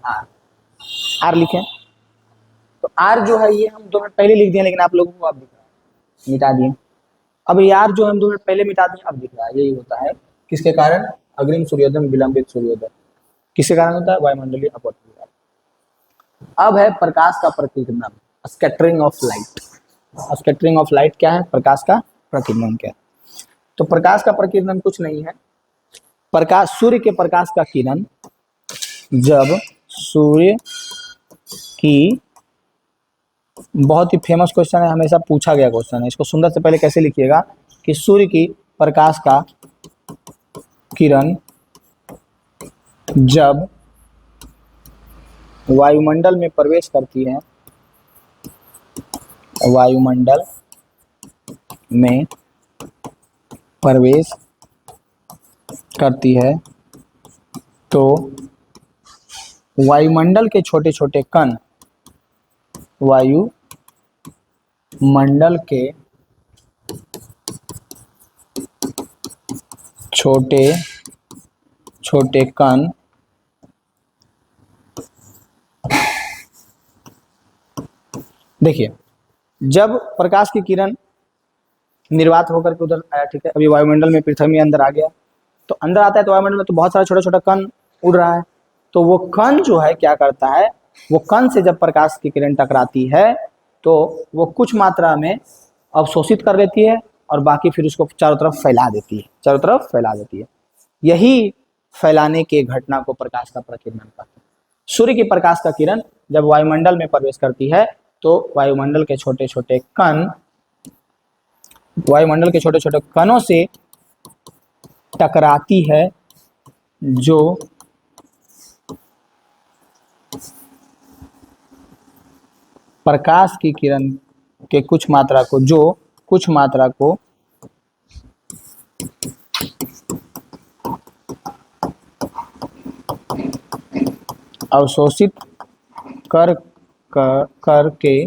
आर लिखें तो आर जो है ये हम 2 मिनट पहले लिख दिए, लेकिन आप लोगों को अब दिख रहा है, मिटा दिए। अब यार जो हम 2 मिनट पहले मिटा दिए अब दिख रहा है। यही होता है किसके कारण? अग्रिम सूर्योदय में विलंबित सूर्योदय किसके कारण होता है? वायुमंडलीय अपवर्तन के कारण। अब है प्रकाश का प्रकीर्णन, scattering of light. Scattering of light क्या है? प्रकाश का प्रकीर्णन क्या है? तो प्रकाश का प्रकीर्णन कुछ नहीं है। प्रकाश, सूर्य के प्रकाश का किरण जब सूर्य की, बहुत ही फेमस क्वेश्चन है, हमेशा पूछा गया क्वेश्चन है, इसको सुंदर से पहले कैसे लिखिएगा कि सूर्य की प्रकाश का किरण जब वायुमंडल में प्रवेश करती है, वायुमंडल में प्रवेश करती है तो वायुमंडल के छोटे छोटे कण, वायुमंडल के छोटे छोटे कण देखिए, जब प्रकाश की किरण निर्वात होकर के उधर आया, ठीक है, अभी वायुमंडल में पृथ्वी में अंदर आ गया, तो अंदर आता है तो वायुमंडल में तो बहुत सारा छोटा छोटा कण उड़ रहा है। तो वो कण जो है क्या करता है, वो कण से जब प्रकाश की किरण टकराती है तो वो कुछ मात्रा में अवशोषित कर लेती है और बाकी फिर उसको चारों तरफ फैला देती है, चारों तरफ फैला देती है। यही फैलाने के घटना को प्रकाश का प्रकीर्णन कहते हैं। सूर्य की प्रकाश का किरण जब वायुमंडल में प्रवेश करती है तो वायुमंडल के छोटे छोटे कण, वायुमंडल के छोटे छोटे कणों से टकराती है, जो प्रकाश की किरण के कुछ मात्रा को अवशोषित करके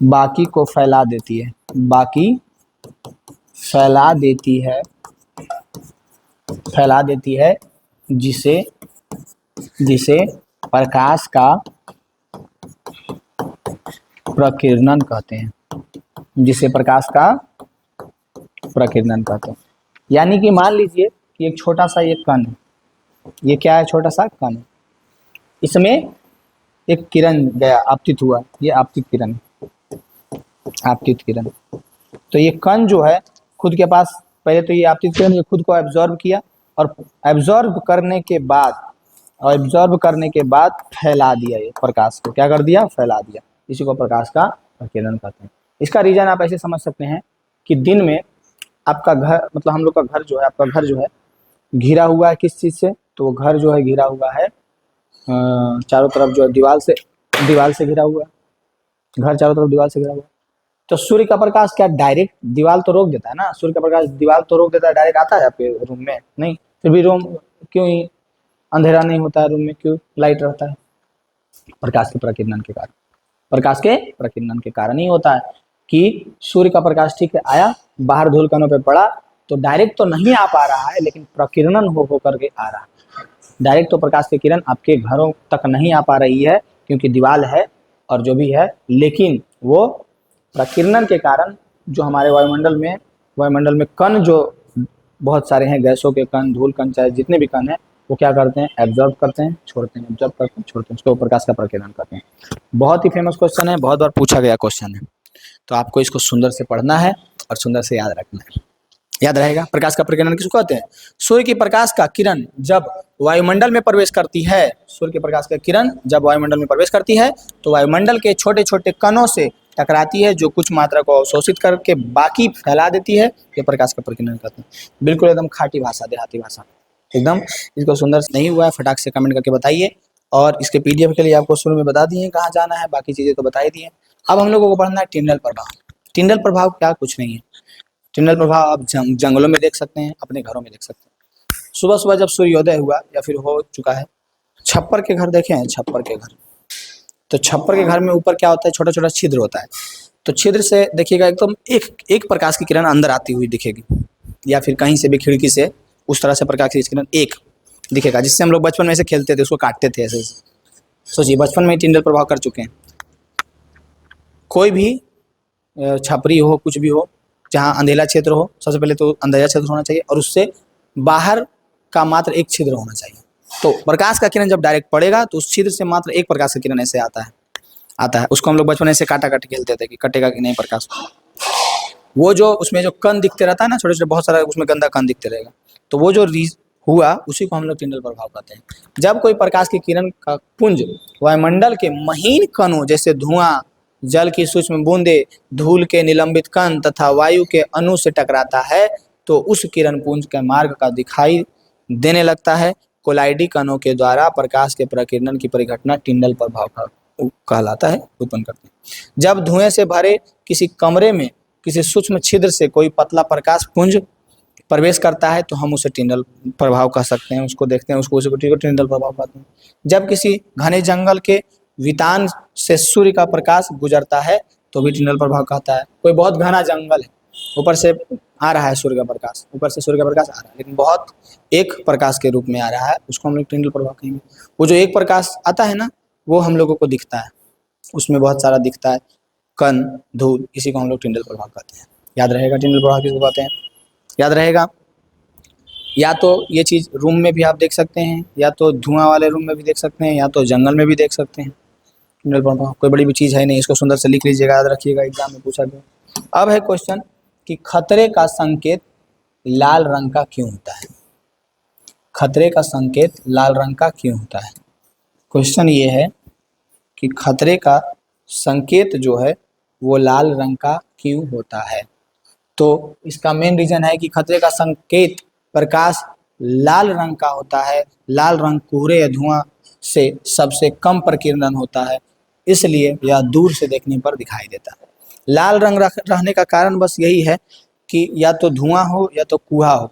बाकी को फैला देती है, बाकी फैला देती है, जिसे प्रकाश का प्रकीर्णन कहते हैं, जिसे प्रकाश का प्रकीर्णन कहते हैं। यानी कि मान लीजिए कि एक छोटा सा ये कण है, ये क्या है, छोटा सा कण है, इसमें एक किरण गया, आपतित हुआ, ये आपतित किरण, आपतित किरण। तो ये कण जो है खुद के पास, पहले तो ये आपतित किरण ये खुद को एब्जॉर्ब किया, और एब्जॉर्ब करने के बाद, और एब्जॉर्ब करने के बाद फैला दिया, ये प्रकाश को क्या कर दिया, फैला दिया। इसी को प्रकाश का प्रकीर्णन कहते हैं। इसका रीजन आप ऐसे समझ सकते हैं कि दिन में आपका घर, मतलब हम लोग का घर जो है, आपका घर जो है घिरा हुआ है किस चीज से, तो वो घर जो है घिरा हुआ है चारों तरफ जो है दीवार से घिरा हुआ है, घर चारों तरफ दीवार से घिरा हुआ है। तो सूर्य का प्रकाश क्या डायरेक्ट दीवार तो रोक देता है ना, सूर्य का प्रकाश दीवार तो रोक देता है, डायरेक्ट आता है आपके रूम में नहीं, फिर भी रूम क्यों ही अंधेरा नहीं होता है, रूम में क्यों लाइट रहता है, प्रकाश के प्रकीर्णन के कारण, प्रकाश के प्रकीर्णन के कारण ही होता है कि सूर्य का प्रकाश ठीक है आया, बाहर धूल कणों पे पड़ा, तो डायरेक्ट तो नहीं आ पा रहा है, लेकिन प्रकीर्णन हो करके आ रहा है। डायरेक्ट तो प्रकाश की किरण आपके घरों तक नहीं आ पा रही है क्योंकि दीवार है और जो भी है, लेकिन वो प्रकीर्णन के कारण जो हमारे वायुमंडल में कण जो बहुत सारे हैं, गैसों के कण, धूल कण, चाहे जितने भी कण हैं, वो क्या करते हैं, एब्जॉर्ब करते हैं, छोड़ते हैं, एब्जॉर्ब करते हैं, छोड़ते हैं, उसको प्रकाश का प्रकीर्णन करते हैं। बहुत ही फेमस क्वेश्चन है, बहुत बार पूछा गया क्वेश्चन है, तो आपको इसको सुंदर से पढ़ना है और सुंदर से याद रखना है। याद रहेगा, प्रकाश का प्रकीर्णन किसको कहते हैं? सूर्य की प्रकाश का किरण जब वायुमंडल में प्रवेश करती है, सूर्य के प्रकाश का किरण जब वायुमंडल में प्रवेश करती है तो वायुमंडल के छोटे छोटे कणों से टकराती है, जो कुछ मात्रा को अवशोषित करके बाकी फैला देती है, ये प्रकाश का प्रकीर्णन कहते हैं। बिल्कुल एकदम खाटी भाषा, देहाती भाषा एकदम। इसको सुंदर नहीं हुआ है फटाक से कमेंट करके बताइए, और इसके पीडीएफ के लिए आपको शुरू में बता दिए कहाँ जाना है, बाकी चीजें तो बता ही दी है। अब हम लोगों को पढ़ना है टिंडल प्रभाव। टिंडल प्रभाव क्या, कुछ नहीं है। टिंडल प्रभाव आप जंगलों में देख सकते हैं, अपने घरों में देख सकते हैं। सुबह सुबह जब सूर्योदय हुआ या फिर हो चुका है, छप्पर के घर देखे हैं, छप्पर के घर, तो छप्पर के घर में ऊपर क्या होता है, छोटा छोटा छिद्र होता है, तो छिद्र से देखिएगा एकदम एक प्रकाश की किरण अंदर आती हुई दिखेगी, या फिर कहीं से भी खिड़की से उस तरह से प्रकाश की किरण एक दिखेगा, जिससे हम लोग बचपन में ऐसे खेलते थे, उसको काटते थे ऐसे। सोचिए बचपन में ही टिंडल प्रभाव कर चुके हैं। कोई भी छपरी हो, कुछ भी हो, जहाँ अंधेला क्षेत्र हो, सबसे पहले तो अंधेरा क्षेत्र होना चाहिए और उससे बाहर का मात्र एक छिद्र होना चाहिए। तो प्रकाश का किरण जब डायरेक्ट पड़ेगा तो उस छिद्र से मात्र एक प्रकाश का किरण ऐसे आता है। उसको हम लोग बचपन में ऐसे काटा काट खेलते थे कि कटेगा कि नहीं प्रकाश। वो जो उसमें जो कण दिखते रहता है ना, छोटे छोटे बहुत सारा उसमें गंदा कण दिखते रहेगा, तो वो जो हुआ उसी को हम लोग टिंडल प्रभाव कहते हैं। जब कोई प्रकाश की किरण का पुंज वायुमंडल के महीन कणों जैसे धुआं, जल की सूक्ष्म बूंदे, धूल के निलंबित कण तथा वायु के अणु से टकराता है तो उस किरण पुंज के मार्ग का दिखाई देने लगता है। कोलाइडी कणों के द्वारा प्रकाश के प्रकीर्णन की परिघटना टिंडल प्रभाव कहलाता है, उत्पन्न करते हैं। जब धुएं से भरे किसी कमरे में किसी सूक्ष्म छिद्र से कोई पतला प्रकाश पुंज प्रवेश करता है तो हम उसे टिंडल प्रभाव कह सकते हैं। उसको देखते हैं, उसको टिंडल प्रभाव कहते हैं। जब किसी घने जंगल के वितान से सूर्य का प्रकाश गुजरता है तो भी टिंडल प्रभाव कहता है। कोई बहुत घना जंगल है, ऊपर से आ रहा है सूर्य का प्रकाश, ऊपर से सूर्य का प्रकाश आ रहा है, लेकिन बहुत एक प्रकाश के रूप में आ रहा है, उसको हम लोग टिंडल प्रभाव कहेंगे। वो जो एक प्रकाश आता है ना, वो हम लोगों को दिखता है, उसमें बहुत सारा दिखता है, कण, धूल, इसी को हम लोग टिंडल प्रभाव कहते हैं। याद रहेगा टिंडल प्रभाव किसको कहते हैं, याद रहेगा। या तो ये चीज़ रूम में भी आप देख सकते हैं, या तो धुआं वाले रूम में भी देख सकते हैं, या तो जंगल में भी देख सकते हैं। टिंडल प्रभाव कोई बड़ी भी चीज़ है नहीं, इसको सुंदर से लिख लीजिएगा, याद रखिएगा, एग्जाम में पूछा गया। अब है क्वेश्चन कि खतरे का संकेत लाल रंग का क्यों होता है? खतरे का संकेत लाल रंग का क्यों होता है? क्वेश्चन ये है कि खतरे का संकेत जो है वो लाल रंग का क्यों होता है? तो इसका मेन रीजन है कि खतरे का संकेत प्रकाश लाल रंग का होता है। लाल रंग कोहरे या धुआं से सबसे कम प्रकीर्णन होता है, इसलिए यह दूर से देखने पर दिखाई देता है। लाल रंग रहने का कारण बस यही है कि या तो धुआं हो या तो कुहा हो,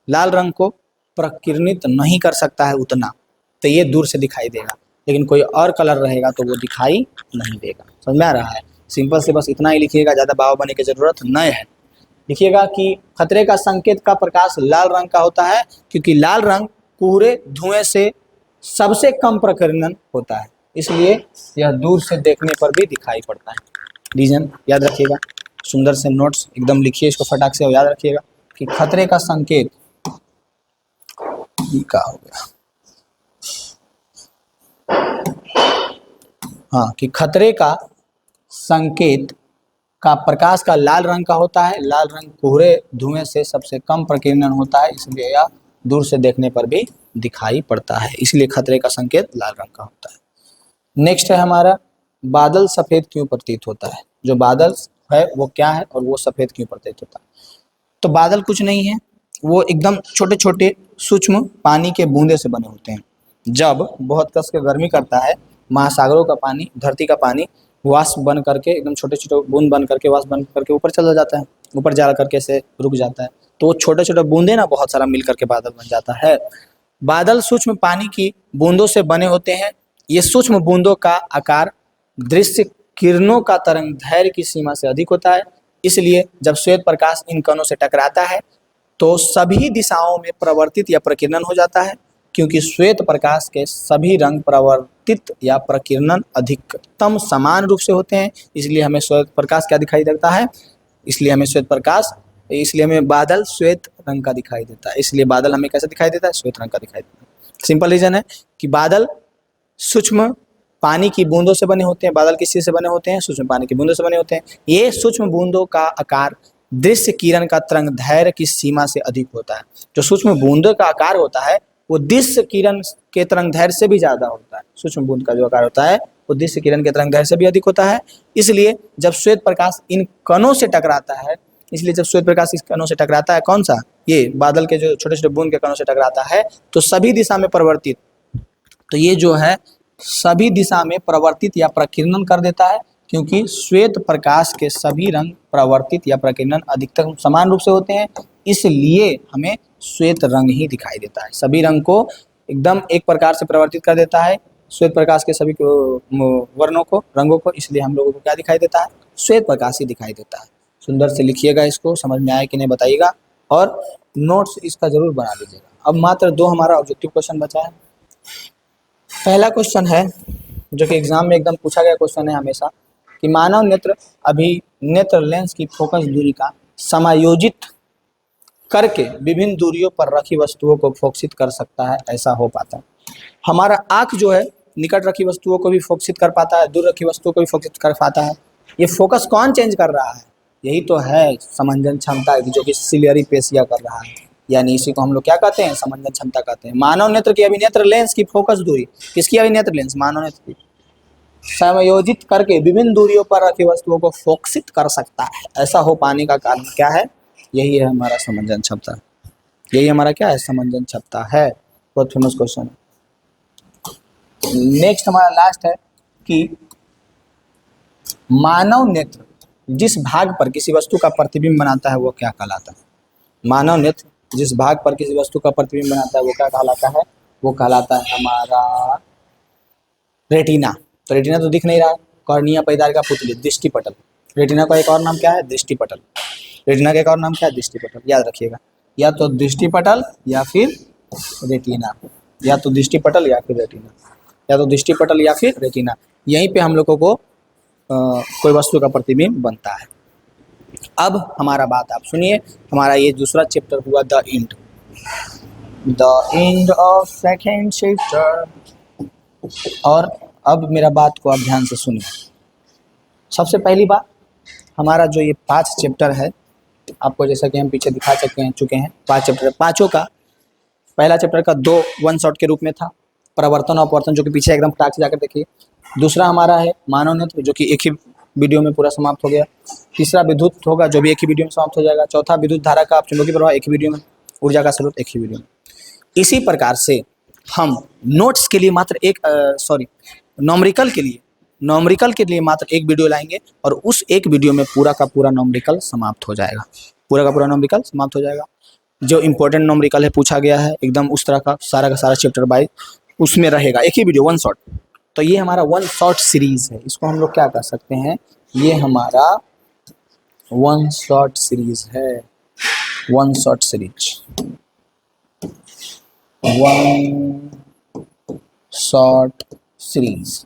लाल रंग को प्रकीर्णित नहीं कर सकता है उतना, तो ये दूर से दिखाई देगा, लेकिन कोई और कलर रहेगा तो वो दिखाई नहीं देगा। समझ में आ रहा है? सिंपल से बस इतना ही लिखिएगा, ज़्यादा भाव बनने की जरूरत नहीं है। लिखिएगा कि खतरे का संकेत का प्रकाश लाल रंग का होता है क्योंकि लाल रंग कोहरे धुएं से सबसे कम प्रकीर्णन होता है, इसलिए यह दूर से देखने पर भी दिखाई पड़ता है। रीजन याद रखिएगा, सुंदर से नोट्स एकदम लिखिए, इसको फटाक से याद रखिएगा कि खतरे का संकेत का हो गया, हाँ, कि खतरे का संकेत का प्रकाश का लाल रंग का होता है। लाल रंग कोहरे धुएं से सबसे कम प्रकीर्णन होता है, इसलिए यह दूर से देखने पर भी दिखाई पड़ता है, इसलिए खतरे का संकेत लाल रंग का होता है। नेक्स्ट है हमारा, बादल सफेद क्यों प्रतीत होता है। जो बादल है वो क्या है और वो सफेद क्यों प्रतीत होता है। तो बादल कुछ नहीं है, वो एकदम छोटे छोटे सूक्ष्म पानी के बूंदे से बने होते हैं। जब बहुत कस के गर्मी करता है, महासागरों का पानी, धरती का पानी वाष्प बन करके एकदम छोटे छोटे बूंद बन करके वाष्प बन करके ऊपर चला जाता है, ऊपर जा करके से रुक जाता है, तो वो छोटे छोटे बूंदे ना बहुत सारा मिल करके बादल बन जाता है। बादल सूक्ष्म पानी की बूंदों से बने होते हैं। ये सूक्ष्म बूंदों का आकार दृश्य किरणों का तरंग दैर्घ्य की सीमा से अधिक होता है, इसलिए जब श्वेत प्रकाश इन कणों से टकराता है तो सभी दिशाओं में प्रवर्तित या प्रकीर्णन हो जाता है। क्योंकि श्वेत प्रकाश के सभी रंग प्रवर्तित या प्रकीर्णन अधिकतम समान रूप से होते हैं, इसलिए हमें श्वेत प्रकाश क्या दिखाई देता है, इसलिए हमें बादल श्वेत रंग का दिखाई देता है। इसलिए बादल हमें कैसे दिखाई देता है, श्वेत रंग का दिखाई देता है। सिंपल रीजन है कि बादल सूक्ष्म पानी की बूंदों से बने होते हैं। बादल किस चीज से बने होते हैं, सूक्ष्म पानी की बूंदों से बने होते हैं। ये सूक्ष्म बूंदों का आकार दृश्य किरण का तरंग दैर्घ्य की सीमा से अधिक होता है। जो सूक्ष्म बूंदों का आकार होता है वो दृश्य किरण के तरंग दैर्घ्य से भी ज्यादा होता है। सूक्ष्म बूंद का जो आकार होता है वो दृश्य किरण के तरंग दैर्घ्य से भी अधिक होता है। इसलिए जब श्वेत प्रकाश इन कणों से टकराता है, कौन सा, ये बादल के जो छोटे छोटे बूंद के कणों से टकराता है, तो सभी दिशा में परिवर्तित, तो ये जो है सभी दिशा में प्रवर्तित या प्रकीर्णन कर देता है। क्योंकि श्वेत प्रकाश के सभी रंग प्रवर्तित या प्रकीर्णन अधिकतम समान रूप से होते हैं, इसलिए हमें श्वेत रंग ही दिखाई देता है। सभी रंग को एकदम एक प्रकार से प्रवर्तित कर देता है श्वेत प्रकाश के सभी वर्णों को, रंगों को, इसलिए हम लोगों को क्या दिखाई देता है, श्वेत प्रकाश ही दिखाई देता है। सुंदर से लिखिएगा, इसको समझ में आया कि नहीं बताइएगा, और नोट्स इसका जरूर बना लीजिएगा। अब मात्र 2 हमारा ऑब्जेक्टिव क्वेश्चन बचा है। पहला क्वेश्चन है जो कि एग्जाम में एकदम पूछा गया क्वेश्चन है हमेशा, कि मानव नेत्र नेत्र लेंस की फोकस दूरी का समायोजित करके विभिन्न दूरियों पर रखी वस्तुओं को फोकसित कर सकता है, ऐसा हो पाता है। हमारा आंख जो है निकट रखी वस्तुओं को भी फोकसित कर पाता है, दूर रखी वस्तुओं को भी फोकसित कर पाता है। ये फोकस कौन चेंज कर रहा है, यही तो है समंजन क्षमता, जो कि सिलियरी पेशिया कर रहा है, यानी इसी को हम लोग क्या कहते हैं, समंजन क्षमता कहते हैं। मानव नेत्र की अभिनेत्र लेंस की फोकस दूरी, किसकी अभिनेत्र लेंस, मानव नेत्र की, समायोजित करके विभिन्न दूरियों पर रखी वस्तुओं को फोकसित कर सकता है। ऐसा हो पाने का कारण क्या है, यही है हमारा समंजन क्षमता, यही हमारा क्या है, समंजन क्षमता है। बहुत फेमस क्वेश्चन है। नेक्स्ट हमारा लास्ट है कि मानव नेत्र जिस भाग पर किसी वस्तु का प्रतिबिंब बनाता है वो क्या कहलाता है। मानव नेत्र जिस भाग पर किसी वस्तु का प्रतिबिंब बनाता है वो क्या कहलाता है, वो कहलाता है हमारा रेटिना। तो रेटिना तो दिख नहीं रहा, कॉर्निया पैदार का पुतली, दृष्टिपटल। रेटिना का एक और नाम क्या है, दृष्टिपटल। रेटिना का एक और नाम क्या है, दृष्टिपटल, याद रखिएगा। या तो दृष्टिपटल या फिर रेटिना, या तो दृष्टिपटल या फिर रेटिना, या तो दृष्टिपटल या फिर रेटिना। यहीं पे हम लोगों को कोई वस्तु का प्रतिबिंब बनता है। अब हमारा बात आप सुनिए, हमारा ये दूसरा चैप्टर हुआ the end of second chapter. और अब मेरा बात को आप ध्यान से सुनिए। सबसे पहली बात, हमारा जो ये 5 चैप्टर है, आपको जैसा कि हम पीछे दिखा चुके हैं 5 चैप्टर, पाँचों का पहला चैप्टर का 2 वन शॉट के रूप में था, प्रवर्तन और अपवर्तन, जो कि पीछे एकदम टाक से जाकर देखिए। दूसरा हमारा है मानव नेत्र, जो कि एक ही वीडियो में पूरा समाप्त हो गया। तीसरा विद्युत होगा, जो भी एक ही वीडियो में समाप्त हो जाएगा। चौथा विद्युत धारा का चुंबकीय प्रवाह, एक ही वीडियो में। ऊर्जा का स्रोत, एक ही वीडियो में। इसी प्रकार से हम नोट्स के लिए मात्र नॉमरिकल के लिए मात्र एक वीडियो लाएंगे, और उस एक वीडियो में पूरा का पूरा नॉमरिकल समाप्त हो जाएगा, पूरा का पूरा नॉमरिकल समाप्त हो जाएगा। जो इंपॉर्टेंट नॉमरिकल है पूछा गया है एकदम उस तरह का सारा चैप्टर बाय उसमें रहेगा, एक ही वीडियो, वन शॉट। तो ये हमारा वन शॉट सीरीज है, इसको हम लोग क्या कर सकते हैं, ये हमारा वन शॉट सीरीज है, one shot series, one shot series.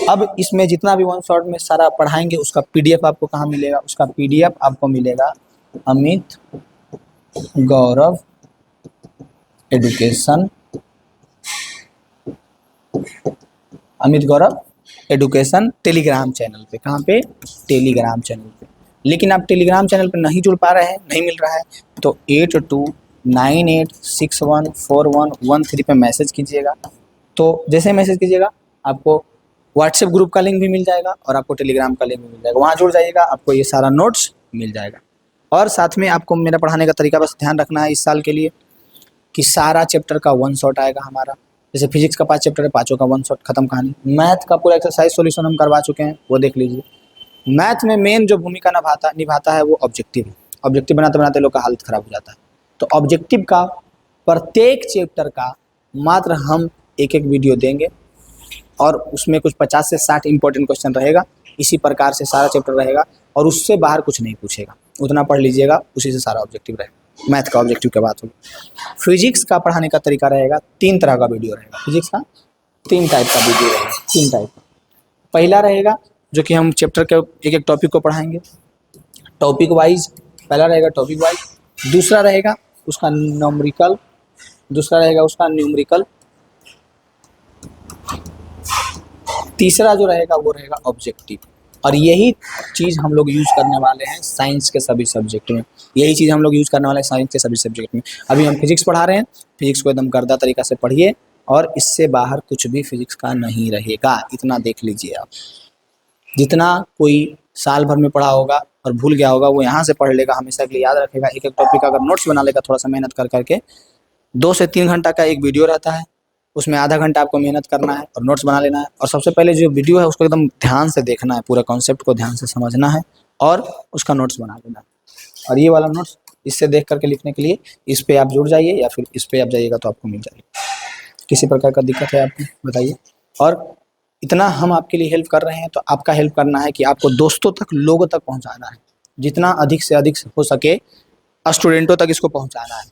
अब इसमें जितना भी वन शॉट में सारा पढ़ाएंगे उसका पीडीएफ आपको कहाँ मिलेगा, उसका पीडीएफ आपको मिलेगा अमित गौरव एजुकेशन, अमित गौरव एडुकेशन टेलीग्राम चैनल पे। कहाँ पे? टेलीग्राम चैनल पे। लेकिन आप टेलीग्राम चैनल पे नहीं जुड़ पा रहे हैं, नहीं मिल रहा है, तो 8298614113 पे मैसेज कीजिएगा। तो जैसे मैसेज कीजिएगा आपको व्हाट्सएप ग्रुप का लिंक भी मिल जाएगा और आपको टेलीग्राम का लिंक भी मिल जाएगा, वहाँ जुड़ जाइएगा, आपको ये सारा नोट्स मिल जाएगा। और साथ में आपको मेरा पढ़ाने का तरीका बस ध्यान रखना है इस साल के लिए कि सारा चैप्टर का वन शॉट आएगा हमारा। जैसे फिजिक्स का 5 चैप्टर है, पाँचों का वन शॉट खत्म कहानी। मैथ का पूरा एक्सरसाइज सॉल्यूशन हम करवा चुके हैं, वो देख लीजिए। मैथ में मेन जो भूमिका निभाता है वो ऑब्जेक्टिव है। ऑब्जेक्टिव बनाते बनाते लोग का हालत खराब हो जाता है। तो ऑब्जेक्टिव का प्रत्येक चैप्टर का मात्र हम एक एक वीडियो देंगे और उसमें कुछ 50 से 60 इंपॉर्टेंट क्वेश्चन रहेगा। इसी प्रकार से सारा चैप्टर रहेगा और उससे बाहर कुछ नहीं पूछेगा, उतना पढ़ लीजिएगा, उसी से सारा ऑब्जेक्टिव रहेगा। मैथ का ऑब्जेक्टिव की बात होगी। फिजिक्स का पढ़ाने का तरीका रहेगा, 3 तरह का वीडियो रहेगा। फिजिक्स का 3 टाइप का वीडियो रहेगा, 3 टाइप का। पहला रहेगा जो कि हम चैप्टर के एक एक टॉपिक को पढ़ाएंगे, टॉपिक वाइज। पहला रहेगा टॉपिक वाइज, दूसरा रहेगा उसका न्यूमेरिकल, तीसरा जो रहेगा वो रहेगा ऑब्जेक्टिव। और यही चीज़ हम लोग यूज़ करने वाले हैं साइंस के सभी सब्जेक्ट में। अभी हम फिजिक्स पढ़ा रहे हैं, फिजिक्स को एकदम गर्दा तरीका से पढ़िए और इससे बाहर कुछ भी फिजिक्स का नहीं रहेगा, इतना देख लीजिए आप। जितना कोई साल भर में पढ़ा होगा और भूल गया होगा वो यहाँ से पढ़ लेगा, हमेशा के लिए याद रखेगा। एक एक टॉपिक का अगर नोट्स बना लेगा थोड़ा सा मेहनत कर करके, 2 से 3 घंटा का एक वीडियो रहता है, उसमें आधा घंटा आपको मेहनत करना है और नोट्स बना लेना है। और सबसे पहले जो वीडियो है उसको एकदम ध्यान से देखना है, पूरा कॉन्सेप्ट को ध्यान से समझना है और उसका नोट्स बना लेना है। और ये वाला नोट्स इससे देख करके लिखने के लिए इस पे आप जुड़ जाइए या फिर इस पे आप जाइएगा तो आपको मिल जाएगा। किसी प्रकार का दिक्कत है आपको बताइए। और इतना हम आपके लिए हेल्प कर रहे हैं तो आपका हेल्प करना है कि आपको दोस्तों तक, लोगों तक पहुँचाना है। जितना अधिक से अधिक हो सके स्टूडेंटों तक इसको पहुँचाना है,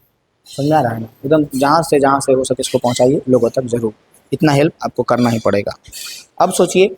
समझा रहा है ना? एकदम जहाँ से हो सके इसको पहुँचाइए लोगों तक ज़रूर। इतना हेल्प आपको करना ही पड़ेगा। अब सोचिए